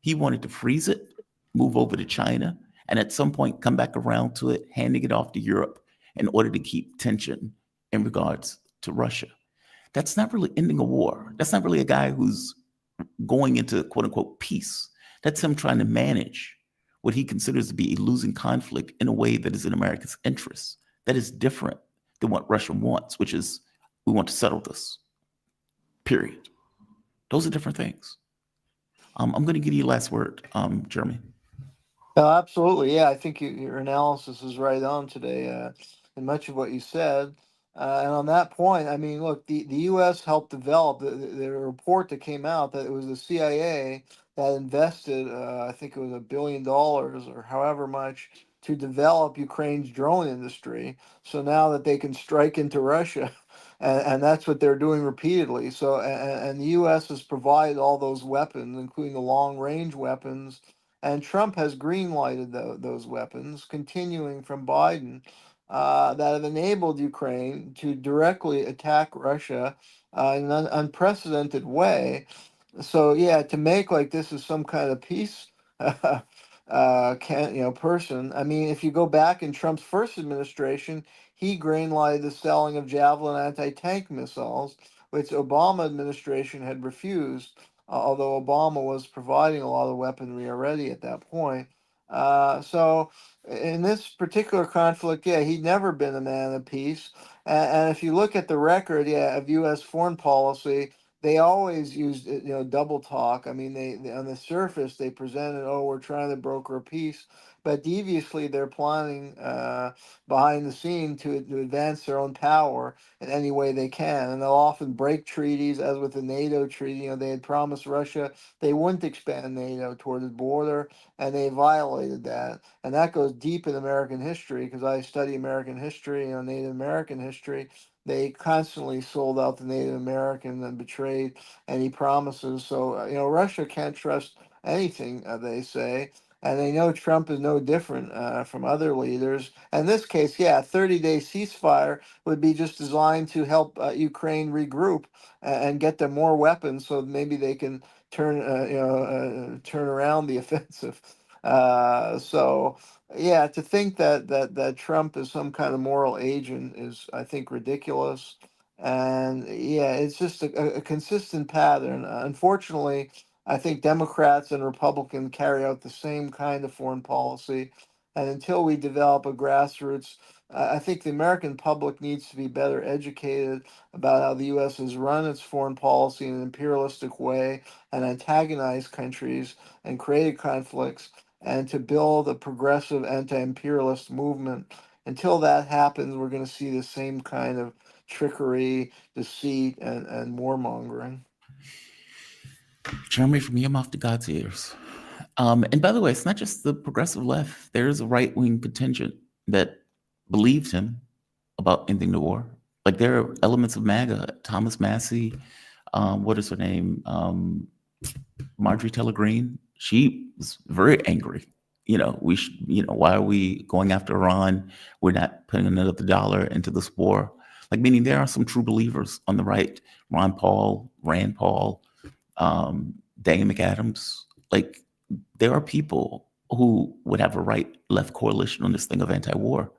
He wanted to freeze it, move over to China, and at some point come back around to it, handing it off to Europe in order to keep tension in regards to Russia. That's not really ending a war. That's not really a guy who's going into quote unquote peace. That's him trying to manage what he considers to be a losing conflict in a way that is in America's interests. That is different than what Russia wants, which is we want to settle this. Period. Those are different things. I'm going to give you the last word, Jeremy. no, absolutely. Yeah, I think your analysis is right on today, in much of what you said. And on that point, I mean, look, the U.S. helped develop the report that came out that it was the CIA that invested, I think it was $1 billion or however much to develop Ukraine's drone industry. So now that they can strike into Russia and that's what they're doing repeatedly. So, and the U.S. has provided all those weapons, including the long-range weapons, and Trump has green-lighted those weapons, continuing from Biden, that have enabled Ukraine to directly attack Russia in an unprecedented way. So yeah, to make like this is some kind of peace person. I mean, if you go back in Trump's first administration, he greenlighted the selling of Javelin anti-tank missiles, which Obama administration had refused, although Obama was providing a lot of weaponry already at that point. So in this particular conflict, yeah, he'd never been a man of peace. And if you look at the record, yeah, of U.S. foreign policy, they always used double talk. I mean, they on the surface they presented, oh, we're trying to broker a peace, but deviously they're planning behind the scene to advance their own power in any way they can, and they'll often break treaties, as with the NATO treaty. They had promised Russia they wouldn't expand NATO toward the border, and they violated that, and that goes deep in American history because I study American history, Native American history. They constantly sold out the Native American and betrayed any promises. So, Russia can't trust anything they say. And they know Trump is no different from other leaders. In this case, yeah, a 30-day ceasefire would be just designed to help Ukraine regroup and get them more weapons, so maybe they can turn around the offensive. So yeah, to think that Trump is some kind of moral agent is, I think, ridiculous. And yeah, it's just a consistent pattern. Unfortunately, I think Democrats and Republicans carry out the same kind of foreign policy. And until we develop a grassroots, I think the American public needs to be better educated about how the U.S. has run its foreign policy in an imperialistic way and antagonized countries and created conflicts, and to build a progressive anti-imperialist movement. Until that happens, we're going to see the same kind of trickery, deceit, and warmongering. Jeremy, from your mouth to God's ears. And by the way, it's not just the progressive left. There's a right-wing contingent that believed him about ending the war. Like, there are elements of MAGA. Thomas Massey, what is her name? Marjorie Taylor Greene. She was very angry. Why are we going after Iran? We're not putting another dollar into this war. Like, meaning there are some true believers on the right. Rand Paul, Daniel McAdams. Like, there are people who would have a right-left coalition on this thing of anti-war.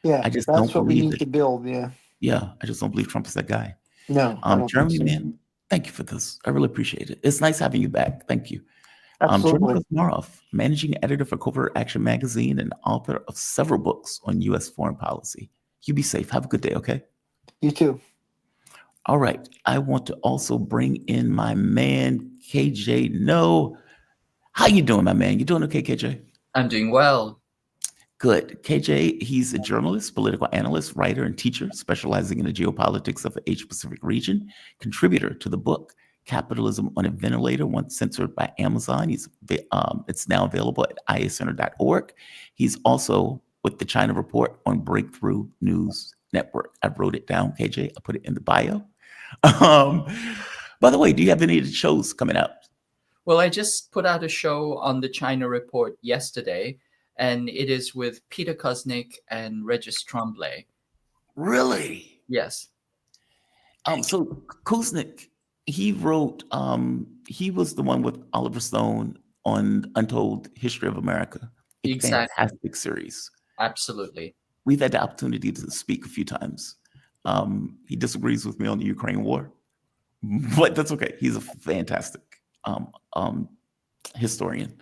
Yeah, I just that's don't what we believe need to build. Yeah. Yeah, I just don't believe Trump is that guy. No, I don't think Jeremy, so. man, thank you for this. I really appreciate it. It's nice having you back. Thank you. Absolutely. Jermey Kuzmarov, managing editor for Covert Action Magazine and author of several books on U.S. foreign policy. You be safe. Have a good day, okay? You too. All right. I want to also bring in my man, KJ. No. How you doing, my man? You doing okay, KJ? I'm doing well. Good. KJ, he's a journalist, political analyst, writer, and teacher specializing in the geopolitics of the Asia-Pacific region, contributor to the book Capitalism on a Ventilator, once censored by Amazon. It's now available at iacenter.org. He's also with the China Report on Breakthrough News Network. I wrote it down, KJ. I put it in the bio. By the way, do you have any of the shows coming out? Well, I just put out a show on the China Report yesterday, and it is with Peter Kuznick and Regis Tremblay. Really? Yes. So Kuznick, he wrote, he was the one with Oliver Stone on Untold History of America. Exactly. Fantastic series. Absolutely. We've had the opportunity to speak a few times. He disagrees with me on the Ukraine war, but that's okay. He's a fantastic historian.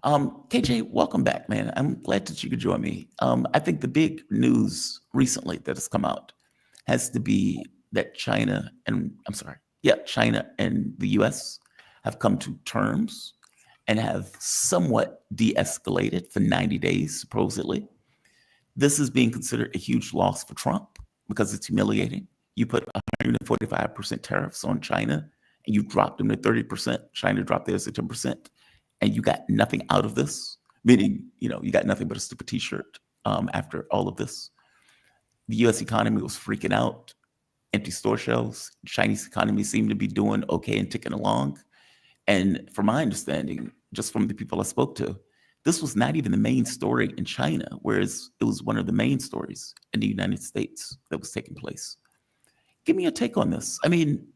KJ, welcome back, man. I'm glad that you could join me. I think the big news recently that has come out has to be that China and the US have come to terms and have somewhat de-escalated for 90 days, supposedly. This is being considered a huge loss for Trump because it's humiliating. You put 145% tariffs on China and you dropped them to 30%. China dropped theirs to 10%. And you got nothing out of this, meaning, you got nothing but a stupid t-shirt after all of this. The US economy was freaking out. anti-store shells. Chinese economy seemed to be doing okay and ticking along. And from my understanding, just from the people I spoke to, this was not even the main story in China, whereas it was one of the main stories in the United States that was taking place. Give me your take on this. I mean,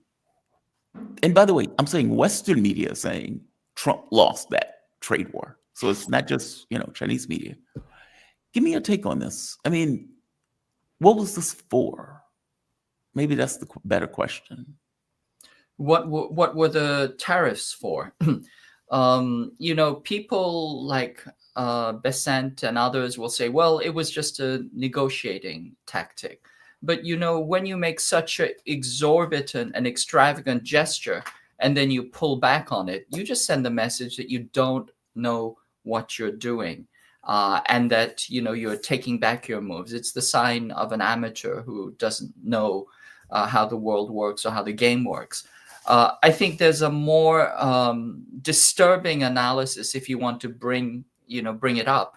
and by the way, I'm saying Western media saying Trump lost that trade war. So it's not just, Chinese media. Give me your take on this. I mean, what was this for? Maybe that's the better question. What were the tariffs for? People like Besant and others will say, well, it was just a negotiating tactic. But, when you make such an exorbitant and extravagant gesture and then you pull back on it, you just send the message that you don't know what you're doing, and that, you're taking back your moves. It's the sign of an amateur who doesn't know how the world works or how the game works. I think there's a more disturbing analysis, if you want to bring it up,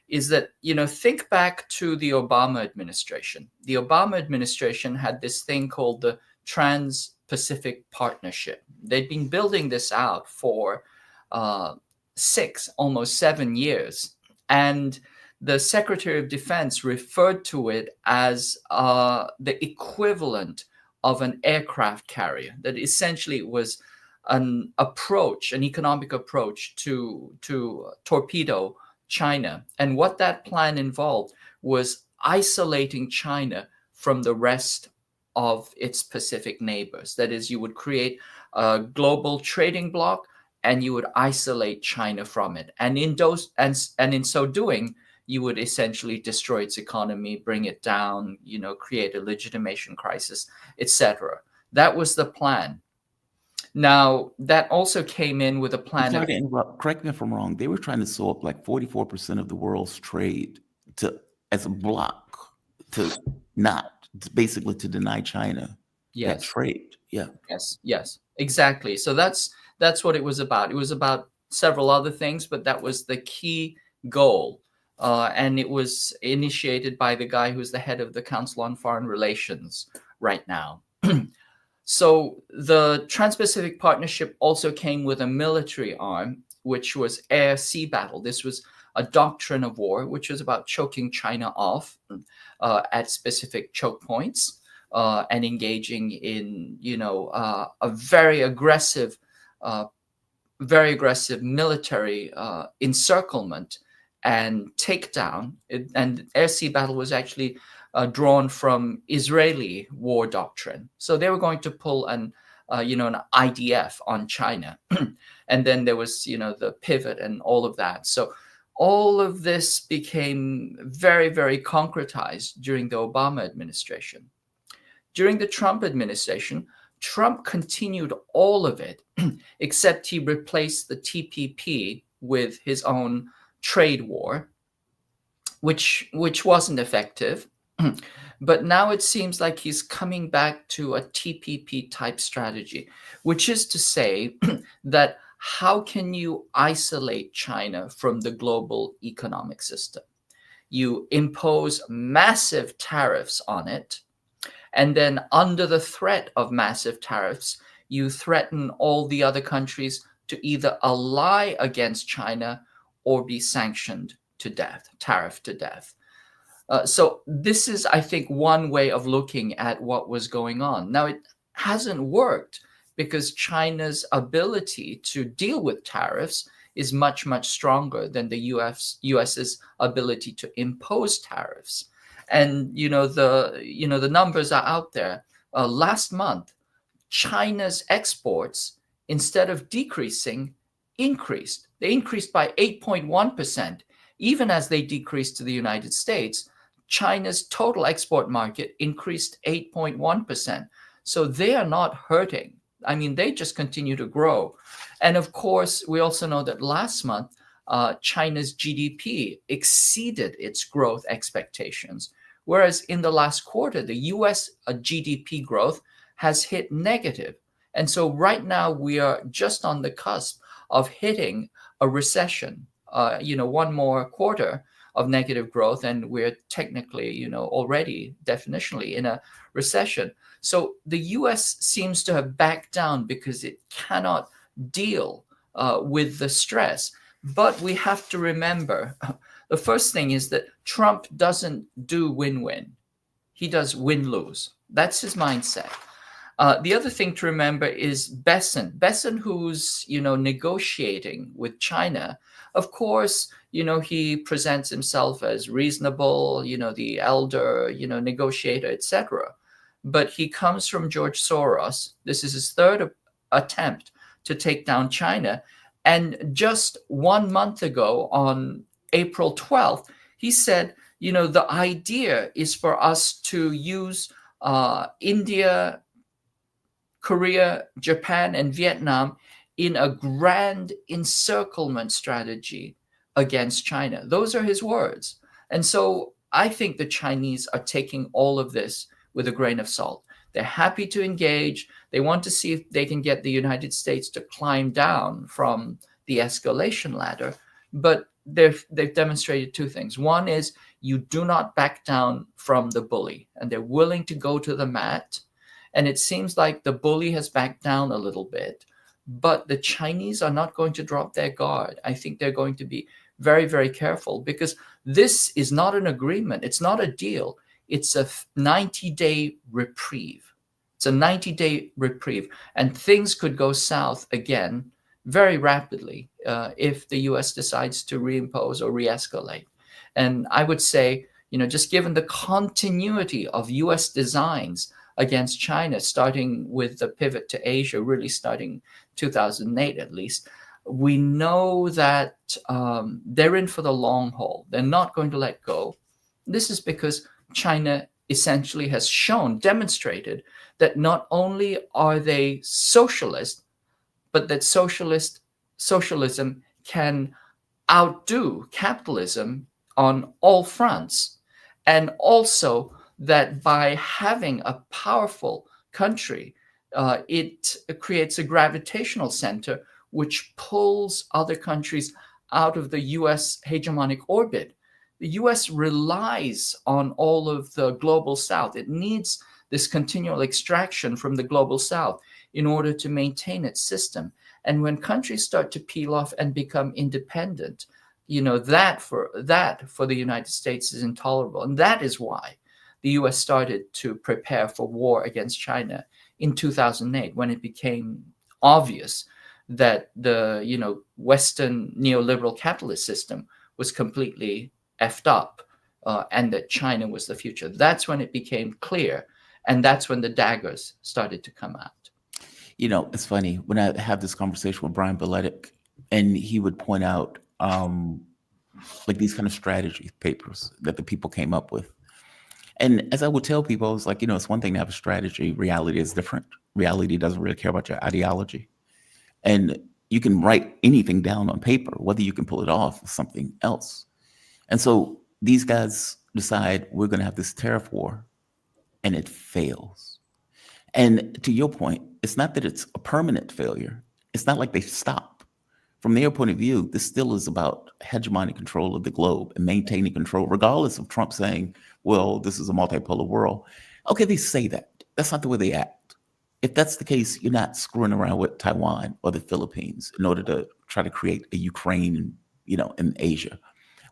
is that, think back to the Obama administration. The Obama administration had this thing called the Trans-Pacific Partnership. They'd been building this out for 6, almost 7 years. And the Secretary of Defense referred to it as the equivalent of an aircraft carrier, that essentially was an economic approach to torpedo China. And what that plan involved was isolating China from the rest of its Pacific neighbors. That is, you would create a global trading bloc and you would isolate China from it. And in so doing, you would essentially destroy its economy, bring it down, create a legitimation crisis, etc. That was the plan. Now, that also came in with a plan. Sorry to interrupt. Correct me if I'm wrong. They were trying to sew up like 44% of the world's trade as a block basically to deny China that trade. Yeah. Yes, exactly. So that's what it was about. It was about several other things, but that was the key goal. And it was initiated by the guy who's the head of the Council on Foreign Relations right now. So the Trans-Pacific Partnership also came with a military arm, which was air-sea battle. This was a doctrine of war, which was about choking China off at specific choke points and engaging in, a very aggressive military encirclement and takedown. And air-sea battle was actually drawn from Israeli war doctrine. So they were going to pull an IDF on China. And then there was, the pivot and all of that. So all of this became very, very concretized during the Obama administration. During the Trump administration, Trump continued all of it, except he replaced the TPP with his own trade war, which wasn't effective. But now it seems like he's coming back to a TPP type strategy, which is to say that how can you isolate China from the global economic system? You impose massive tariffs on it, and then under the threat of massive tariffs, you threaten all the other countries to either ally against China or be sanctioned to death, tariffed to death. So this is, I think, one way of looking at what was going on. Now, it hasn't worked because China's ability to deal with tariffs is much, much stronger than the US's ability to impose tariffs. And, the numbers are out there. Last month, China's exports, instead of decreasing, increased. They increased by 8.1%. Even as they decreased to the United States, China's total export market increased 8.1%. So they are not hurting. I mean, they just continue to grow. And of course, we also know that last month, China's GDP exceeded its growth expectations, whereas in the last quarter, the US GDP growth has hit negative. And so right now, we are just on the cusp of hitting a recession. One more quarter of negative growth, and we're technically, already definitionally in a recession. So the U.S. seems to have backed down because it cannot deal with the stress. But we have to remember, the first thing is that Trump doesn't do win-win. He does win-lose. That's his mindset. The other thing to remember is Besson, who's, negotiating with China. Of course, he presents himself as reasonable, the elder, negotiator, etc. But he comes from George Soros. This is his third attempt to take down China. And just 1 month ago, on April 12th, he said, the idea is for us to use India, Korea, Japan, and Vietnam in a grand encirclement strategy against China. Those are his words. And so I think the Chinese are taking all of this with a grain of salt. They're happy to engage. They want to see if they can get the United States to climb down from the escalation ladder. But they've demonstrated two things. One is you do not back down from the bully, and they're willing to go to the mat. And it seems like the bully has backed down a little bit, but the Chinese are not going to drop their guard. I think they're going to be very, very careful, because this is not an agreement. It's not a deal. It's a 90-day reprieve. It's a 90-day reprieve. And things could go south again very rapidly if the U.S. decides to reimpose or re-escalate. And I would say, just given the continuity of U.S. designs against China, starting with the pivot to Asia, really starting 2008 at least, we know that they're in for the long haul. They're not going to let go. This is because China essentially has demonstrated that not only are they socialist, but that socialism can outdo capitalism on all fronts. And also that by having a powerful country, it creates a gravitational center which pulls other countries out of the U.S. hegemonic orbit. The U.S. relies on all of the global South. It needs this continual extraction from the global South in order to maintain its system. And when countries start to peel off and become independent, that for the United States is intolerable. And that is why the U.S. started to prepare for war against China in 2008, when it became obvious that the Western neoliberal capitalist system was completely effed up, and that China was the future. That's when it became clear, and that's when the daggers started to come out. It's funny when I have this conversation with Brian Beletic, and he would point out like these kind of strategy papers that the people came up with. And as I would tell people, I was like, it's one thing to have a strategy. Reality is different. Reality doesn't really care about your ideology. And you can write anything down on paper, whether you can pull it off is something else. And so these guys decide we're going to have this tariff war, and it fails. And to your point, it's not that it's a permanent failure. It's not like they stop. From their point of view, this still is about hegemonic control of the globe and maintaining control, regardless of Trump saying, well, this is a multipolar world. Okay, they say that. That's not the way they act. If that's the case, you're not screwing around with Taiwan or the Philippines in order to try to create a Ukraine, in Asia.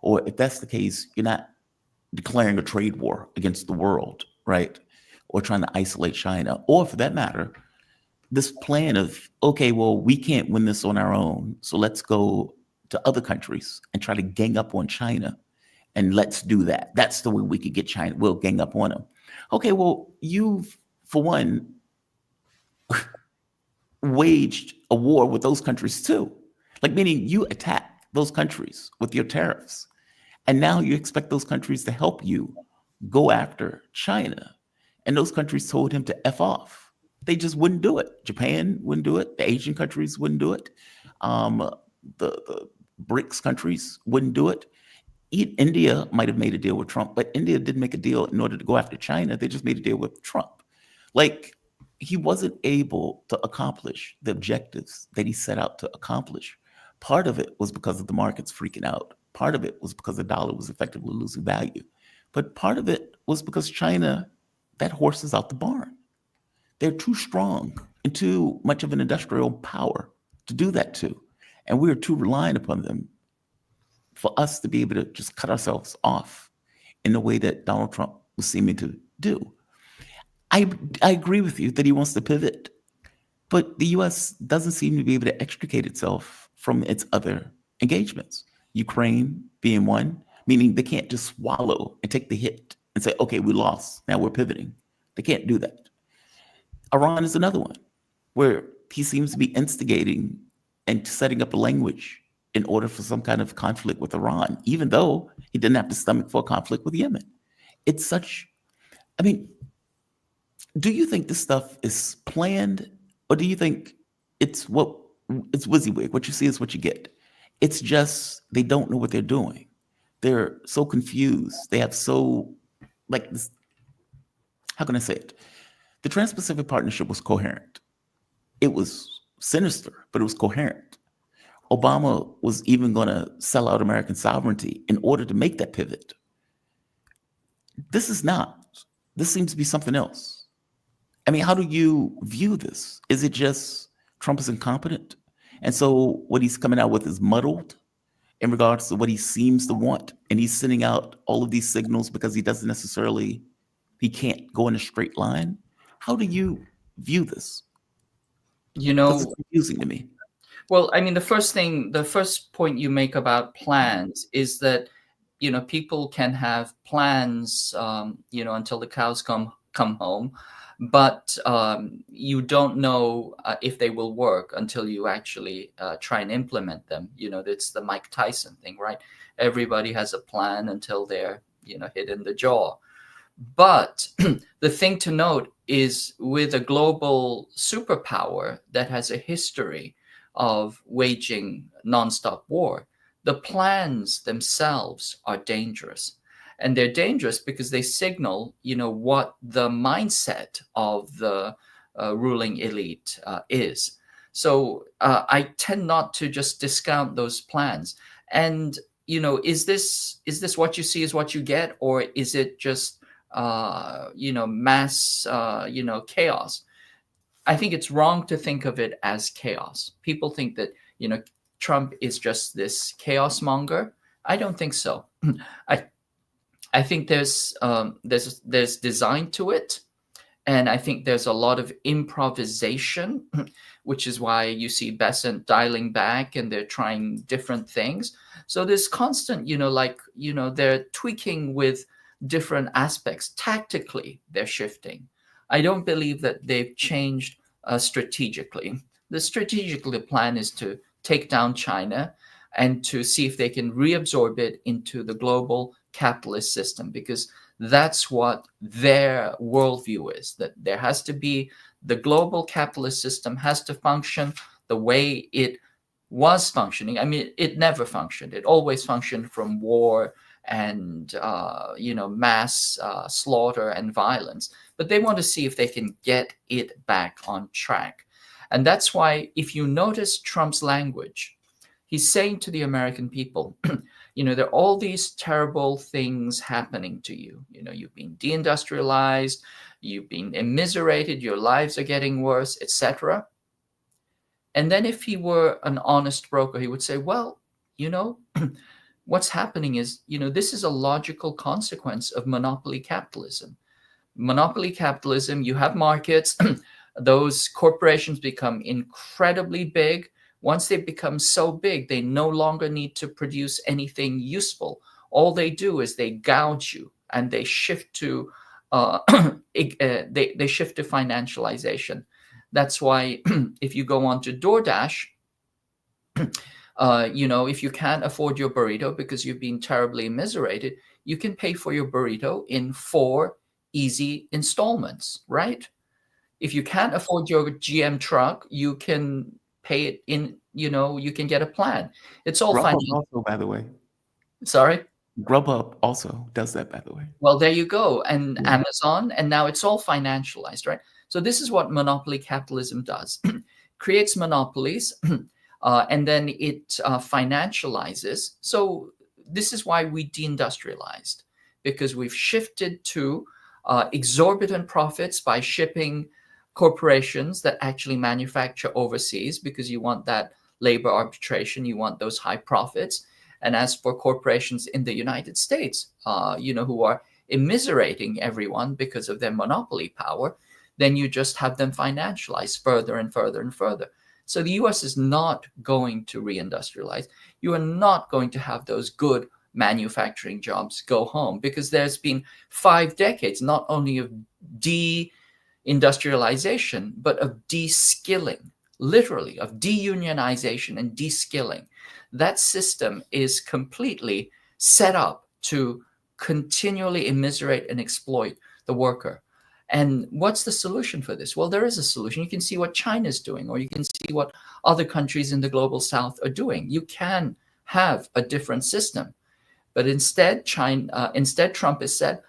Or if that's the case, you're not declaring a trade war against the world, right? Or trying to isolate China. Or for that matter, this plan of, okay, well, we can't win this on our own, so let's go to other countries and try to gang up on China, and let's do that. That's the way we could get China. We'll gang up on them. Okay, well, you've, for one, waged a war with those countries too. Like, meaning you attack those countries with your tariffs, and now you expect those countries to help you go after China. And those countries told him to F off. They just wouldn't do it. Japan wouldn't do it. The Asian countries wouldn't do it. The BRICS countries wouldn't do it. India might have made a deal with Trump, but India didn't make a deal in order to go after China. They just made a deal with Trump. Like, he wasn't able to accomplish the objectives that he set out to accomplish. Part of it was because of the markets freaking out Part of it was because the dollar was effectively losing value. But part of it was because China, that horse is out the barn. They're too strong and too much of an industrial power to do that to. And we're too reliant upon them for us to be able to just cut ourselves off in the way that Donald Trump was seeming to do. I agree with you that he wants to pivot, but the U.S. doesn't seem to be able to extricate itself from its other engagements. Ukraine being one, meaning they can't just swallow and take the hit and say, okay, we lost, now we're pivoting. They can't do that. Iran is another one where he seems to be instigating and setting up a language in order for some kind of conflict with Iran, even though he didn't have the stomach for a conflict with Yemen. It's such, I mean, do you think this stuff is planned, or do you think it's WYSIWYG? What you see is what you get. It's just they don't know what they're doing. They're so confused. They have so, like this, how can I say it? The Trans-Pacific Partnership was coherent. It was sinister, but it was coherent. Obama was even going to sell out American sovereignty in order to make that pivot. This is not. This seems to be something else. I mean, how do you view this? Is it just Trump is incompetent? And so what he's coming out with is muddled in regards to what he seems to want. And he's sending out all of these signals because he doesn't necessarily, he can't go in a straight line. How do you view this? You know, it's confusing to me. Well, I mean, the first point you make about plans is that, you know, people can have plans, you know, until the cows come home, but you don't know if they will work until you actually try and implement them. You know, it's the Mike Tyson thing, right? Everybody has a plan until they're, you know, hit in the jaw. But the thing to note is, with a global superpower that has a history of waging nonstop war, the plans themselves are dangerous. And they're dangerous because they signal, you know, what the mindset of the ruling elite is. So I tend not to just discount those plans. And, you know, is this what you see is what you get, or is it just you know, mass, you know, chaos? I think it's wrong to think of it as chaos. People think that, you know, Trump is just this chaos monger. I don't think so. I think there's design to it, and I think there's a lot of improvisation, which is why you see Besant dialing back and they're trying different things. So there's constant, you know, like, you know, they're tweaking with different aspects. Tactically, they're shifting. I don't believe that they've changed strategically. The plan is to take down China and to see if they can reabsorb it into the global capitalist system, because that's what their worldview is, that there has to be, the global capitalist system has to function the way it was functioning. I mean, it never functioned. It always functioned from war and you know, mass slaughter and violence. But they want to see if they can get it back on track. And that's why, if you notice Trump's language, he's saying to the American people, you know, there are all these terrible things happening to you. You know, you've been deindustrialized, you've been immiserated, your lives are getting worse, etc. And then if he were an honest broker, he would say, well, you know, what's happening is, you know, this is a logical consequence of monopoly capitalism. Monopoly capitalism, you have markets, those corporations become incredibly big. Once they become so big, they no longer need to produce anything useful. All they do is they gouge you, and they shift to they shift to financialization. That's why if you go on to DoorDash, you know, if you can't afford your burrito because you've been terribly immiserated, you can pay for your burrito in 4 easy installments, right? If you can't afford your GM truck, you can pay it in, you know, you can get a plan. It's all financial. Also, by the way. Sorry? Grubhub also does that, by the way. Well, there you go. And yeah. Amazon, and now it's all financialized, right? So this is what monopoly capitalism does. Creates monopolies, and then it financializes. So this is why we deindustrialized, because we've shifted to exorbitant profits by shipping corporations that actually manufacture overseas, because you want that labor arbitration, you want those high profits. And as for corporations in the United States, who are immiserating everyone because of their monopoly power, then you just have them financialized further and further and further. So the US is not going to reindustrialize. You are not going to have those good manufacturing jobs go home, because there's been 5 decades, not only of deindustrialization, but of de-skilling, literally of deunionization and de-skilling. That system is completely set up to continually immiserate and exploit the worker. And what's the solution for this? Well, there is a solution. You can see what China's doing, or you can see what other countries in the global south are doing. You can have a different system. But instead, Trump has said,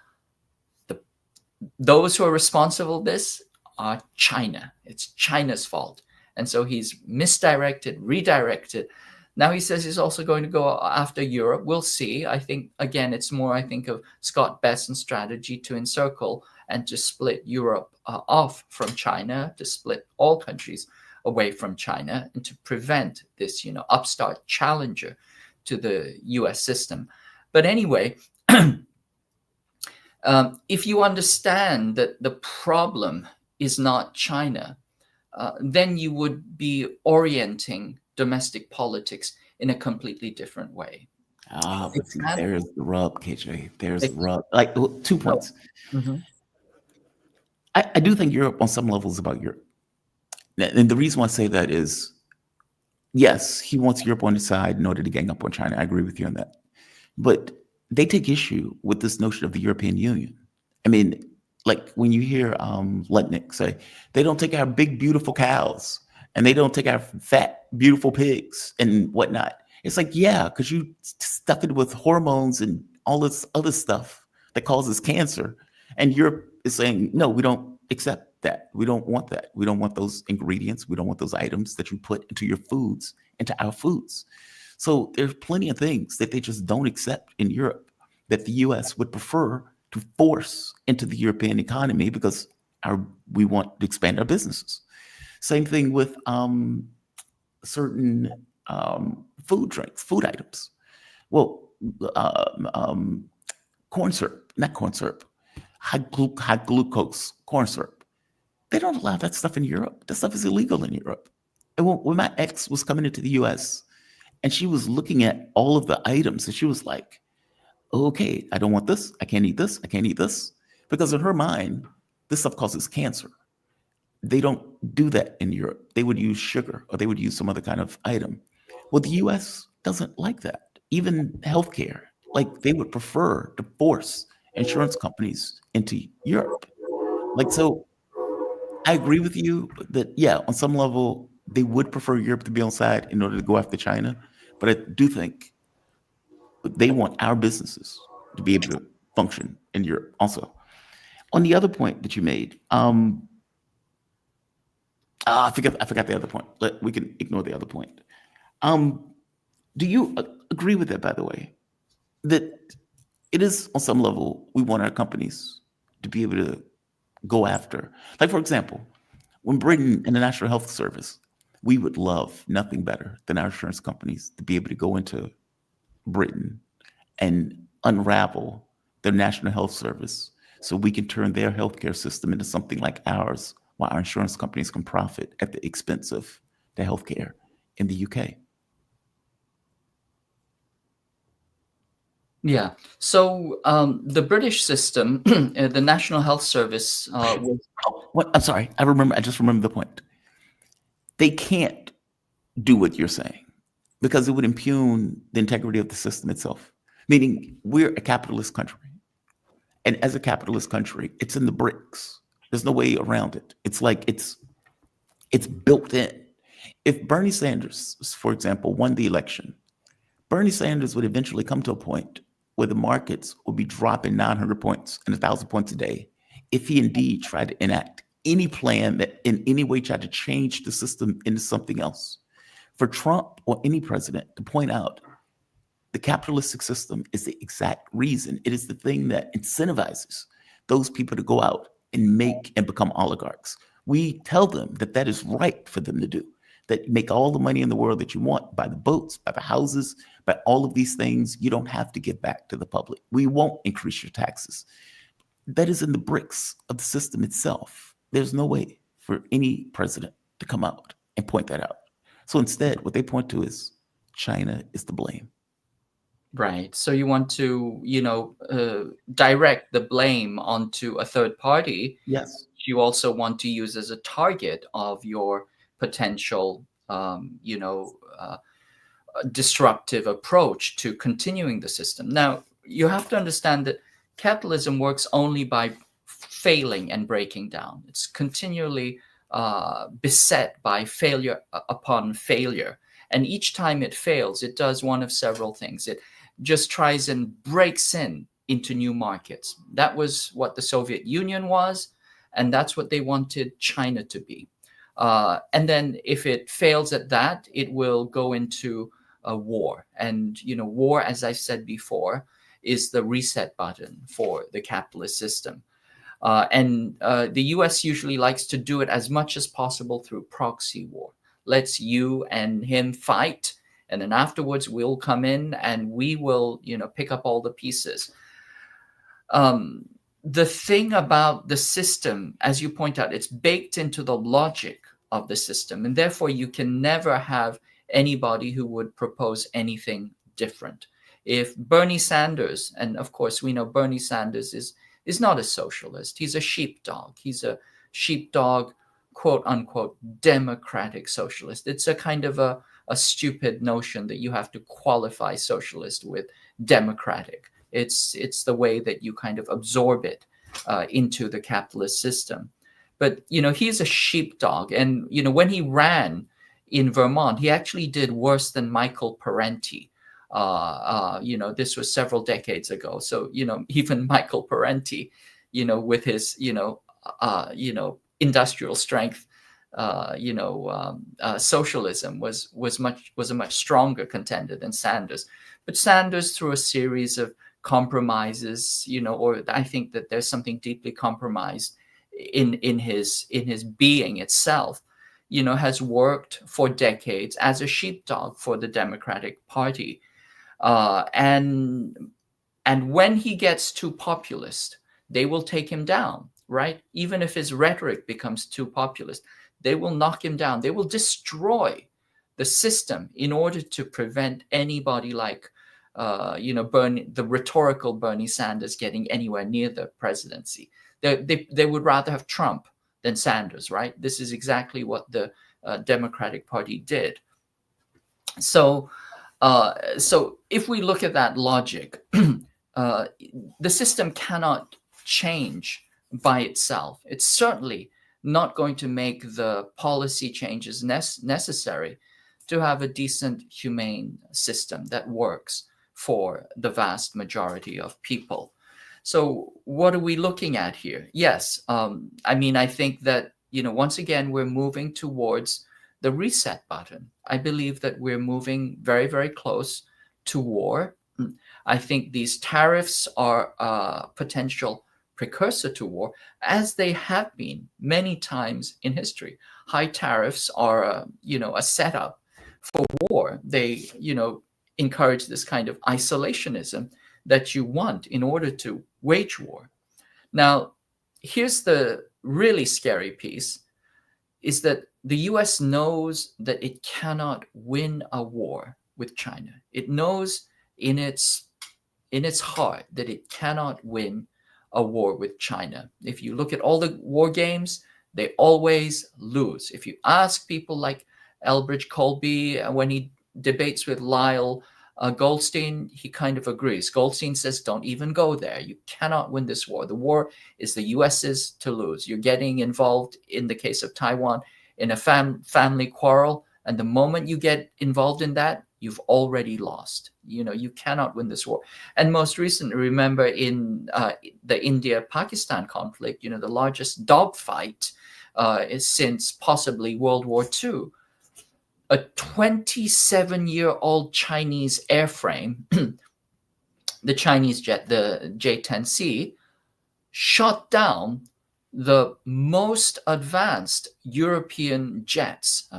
those who are responsible for this are China. It's China's fault. And so he's misdirected, redirected. Now he says he's also going to go after Europe. We'll see. I think, again, it's more, of Scott Besson's strategy to encircle and to split Europe off from China, to split all countries away from China, and to prevent this, upstart challenger to the US system. But anyway, if you understand that the problem is not China, then you would be orienting domestic politics in a completely different way. But see, there's the rub, KJ. There's the rub. Like 2 points. Mm-hmm. I do think Europe, on some levels, is about Europe. And the reason why I say that is, yes, he wants Europe on his side in order to gang up on China. I agree with you on that. But they take issue with this notion of the European Union. I mean, like when you hear Letnick say, they don't take our big, beautiful cows, and they don't take our fat, beautiful pigs and whatnot. It's like, yeah, because you stuff it with hormones and all this other stuff that causes cancer. And Europe is saying, no, we don't accept that. We don't want that. We don't want those ingredients. We don't want those items that you put into your foods, into our foods. So there's plenty of things that they just don't accept in Europe that the US would prefer to force into the European economy because we want to expand our businesses. Same thing with certain food items. Well, corn syrup, not corn syrup, high glucose corn syrup. They don't allow that stuff in Europe. That stuff is illegal in Europe. And when my ex was coming into the US and she was looking at all of the items and she was like, okay, I don't want this. I can't eat this. I can't eat this. Because in her mind, this stuff causes cancer. They don't do that in Europe. They would use sugar or they would use some other kind of item. Well, the US doesn't like that. Even healthcare, like they would prefer to force insurance companies into Europe. Like, so I agree with you that, yeah, on some level, they would prefer Europe to be on side in order to go after China. But I do think they want our businesses to be able to function in Europe also. On the other point that you made, I forgot the other point. We can ignore the other point. Do you agree with that, by the way, that it is on some level we want our companies to be able to go after? Like, for example, when Britain and the National Health Service, we would love nothing better than our insurance companies to be able to go into Britain and unravel their National Health Service so we can turn their healthcare system into something like ours, while our insurance companies can profit at the expense of the healthcare in the UK. Yeah. So the British system, the National Health Service was... I'm sorry. I just remember the point. They can't do what you're saying because it would impugn the integrity of the system itself. Meaning we're a capitalist country. And as a capitalist country, it's in the bricks. There's no way around it. It's like it's built in. If Bernie Sanders, for example, won the election, Bernie Sanders would eventually come to a point where the markets would be dropping 900 points and 1,000 points a day if he indeed tried to enact any plan that in any way tried to change the system into something else. For Trump or any president to point out The capitalistic system is the exact reason. It is the thing that incentivizes those people to go out and make and become oligarchs. We tell them that that is right for them to do, that make all the money in the world that you want, by the boats, by the houses, by all of these things. You don't have to give back to the public. We won't increase your taxes. That is in the bricks of the system itself. There's no way for any president to come out and point that out. So instead, what they point to is China is to blame. Right. So you want to, direct the blame onto a third party. Yes. You also want to use as a target of your potential, disruptive approach to continuing the system. Now, you have to understand that capitalism works only by failing and breaking down. It's continually beset by failure upon failure. And each time it fails, it does one of several things. It just tries and breaks into new markets. That was what the Soviet Union was, and that's what they wanted China to be. And then if it fails at that, it will go into a war. And, war, as I said before, is the reset button for the capitalist system. And the US usually likes to do it as much as possible through proxy war. Let's you and him fight, and then afterwards we'll come in and we will, pick up all the pieces. The thing about the system, as you point out, it's baked into the logic of the system, and therefore you can never have anybody who would propose anything different. If Bernie Sanders, and of course we know Bernie Sanders is not a socialist, he's a sheepdog. He's a sheepdog, quote unquote, democratic socialist. It's a kind of a stupid notion that you have to qualify socialist with democratic. It's the way that you kind of absorb it into the capitalist system. But, he's a sheepdog. And, when he ran in Vermont, he actually did worse than Michael Parenti. This was several decades ago. So, even Michael Parenti, with his, industrial strength, socialism was a much stronger contender than Sanders. But Sanders, through a series of compromises, or I think that there's something deeply compromised in his being itself, has worked for decades as a sheepdog for the Democratic Party. And when he gets too populist, they will take him down, right? Even if his rhetoric becomes too populist, they will knock him down. They will destroy the system in order to prevent anybody like, the rhetorical Bernie Sanders getting anywhere near the presidency. They would rather have Trump than Sanders, right? This is exactly what the Democratic Party did. So if we look at that logic, the system cannot change by itself. It's certainly not going to make the policy changes necessary to have a decent, humane system that works for the vast majority of people. So what are we looking at here? Yes, I think that, once again, we're moving towards the reset button. I believe that we're moving very, very close to war. I think these tariffs are a potential precursor to war, as they have been many times in history. High tariffs are, a setup for war. They, encourage this kind of isolationism that you want in order to wage war. Now, here's the really scary piece, is that the US knows that it cannot win a war with China. It knows in its heart that it cannot win a war with China. If you look at all the war games, they always lose. If you ask people like Elbridge Colby, when he debates with Lyle Goldstein, he kind of agrees. Goldstein says, don't even go there. You cannot win this war. The war is the US's to lose. You're getting involved, in the case of Taiwan, in a family quarrel. And the moment you get involved in that, you've already lost. You cannot win this war. And most recently, remember in the India-Pakistan conflict, the largest dogfight since possibly World War II. a 27-year-old Chinese airframe, the Chinese jet, the J-10C, shot down the most advanced European jets.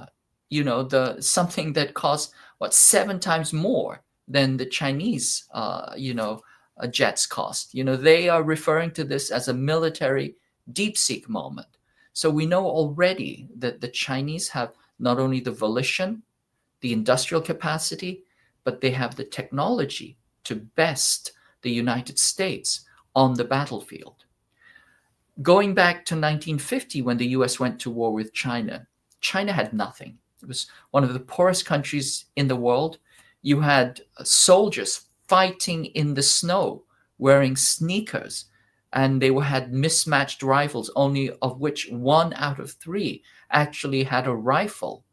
Something that costs 7 times more than the Chinese, jets cost. They are referring to this as a military deep-seek moment. So we know already that the Chinese have not only the volition, the industrial capacity, but they have the technology to best the United States on the battlefield. Going back to 1950, when the US went to war with China, China had nothing. It was one of the poorest countries in the world. You had soldiers fighting in the snow, wearing sneakers, and they had mismatched rifles, only of which 1 out of 3 actually had a rifle.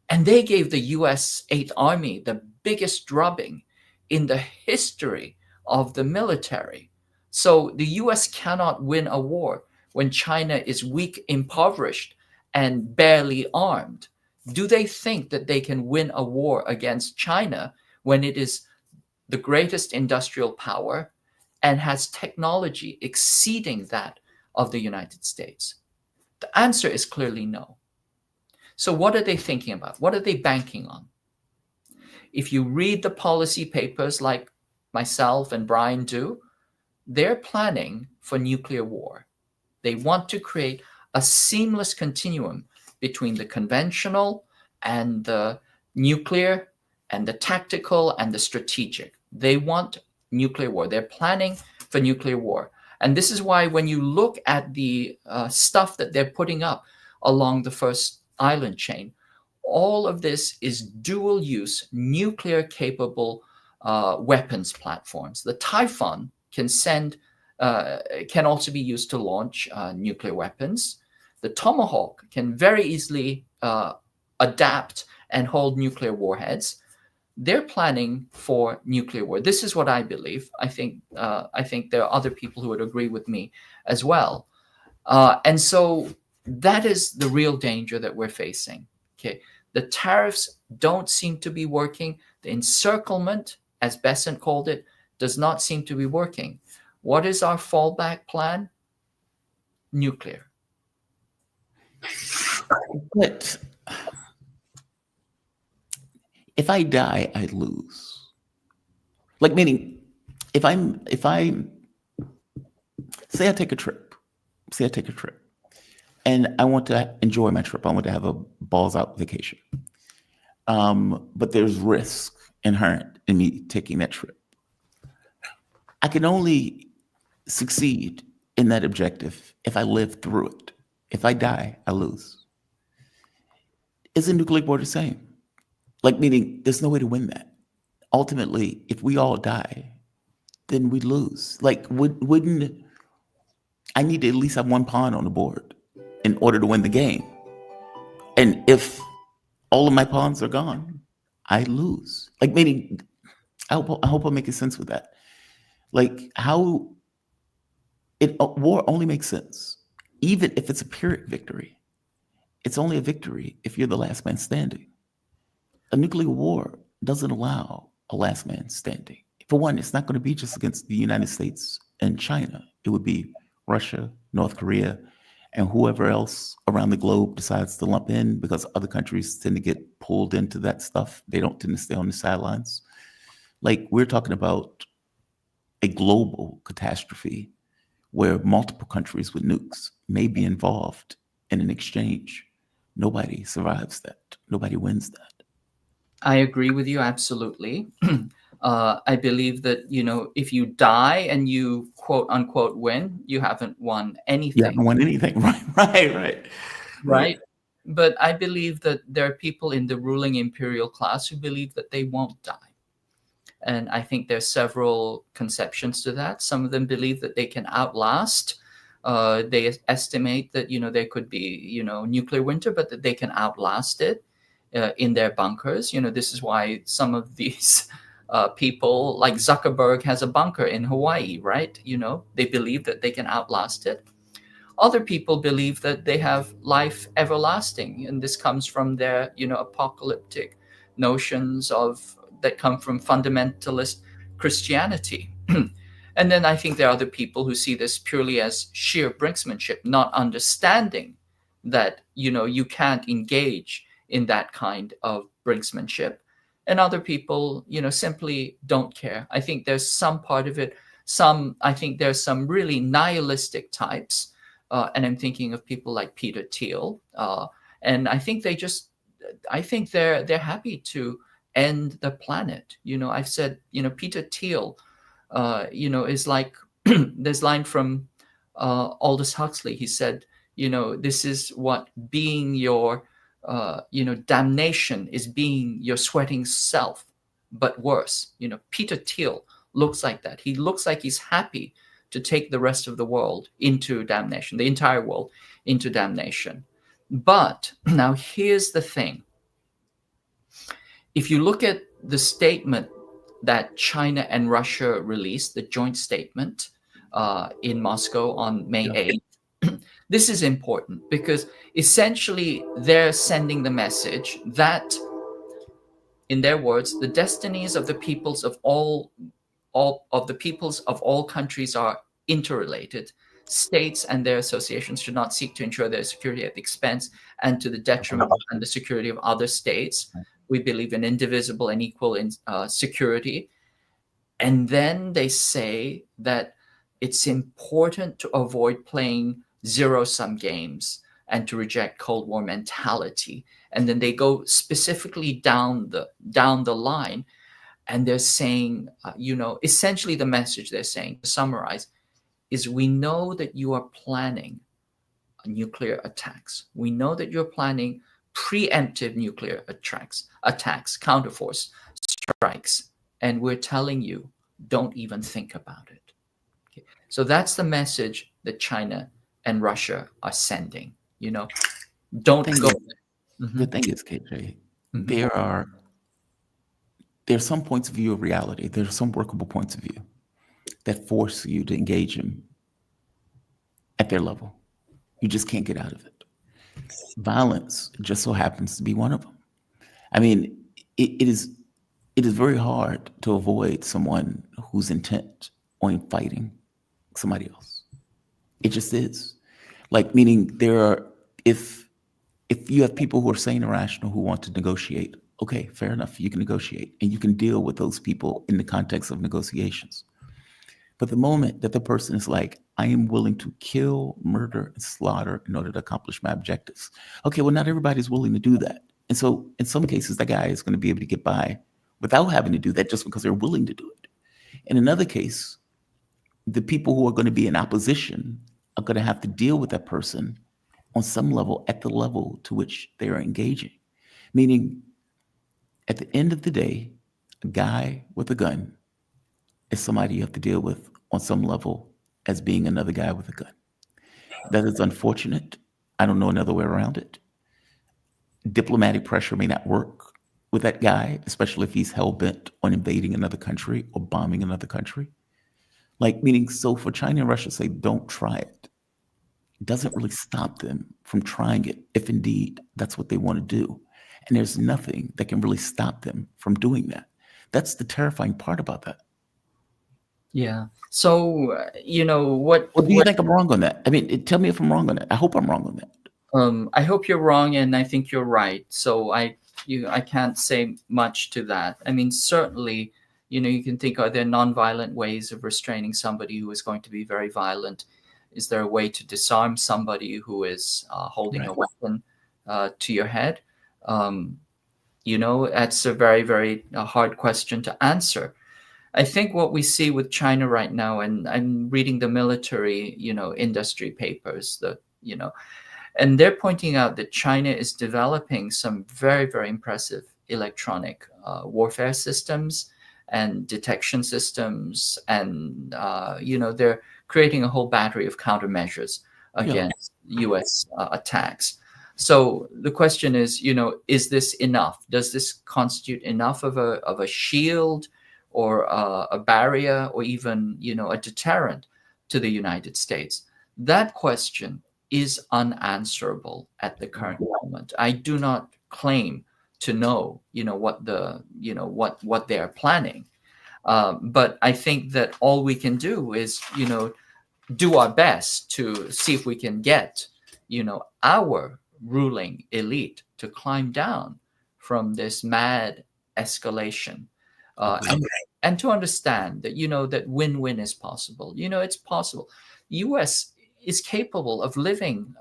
And they gave the US 8th Army the biggest drubbing in the history of the military. So the US cannot win a war when China is weak, impoverished, and barely armed. Do they think that they can win a war against China when it is the greatest industrial power and has technology exceeding that of the United States? The answer is clearly no. So what are they thinking about? What are they banking on? If you read the policy papers like myself and Brian do, they're planning for nuclear war. They want to create a seamless continuum between the conventional and the nuclear and the tactical and the strategic. They want nuclear war. They're planning for nuclear war. And this is why when you look at the stuff that they're putting up along the first island chain, all of this is dual-use, nuclear-capable weapons platforms. The Typhoon can also be used to launch nuclear weapons. The Tomahawk can very easily adapt and hold nuclear warheads. They're planning for nuclear war. This is what I believe. I think there are other people who would agree with me as well. And so that is the real danger that we're facing. Okay, the tariffs don't seem to be working. The encirclement, as Besant called it, does not seem to be working. What is our fallback plan? Nuclear. But if I die, I lose. Like, meaning, if I say I take a trip, and I want to enjoy my trip. I want to have a balls out vacation. But there's risk inherent in me taking that trip. I can only succeed in that objective if I live through it. If I die, I lose. Isn't nuclear war the same? Like, meaning there's no way to win that. Ultimately, if we all die, then we lose. Like, wouldn't I need to at least have one pawn on the board in order to win the game? And if all of my pawns are gone, I lose. Like, meaning, I hope I'm making sense with that. Like, how war only makes sense, even if it's a Pyrrhic victory. It's only a victory if you're the last man standing. A nuclear war doesn't allow a last man standing. For one, it's not going to be just against the United States and China. It would be Russia, North Korea, and whoever else around the globe decides to lump in, because other countries tend to get pulled into that stuff. They don't tend to stay on the sidelines. Like, we're talking about a global catastrophe where multiple countries with nukes may be involved in an exchange. Nobody survives that. Nobody wins that. I agree with you absolutely. I believe that, if you die and you quote unquote win, you haven't won anything. You haven't won anything. Right. But I believe that there are people in the ruling imperial class who believe that they won't die. And I think there's several conceptions to that. Some of them believe that they can outlast. They estimate that, there could be, nuclear winter, but that they can outlast it in their bunkers. This is why some of these people, like Zuckerberg, has a bunker in Hawaii, right? They believe that they can outlast it. Other people believe that they have life everlasting, and this comes from their, apocalyptic notions that come from fundamentalist Christianity. And then I think there are other people who see this purely as sheer brinksmanship, not understanding that, you can't engage in that kind of brinksmanship. And other people, simply don't care. I think there's some part of it. I think there's some really nihilistic types. And I'm thinking of people like Peter Thiel. And I think they're happy to end the planet. I've said, Peter Thiel, is like this line from Aldous Huxley. He said, this is what being your, damnation is, being your sweating self, but worse. Peter Thiel looks like that. He looks like he's happy to take the rest of the world into damnation, the entire world into damnation. But now here's the thing. If you look at the statement that China and Russia released, the joint statement in Moscow on May 8th, this is important because essentially they're sending the message that, in their words, the destinies of the peoples of all countries are interrelated. States and their associations should not seek to ensure their security at the expense and to the detriment and the security of other states. We believe in indivisible and equal security. And then they say that it's important to avoid playing zero-sum games and to reject Cold War mentality. And then they go specifically down the line, and they're saying, essentially the message they're saying, to summarize, is we know that you are planning nuclear attacks. We know that you're planning preemptive nuclear attacks, counterforce strikes, and we're telling you, don't even think about it. Okay. So that's the message that China and Russia are sending. Don't go. The thing is, KJ, there are some points of view of reality. There are some workable points of view that force you to engage them at their level. You just can't get out of it. Violence just so happens to be one of them. I mean, it is very hard to avoid someone who's intent on fighting somebody else. It just is. Like, meaning if you have people who are sane and rational who want to negotiate, okay, fair enough, you can negotiate and you can deal with those people in the context of negotiations. But the moment that the person is like, I am willing to kill, murder, and slaughter in order to accomplish my objectives. Okay, well, not everybody's willing to do that. And so in some cases, the guy is going to be able to get by without having to do that just because they're willing to do it. In another case, the people who are going to be in opposition are going to have to deal with that person on some level, at the level to which they are engaging. Meaning, at the end of the day, a guy with a gun is somebody you have to deal with on some level as being another guy with a gun. That is unfortunate. I don't know another way around it. Diplomatic pressure may not work with that guy, especially if he's hell-bent on invading another country or bombing another country. Like, meaning, so for China and Russia to say, don't try it, doesn't really stop them from trying it, if indeed that's what they want to do. And there's nothing that can really stop them from doing that. That's the terrifying part about that. Yeah. So, what... Well, do you think I'm wrong on that? I mean, tell me if I'm wrong on that. I hope I'm wrong on that. I hope you're wrong, and I think you're right. So I can't say much to that. I mean, certainly, you can think, are there nonviolent ways of restraining somebody who is going to be very violent? Is there a way to disarm somebody who is holding a weapon to your head? That's a very, very hard question to answer. I think what we see with China right now, and I'm reading the military, industry papers, and they're pointing out that China is developing some very, very impressive electronic warfare systems and detection systems, and they're creating a whole battery of countermeasures against U.S. attacks. So the question is, is this enough? Does this constitute enough of a shield or a barrier or even, a deterrent to the United States? That question is unanswerable at the current moment. I do not claim to know, what they're planning. But I think that all we can do is, do our best to see if we can get, our ruling elite to climb down from this mad escalation, and to understand that, that win-win is possible. It's possible. U.S. is capable of living,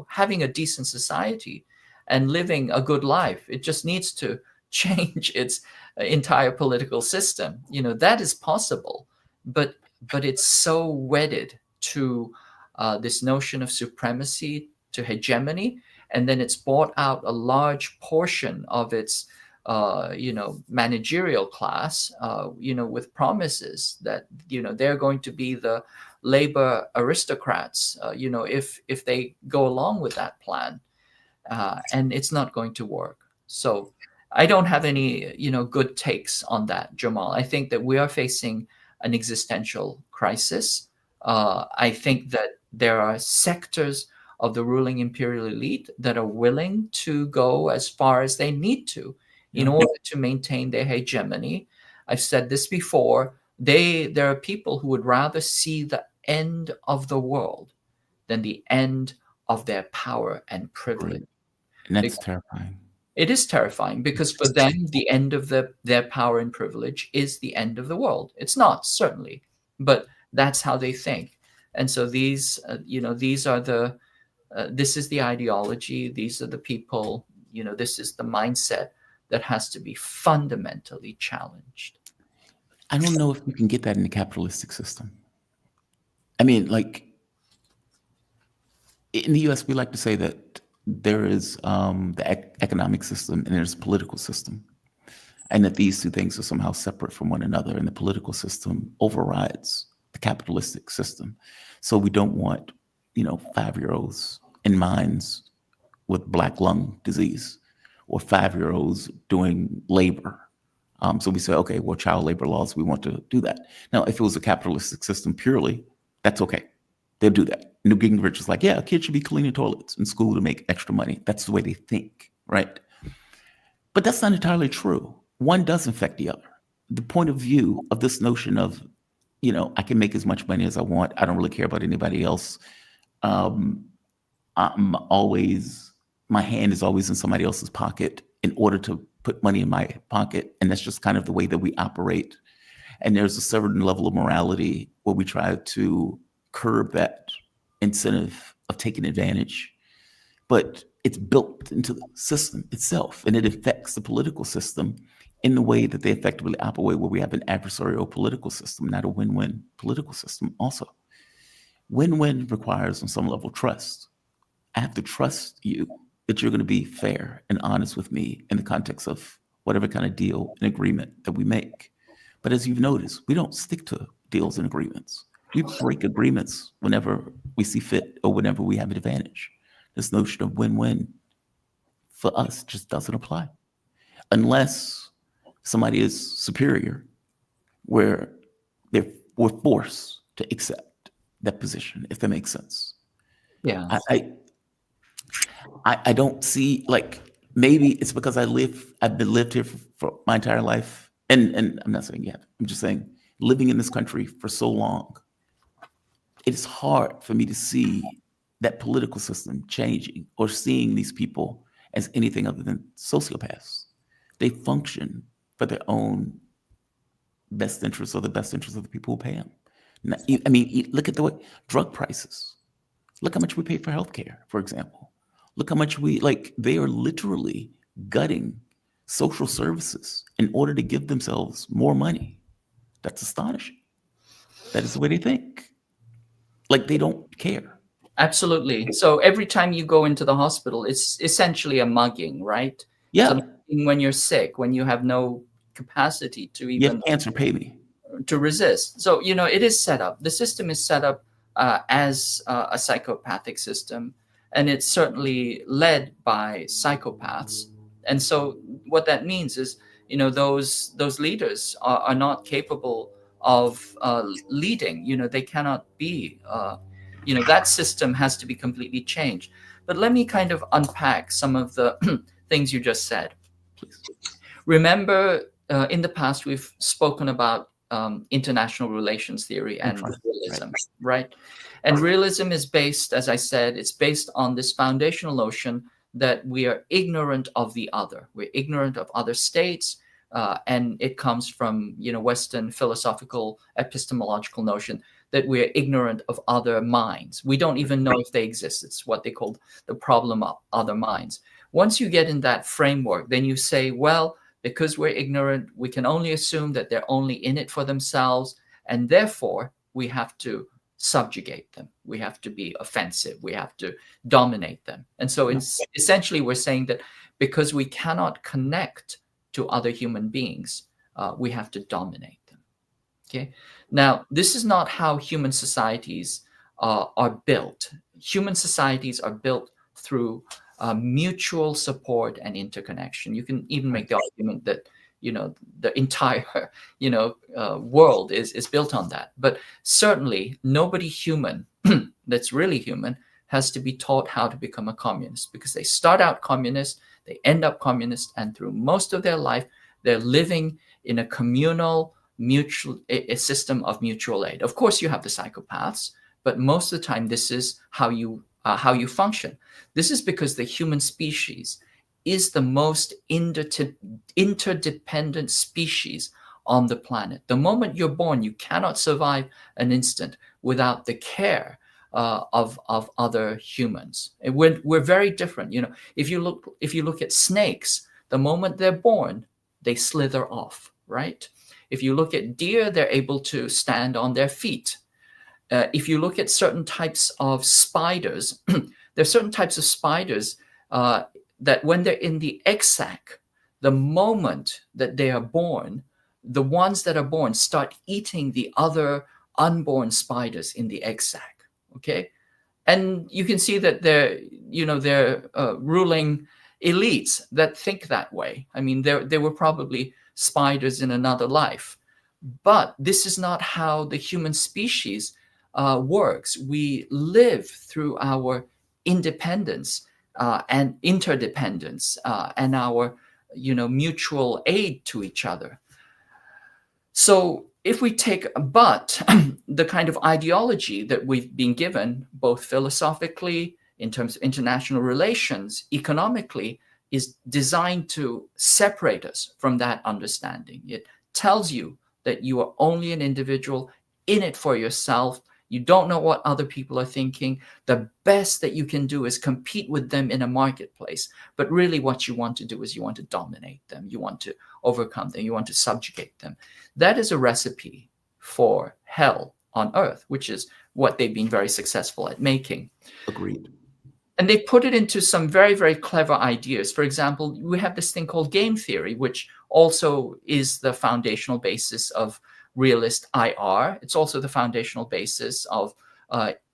having a decent society and living a good life. It just needs to change its entire political system. That is possible, but it's so wedded to this notion of supremacy, to hegemony, and then it's bought out a large portion of its managerial class, with promises that, they're going to be the labor aristocrats, if they go along with that plan, and it's not going to work. So I don't have any, good takes on that, Jamal. I think that we are facing an existential crisis. I think that there are sectors of the ruling imperial elite that are willing to go as far as they need to in order to maintain their hegemony. I've said this before. There are people who would rather see the end of the world than the end of their power and privilege. And that's terrifying. It is terrifying because for them, the end of their power and privilege is the end of the world. It's not, certainly, but that's how they think. And so these are this is the ideology. These are the people, this is the mindset that has to be fundamentally challenged. I don't know if we can get that in the capitalistic system. I mean, like, in the US, we like to say that there is the economic system and there's the political system, and that these two things are somehow separate from one another, and the political system overrides the capitalistic system. So we don't want, 5-year-olds in mines with black lung disease, or 5-year-olds doing labor. So we say, okay, well, child labor laws, we want to do that. Now, if it was a capitalistic system purely, that's okay. They'll do that. Newt Gingrich is like, yeah, kids should be cleaning toilets in school to make extra money. That's the way they think, right? But that's not entirely true. One does affect the other. The point of view of this notion of, I can make as much money as I want. I don't really care about anybody else. My hand is always in somebody else's pocket in order to put money in my pocket. And that's just kind of the way that we operate. And there's a certain level of morality where we try to curb that incentive of taking advantage. But it's built into the system itself, and it affects the political system in the way that they effectively operate, where we have an adversarial political system, not a win-win political system also. Win-win requires on some level trust. I have to trust you that you're going to be fair and honest with me in the context of whatever kind of deal and agreement that we make. But as you've noticed, we don't stick to deals and agreements. We break agreements whenever we see fit or whenever we have an advantage. This notion of win-win for us just doesn't apply unless somebody is superior, where we're forced to accept that position, if that makes sense. Yeah. I don't see, like, maybe it's because I've lived here for my entire life. And I'm not saying yet, I'm just saying living in this country for so long, it's hard for me to see that political system changing or seeing these people as anything other than sociopaths. They function for their own best interests or the best interests of the people who pay them. I mean, look at the way drug prices. Look how much we pay for healthcare, for example. Look how much they are literally gutting social services in order to give themselves more money. That's astonishing. That is the way they think. Like, they don't care. Absolutely. So every time you go into the hospital, it's essentially a mugging, right? Yeah. So when you're sick, when you have no capacity to even... You have cancer, pay me. To resist. So, it is set up. The system is set up as a psychopathic system, and it's certainly led by psychopaths. And so what that means is, those leaders are not capable of leading. They cannot be that system has to be completely changed. But let me kind of unpack some of the things you just said. Remember, in the past, we've spoken about international relations theory and realism, right? And realism is based, as I said, it's based on this foundational notion that we are ignorant of the other. We're ignorant of other states, and it comes from, Western philosophical epistemological notion that we're ignorant of other minds. We don't even know if they exist. It's what they call the problem of other minds. Once you get in that framework, then you say, well, because we're ignorant, we can only assume that they're only in it for themselves, and therefore we have to subjugate them. We have to be offensive. We have to dominate them. And so essentially we're saying that because we cannot connect to other human beings, we have to dominate them. Okay. Now, this is not how human societies are built. Human societies are built through mutual support and interconnection. You can even make the argument that the entire world is built on that. But certainly nobody human that's really human has to be taught how to become a communist, because they start out communist, they end up communist, and through most of their life they're living in a communal mutual a system of mutual aid. Of course you have the psychopaths, but most of the time this is how you function. This is because the human species is the most interdependent species on the planet. The moment you're born, you cannot survive an instant without the care of other humans. And we're very different. If you look at snakes, the moment they're born, they slither off, right? If you look at deer, they're able to stand on their feet. If you look at certain types of spiders, there are certain types of spiders that when they're in the egg sac, the moment that they are born, the ones that are born start eating the other unborn spiders in the egg sac. Okay, and you can see that they're ruling elites that think that way. I mean, they were probably spiders in another life, but this is not how the human species works. We live through our independence and interdependence and our mutual aid to each other. So if we take the kind of ideology that we've been given, both philosophically, in terms of international relations, economically, is designed to separate us from that understanding. It tells you that you are only an individual in it for yourself. You don't know what other people are thinking. The best that you can do is compete with them in a marketplace. But really what you want to do is you want to dominate them. You want to overcome them. You want to subjugate them. That is a recipe for hell on earth, which is what they've been very successful at making. Agreed. And they put it into some very, very clever ideas. For example, we have this thing called game theory, which also is the foundational basis of realist IR. It's also the foundational basis of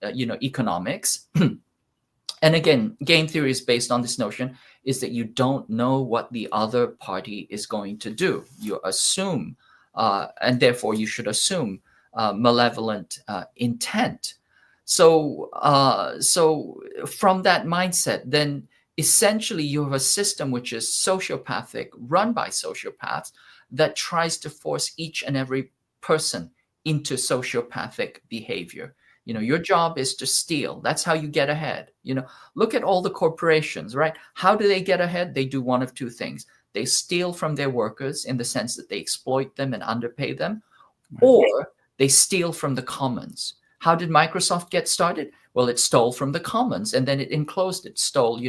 economics. And again, game theory is based on this notion is that you don't know what the other party is going to do. You assume, and therefore you should assume malevolent intent. So from that mindset, then essentially you have a system which is sociopathic, run by sociopaths, that tries to force each and every person into sociopathic behavior. Your job is to steal. That's how you get ahead. Look at all the corporations, right? How do they get ahead? They do one of two things. They steal from their workers in the sense that they exploit them and underpay them, or they steal from the commons. How did Microsoft get started? Well, it stole from the commons and then it enclosed it, stole,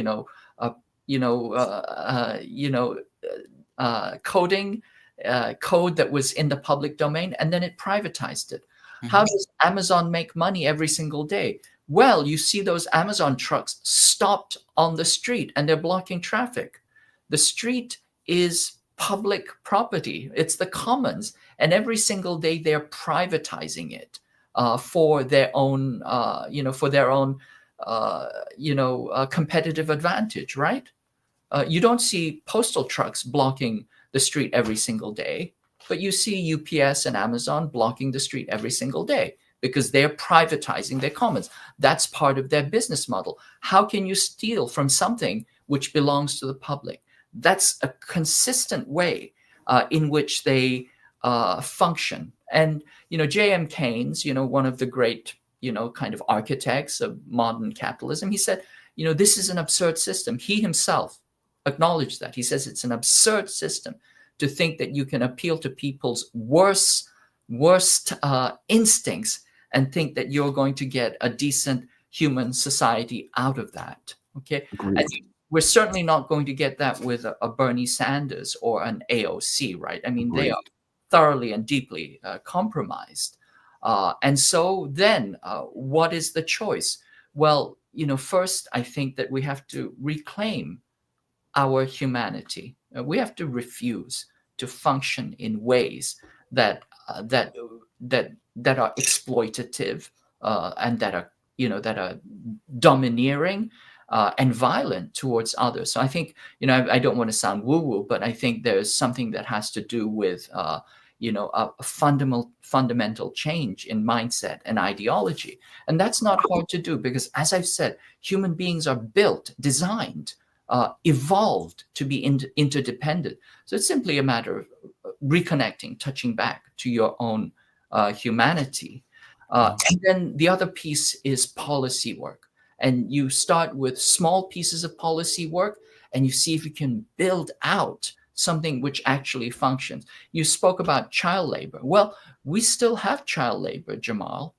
code that was in the public domain, and then it privatized it. Mm-hmm. How does Amazon make money every single day? Well, you see those Amazon trucks stopped on the street and they're blocking traffic. The street is public property. It's the commons. And every single day they're privatizing it for their own, competitive advantage, right? You don't see postal trucks blocking the street every single day, but you see UPS and Amazon blocking the street every single day. because they're privatizing their commons. That's part of their business model. How can you steal from something which belongs to the public? That's a consistent way in which they function. And, J.M. Keynes, one of the great, kind of architects of modern capitalism, he said, this is an absurd system. He himself acknowledged that. He says it's an absurd system to think that you can appeal to people's worst instincts and think that you're going to get a decent human society out of that. Okay. Agreed. And we're certainly not going to get that with a Bernie Sanders or an AOC, right? I mean, they are thoroughly and deeply compromised. And so then what is the choice? Well, first, I think that we have to reclaim our humanity. We have to refuse to function in ways that are exploitative and that are domineering and violent towards others. So I think, I don't want to sound woo-woo, but I think there's something that has to do with, a fundamental change in mindset and ideology. And that's not hard to do because, as I've said, human beings are built, designed, evolved to be interdependent. So it's simply a matter of reconnecting, touching back to your own humanity. And then the other piece is policy work. And you start with small pieces of policy work and you see if you can build out something which actually functions. You spoke about child labor. Well, we still have child labor, Jamal,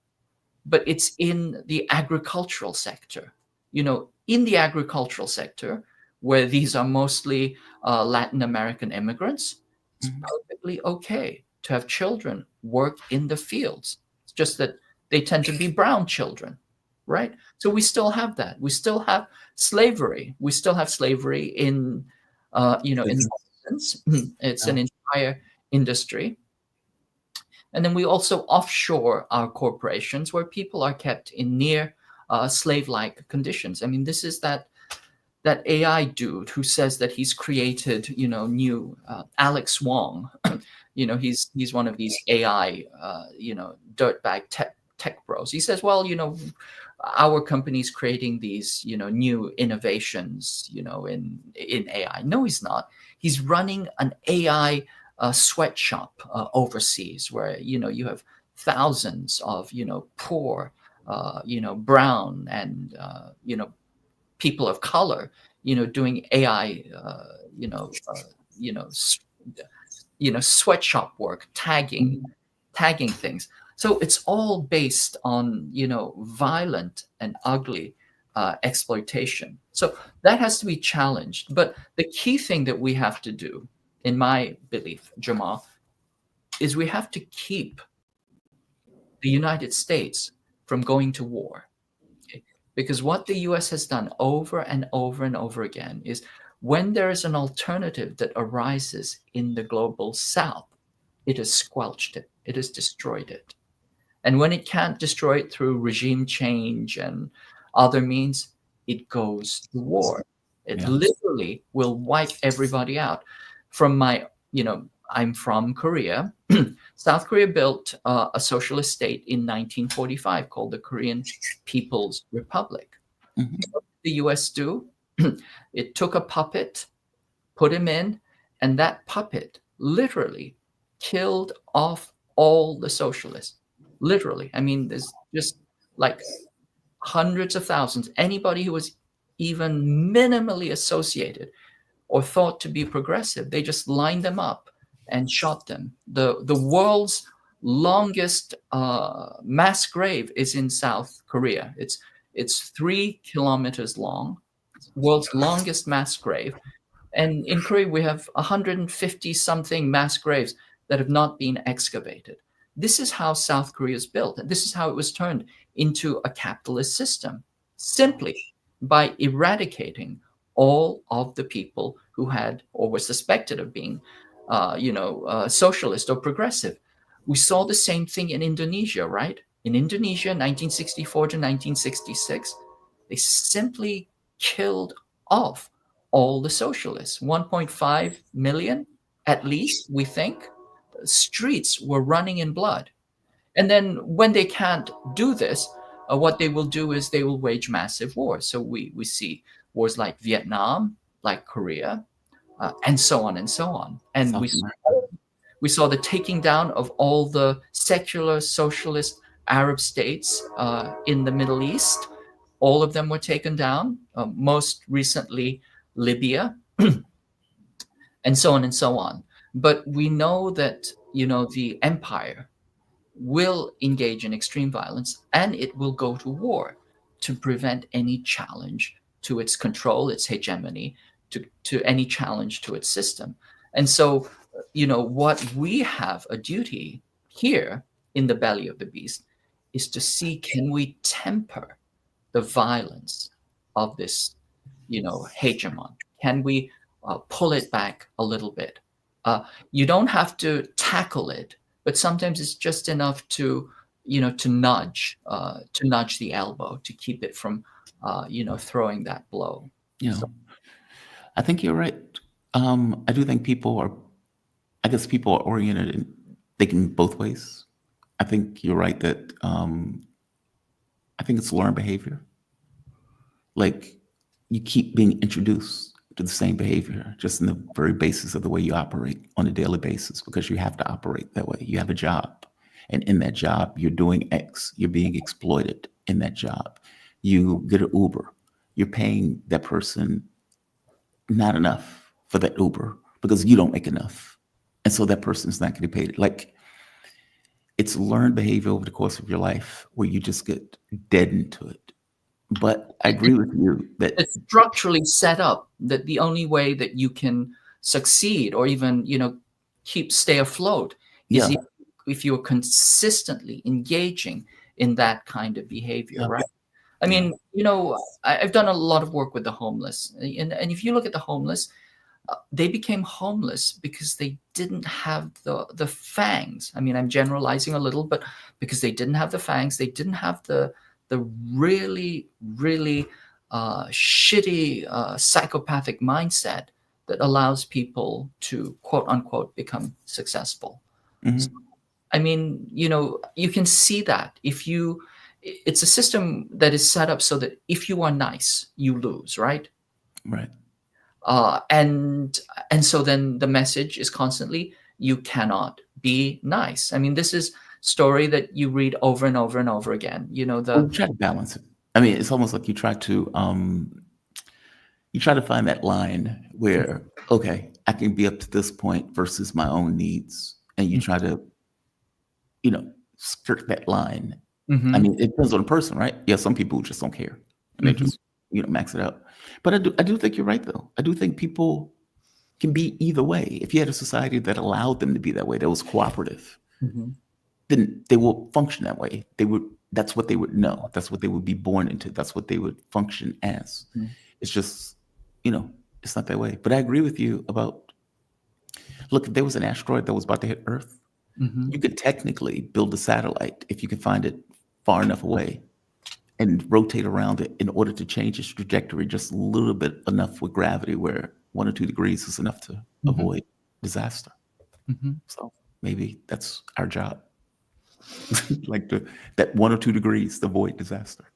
but it's in the agricultural sector. In the agricultural sector, where these are mostly Latin American immigrants, it's perfectly okay to have children work in the fields. It's just that they tend to be brown children, right? So we still have that. We still have slavery. We still have slavery in, in it's an entire industry. And then we also offshore our corporations where people are kept in near slave-like conditions. I mean, this is that AI dude who says that he's created, new Alex Wong. He's one of these AI, dirtbag tech bros. He says, well, our company's creating these, new innovations, in AI. No, he's not. He's running an AI sweatshop overseas where, you have thousands of, poor, brown and, people of color, doing AI, sweatshop work, tagging things. So it's all based on, violent and ugly exploitation. So that has to be challenged. But the key thing that we have to do, in my belief, Jamal, is we have to keep the United States from going to war. Okay? Because what the US has done over and over and over again is when there is an alternative that arises in the global South, it has squelched it. It has destroyed it. And when it can't destroy it through regime change and other means, it goes to war. It literally will wipe everybody out. From my, I'm from Korea. South Korea built a socialist state in 1945 called the Korean People's Republic. What did the US do? It took a puppet, put him in, and that puppet literally killed off all the socialists. Literally. I mean, there's just like hundreds of thousands. Anybody who was even minimally associated or thought to be progressive, they just lined them up and shot them. The world's longest mass grave is in South Korea. It's 3 kilometers long. World's longest mass grave. And in Korea, we have 150 something mass graves that have not been excavated. This is how South Korea is built. And this is how it was turned into a capitalist system, simply by eradicating all of the people who had or were suspected of being, socialist or progressive. We saw the same thing in Indonesia, right? In Indonesia, 1964 to 1966, they simply killed off all the socialists. 1.5 million, at least, we think. Streets were running in blood. And then when they can't do this, what they will do is they will wage massive wars. So we see wars like Vietnam, like Korea, and so on and so on. And South we saw the taking down of all the secular socialist Arab states in the Middle East. All of them were taken down, most recently Libya, and so on and so on. But we know that, the empire will engage in extreme violence, and it will go to war to prevent any challenge to its control, its hegemony, to any challenge to its system. And so, what we have a duty here in the belly of the beast is to see, can we temper the violence of this, hegemon? Can we pull it back a little bit? You don't have to tackle it, but sometimes it's just enough to nudge the elbow to keep it from throwing that blow. I think you're right. I do think people are oriented in thinking both ways. I think you're right that I think it's learned behavior. Like, you keep being introduced to the same behavior just in the very basis of the way you operate on a daily basis, because you have to operate that way. You have a job, and in that job, you're doing X. You're being exploited in that job. You get an Uber. You're paying that person not enough for that Uber because you don't make enough. And so that person's not getting paid. Like, it's learned behavior over the course of your life where you just get deadened to it. But I agree with you that it's structurally set up that the only way that you can succeed or even, stay afloat is if you're consistently engaging in that kind of behavior, right? I mean, I've done a lot of work with the homeless. And if you look at the homeless, they became homeless because they didn't have the fangs. I mean, I'm generalizing a little, but because they didn't have the fangs, they didn't have the really, really shitty psychopathic mindset that allows people to, quote unquote, become successful. Mhm. So, I mean, you can see that it's a system that is set up so that if you are nice, you lose, right? Right. And so then the message is constantly, you cannot be nice. I mean, this is story that you read over and over and over again. You try to balance it. I mean, it's almost like you try to find that line where, okay, I can be up to this point versus my own needs, and you try to, skirt that line. Mhm. I mean, it depends on the person, right? Yeah, some people just don't care, and they just max it out. But I do think you're right, though. I do think people can be either way. If you had a society that allowed them to be that way, that was cooperative, then they will function that way. That's what they would know. That's what they would be born into. That's what they would function as. It's just, it's not that way. But I agree with you about, look, if there was an asteroid that was about to hit Earth, you could technically build a satellite if you can find it far enough away and rotate around it in order to change its trajectory just a little bit enough with gravity where 1 or 2 degrees is enough to avoid disaster. So maybe that's our job. Like that 1 or 2 degrees to avoid disaster.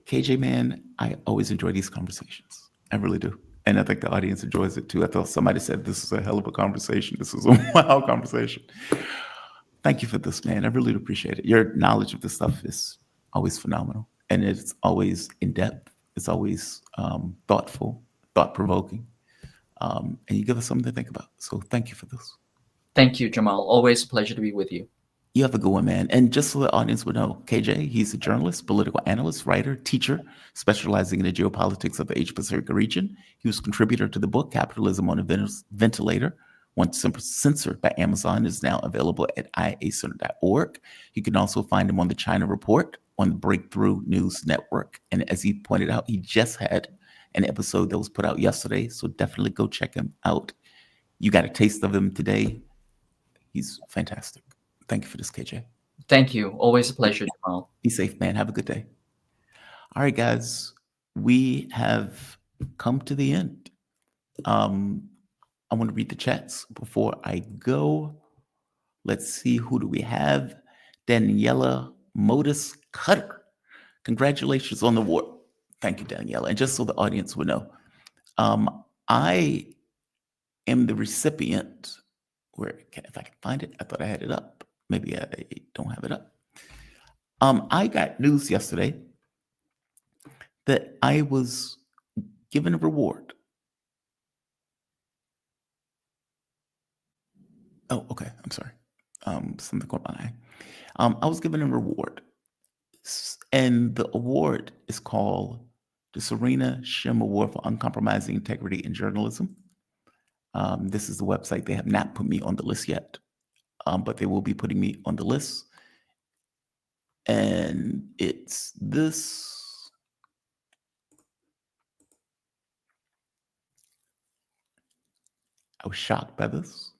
KJ, man, I always enjoy these conversations. I really do. And I think the audience enjoys it too. I thought somebody said this is a hell of a conversation. This was a wild conversation. Thank you for this, man. I really do appreciate it. Your knowledge of this stuff is always phenomenal. And it's always in depth. It's always thoughtful, thought-provoking. And you give us something to think about. So thank you for this. Thank you, Jamal. Always a pleasure to be with you. You have a good one, man. And just so the audience would know, KJ, he's a journalist, political analyst, writer, teacher, specializing in the geopolitics of the Asia-Pacific region. He was a contributor to the book, Capitalism on a Ventilator, once censored by Amazon, is now available at iacenter.org. You can also find him on the China Report on the Breakthrough News Network. And as he pointed out, he just had an episode that was put out yesterday, so definitely go check him out. You got a taste of him today. He's fantastic. Thank you for this, KJ. Thank you. Always a pleasure, Jamal. Be safe, man. Have a good day. All right, guys. We have come to the end. I want to read the chats before I go. Let's see, who do we have? Daniela Modus Cutter. Congratulations on the award. Thank you, Daniela. And just so the audience would know, I am the recipient, if I can find it, I thought I had it up. Maybe I don't have it up. I got news yesterday that I was given a reward. Oh, okay. I'm sorry. Something caught my eye. I was given a reward, and the award is called the Serena Shim Award for Uncompromising Integrity in Journalism. This is the website. They have not put me on the list yet, but they will be putting me on the list. And it's this. I was shocked by this.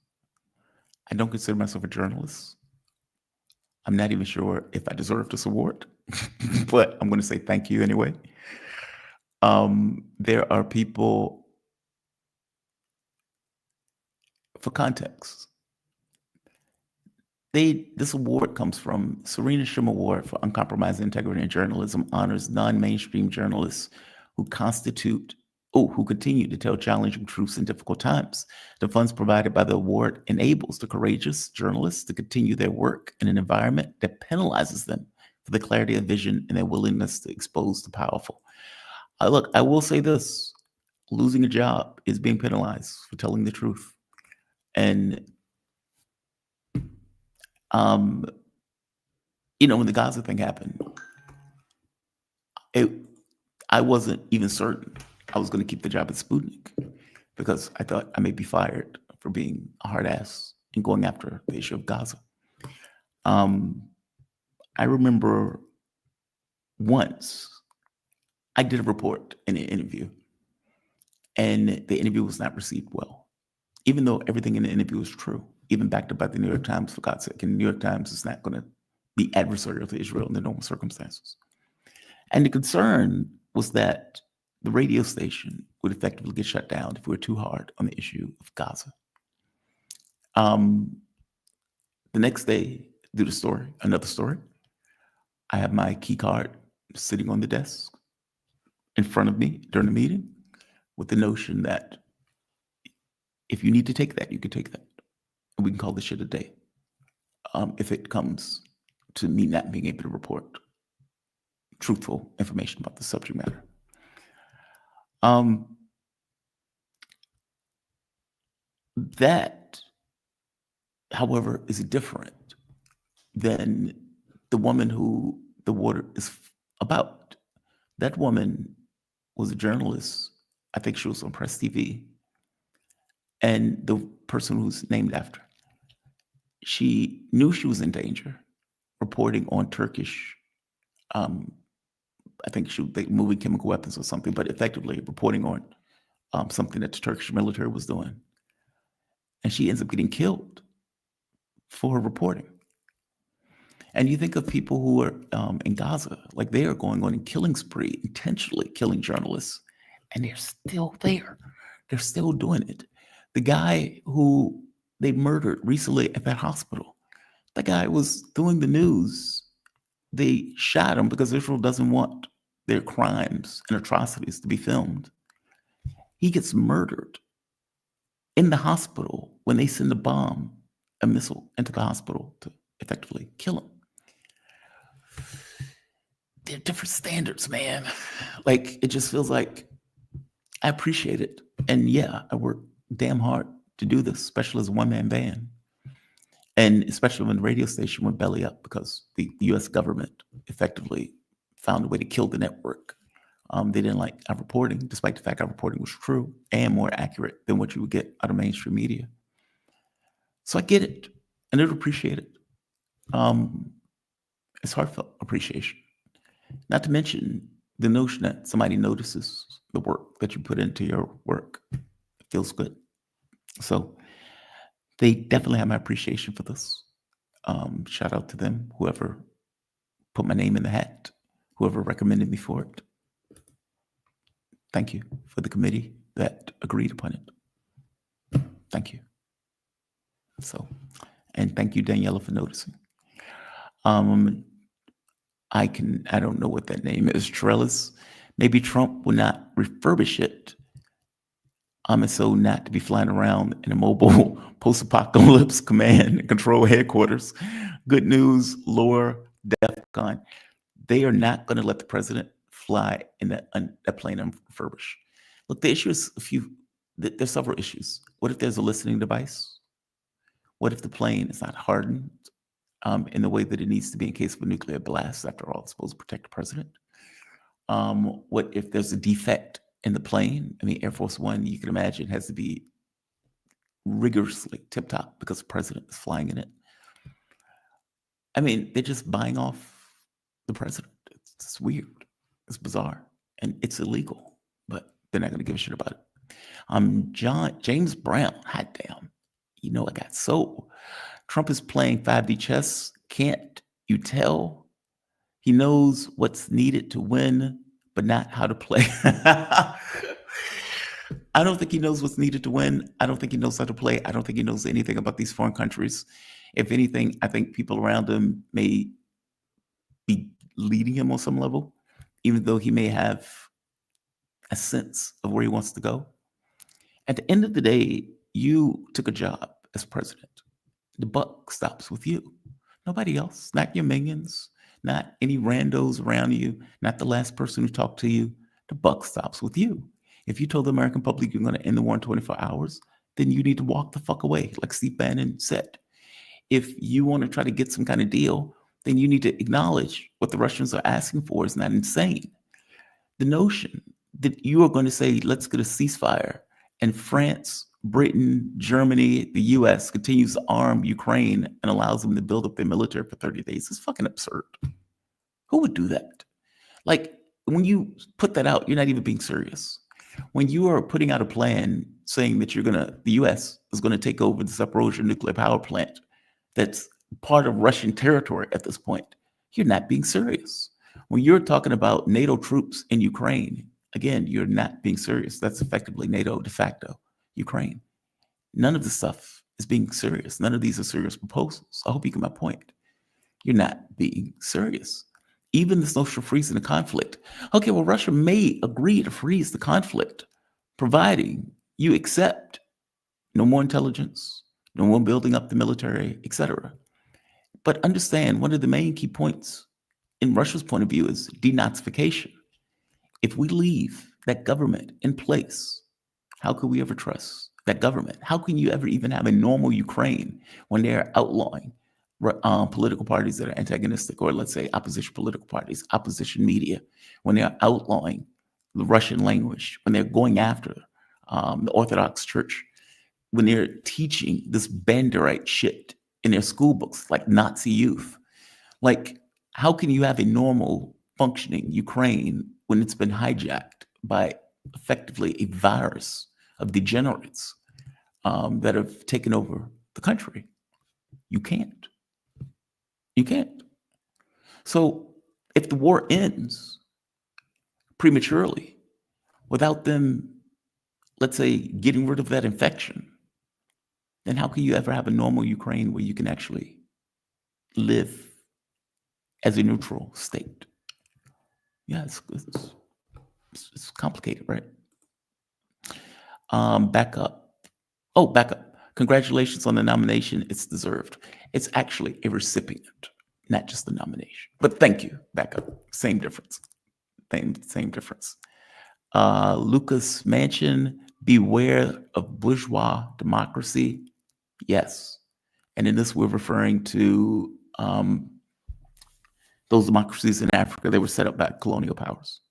I don't consider myself a journalist. I'm not even sure if I deserve this award, but I'm going to say thank you anyway. There are people, for context, this award comes from Serena Shim Award for Uncompromising Integrity in Journalism, honors non-mainstream journalists who continue to tell challenging truths in difficult times. The funds provided by the award enables the courageous journalists to continue their work in an environment that penalizes them for the clarity of vision and their willingness to expose the powerful. Look, I will say this, losing a job is being penalized for telling the truth. And, when the Gaza thing happened, I wasn't even certain I was going to keep the job at Sputnik because I thought I may be fired for being a hard ass and going after the issue of Gaza. I remember once I did a report in an interview, and the interview was not received well, even though everything in the interview was true, even backed up by the New York Times, for God's sake. And the New York Times is not going to be adversarial to Israel in the normal circumstances. And the concern was that the radio station would effectively get shut down if we were too hard on the issue of Gaza. The next day, do the story, another story. I have my key card sitting on the desk in front of me during the meeting with the notion that if you need to take that, you can take that. And we can call this shit a day if it comes to me not being able to report truthful information about the subject matter. That, however, is different than the woman who the water is about. That woman was a journalist. I think she was on Press TV. And the person who's named after, she knew she was in danger, reporting on Turkish, I think they moving chemical weapons or something, but effectively reporting on something that the Turkish military was doing. And she ends up getting killed for her reporting. And you think of people who are in Gaza, like they are going on a killing spree, intentionally killing journalists, and they're still there. They're still doing it. The guy who they murdered recently at that hospital, that guy was doing the news. They shot him because Israel doesn't want their crimes and atrocities to be filmed. He gets murdered in the hospital when they send a missile into the hospital to effectively kill him. They're different standards, man. Like, it just feels like I appreciate it. And yeah, I work damn hard to do this, especially as a one-man band. And especially when the radio station went belly up because the US government effectively found a way to kill the network. They didn't like our reporting, despite the fact our reporting was true and more accurate than what you would get out of mainstream media. So I get it, and I appreciate it. It's heartfelt appreciation. Not to mention the notion that somebody notices the work that you put into your work. It feels good. So they definitely have my appreciation for this. Shout out to them, whoever put my name in the hat, whoever recommended me for it. Thank you for the committee that agreed upon it. Thank you. So, And thank you, Daniela, for noticing. I don't know what that name is, Trellis. Maybe Trump will not refurbish it. And so not to be flying around in a mobile post-apocalypse command and control headquarters. Good news, lower DEFCON. They are not going to let the president fly in that plane unrefurbished. Look, the issue is there's several issues. What if there's a listening device? What if the plane is not hardened in the way that it needs to be in case of a nuclear blast? After all, it's supposed to protect the president. What if there's a defect in the plane? I mean, Air Force One, you can imagine, has to be rigorously tip-top because the president is flying in it. I mean, they're just buying off the president. It's weird. It's bizarre. And it's illegal. But they're not going to give a shit about it. James Brown, hot damn. You know I got soul. Trump is playing 5D chess. Can't you tell? He knows what's needed to win, but not how to play. I don't think he knows what's needed to win. I don't think he knows how to play. I don't think he knows anything about these foreign countries. If anything, I think people around him may be leading him on some level, even though he may have a sense of where he wants to go. At the end of the day, you took a job as president. The buck stops with you. Nobody else, not your minions, not any randos around you, not the last person who talked to you. The buck stops with you. If you told the American public you're going to end the war in 24 hours, then you need to walk the fuck away, like Steve Bannon said. If you want to try to get some kind of deal, then you need to acknowledge what the Russians are asking for is not insane. The notion that you are going to say, let's get a ceasefire, and France, Britain, Germany, the US continues to arm Ukraine and allows them to build up their military for 30 days is fucking absurd. Who would do that? Like, when you put that out, you're not even being serious. When you are putting out a plan saying that the US is going to take over the Zaporozhye nuclear power plant that's part of Russian territory at this point, you're not being serious. When you're talking about NATO troops in Ukraine, again, you're not being serious. That's effectively NATO de facto Ukraine. None of this stuff is being serious. None of these are serious proposals. I hope you get my point. You're not being serious. Even this notion of freezing the conflict. Okay, well, Russia may agree to freeze the conflict, providing you accept no more intelligence, no more building up the military, etc. But understand, one of the main key points in Russia's point of view is denazification. If we leave that government in place, how could we ever trust that government? How can you ever even have a normal Ukraine when they're outlawing political parties that are antagonistic, or let's say opposition political parties, opposition media, when they're outlawing the Russian language, when they're going after the Orthodox Church, when they're teaching this Banderite shit in their school books, like Nazi youth? Like, how can you have a normal functioning Ukraine when it's been hijacked by effectively a virus of degenerates that have taken over the country? You can't. You can't. So if the war ends prematurely without them, let's say, getting rid of that infection, then how can you ever have a normal Ukraine where you can actually live as a neutral state? Yeah, it's complicated, right? Back up. Oh, back up. Congratulations on the nomination. It's deserved. It's actually a recipient, not just the nomination. But thank you. Back up. Same difference. Same difference. Lucas Manchin, beware of bourgeois democracy. Yes. And in this, we're referring to those democracies in Africa. They were set up by colonial powers.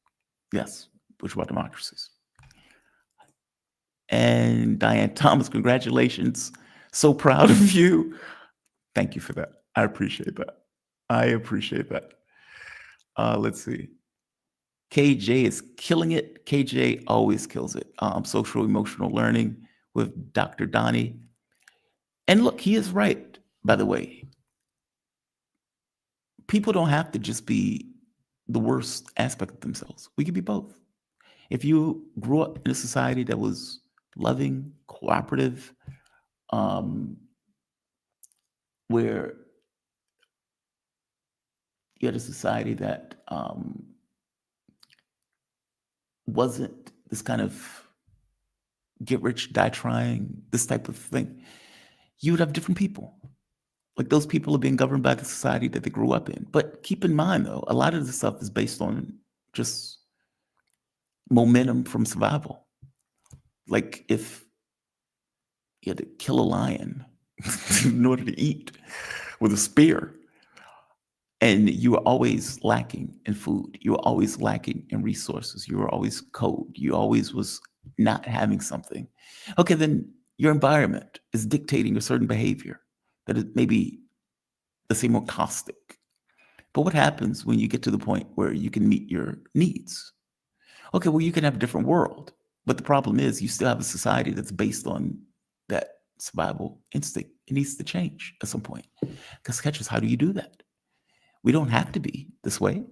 Yes, bourgeois democracies. And Diane Thomas, congratulations. So proud of you. Thank you for that. I appreciate that. Let's see. KJ is killing it. KJ always kills it. Social emotional learning with Dr. Donnie. And look, he is right, by the way. People don't have to just be the worst aspect of themselves. We can be both. If you grew up in a society that was loving, cooperative, where you had a society that wasn't this kind of get rich, die trying, this type of thing, you would have different people. Like those people are being governed by the society that they grew up in. But keep in mind, though, a lot of this stuff is based on just momentum from survival. Like if you had to kill a lion in order to eat with a spear, and you were always lacking in food, you were always lacking in resources, you were always cold, you always was not having something. Okay, then your environment is dictating a certain behavior that is maybe, let's say, more caustic. But what happens when you get to the point where you can meet your needs? Okay, well, you can have a different world, but the problem is you still have a society that's based on that survival instinct. It needs to change at some point. Because catches, how do you do that? We don't have to be this way.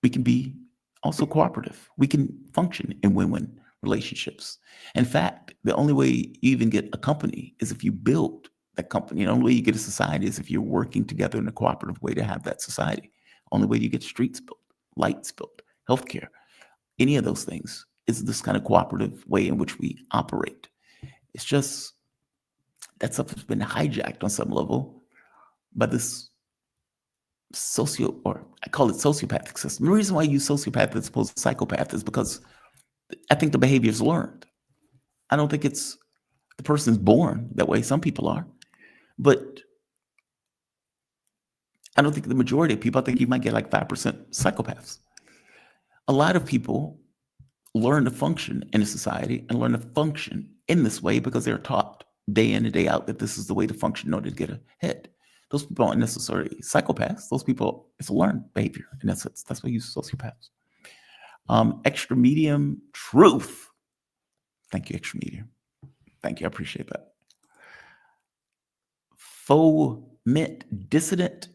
We can be also cooperative. We can function in win-win relationships. In fact, the only way you even get a company is if you build that company. The only way you get a society is if you're working together in a cooperative way to have that society. Only way you get streets built, lights built, healthcare, any of those things is this kind of cooperative way in which we operate. It's just that stuff has been hijacked on some level by this I call it sociopathic system. The reason why I use sociopath as opposed to psychopath is because I think the behavior is learned. I don't think it's the person's born that way. Some people are, but I don't think the majority of people, I think you might get like 5% psychopaths. A lot of people learn to function in a society and learn to function in this way because they're taught day in and day out that this is the way to function in order to get ahead. Those people aren't necessarily psychopaths. Those people, it's a learned behavior. And that's why you use sociopaths. Extra medium truth. Thank you, extra medium. Thank you. I appreciate that. Faux mint dissident.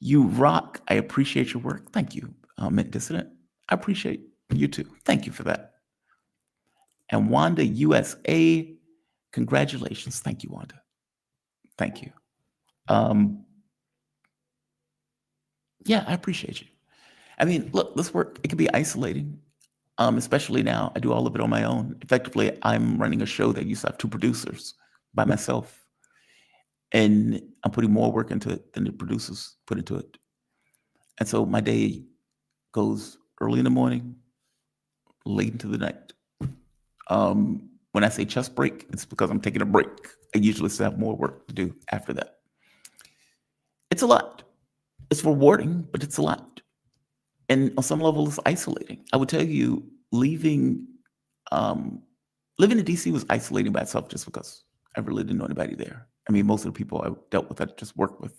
You rock. I appreciate your work. Thank you, mint dissident. I appreciate you too. Thank you for that. And Wanda USA, congratulations. Thank you, Wanda. Thank you. Yeah, I appreciate you. I mean, look, this work, it can be isolating, especially now. I do all of it on my own. Effectively, I'm running a show that used to have 2 producers by myself. And I'm putting more work into it than the producers put into it. And so my day goes early in the morning, late into the night. When I say chest break, it's because I'm taking a break. I usually still have more work to do after that. It's a lot. It's rewarding, but it's a lot. And on some level, it's isolating. I would tell you, living in DC was isolating by itself just because I really didn't know anybody there. I mean, most of the people I dealt with, I just worked with.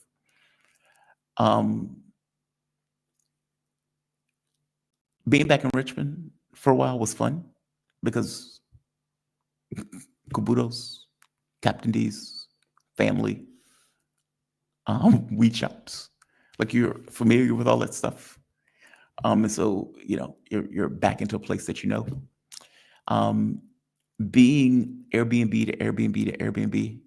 Being back in Richmond for a while was fun because Kubutos, Captain D's, family, weed shops. Like you're familiar with all that stuff. And so, you're back into a place that you know. Being Airbnb to Airbnb to Airbnb,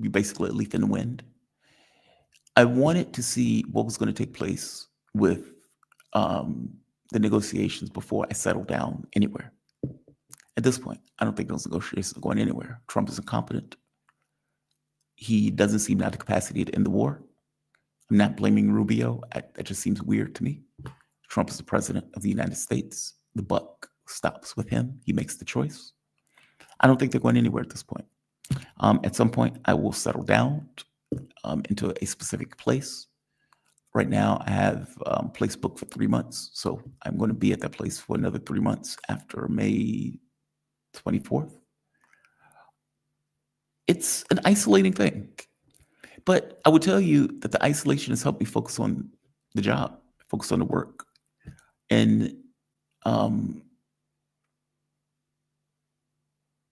you basically a leaf in the wind. I wanted to see what was going to take place with the negotiations before I settled down anywhere. At this point, I don't think those negotiations are going anywhere. Trump is incompetent. He doesn't seem to have the capacity to end the war. I'm not blaming Rubio. That just seems weird to me. Trump is the president of the United States. The buck stops with him. He makes the choice. I don't think they're going anywhere at this point. At some point, I will settle down into a specific place. Right now, I have a place booked for 3 months. So I'm going to be at that place for another 3 months after May 24th. It's an isolating thing. But I would tell you that the isolation has helped me focus on the job, focus on the work. And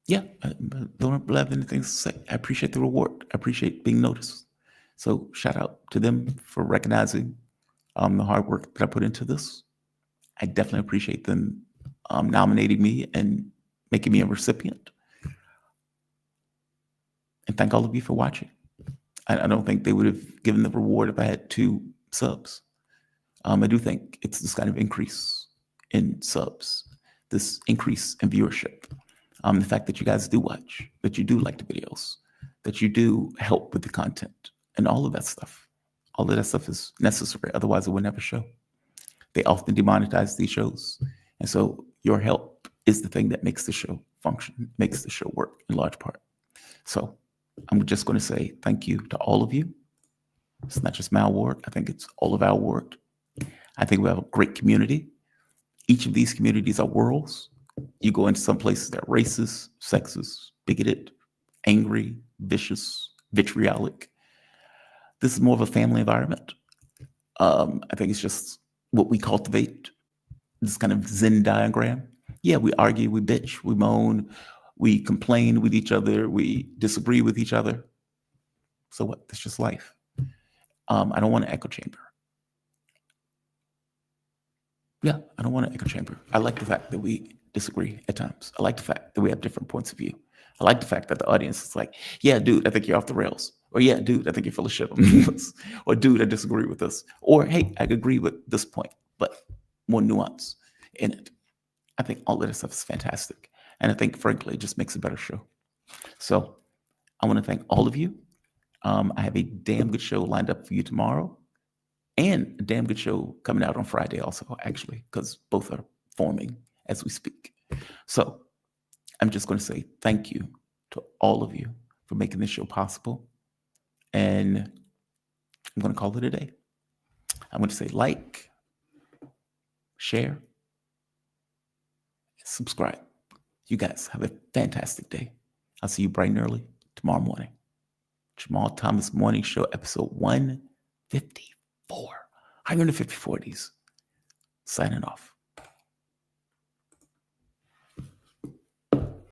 yeah, I don't have anything to say. I appreciate the reward. I appreciate being noticed. So shout out to them for recognizing the hard work that I put into this. I definitely appreciate them nominating me and making me a recipient. And thank all of you for watching. I don't think they would have given the reward if I had 2 subs. I do think it's this kind of increase in subs, this increase in viewership. The fact that you guys do watch, that you do like the videos, that you do help with the content, and all of that stuff. All of that stuff is necessary. Otherwise, it would never show. They often demonetize these shows. And so your help is the thing that makes the show function, makes the show work in large part. So I'm just going to say thank you to all of you. It's not just my award. I think it's all of our award. I think we have a great community. Each of these communities are worlds. You go into some places that are racist, sexist, bigoted, angry, vicious, vitriolic. This is more of a family environment. I think it's just what we cultivate, this kind of Zen diagram. Yeah, we argue, we bitch, we moan, we complain with each other, we disagree with each other. So what? That's just life. I don't want an echo chamber. Yeah, I don't want an echo chamber. I like the fact that we disagree at times. I like the fact that we have different points of view. I like the fact that the audience is like, yeah, dude, I think you're off the rails. Or yeah, dude, I think you're full of shit on this. Or dude, I disagree with this. Or hey, I agree with this point, but more nuance in it. I think all of this stuff is fantastic. And I think, frankly, it just makes a better show. So I want to thank all of you. I have a damn good show lined up for you tomorrow. And a damn good show coming out on Friday also, actually, because both are forming as we speak. So I'm just going to say thank you to all of you for making this show possible. And I'm going to call it a day. I'm going to say like, share, subscribe. You guys have a fantastic day. I'll see you bright and early tomorrow morning. Jamal Thomas Morning Show, episode 154. 154 of these. Signing off.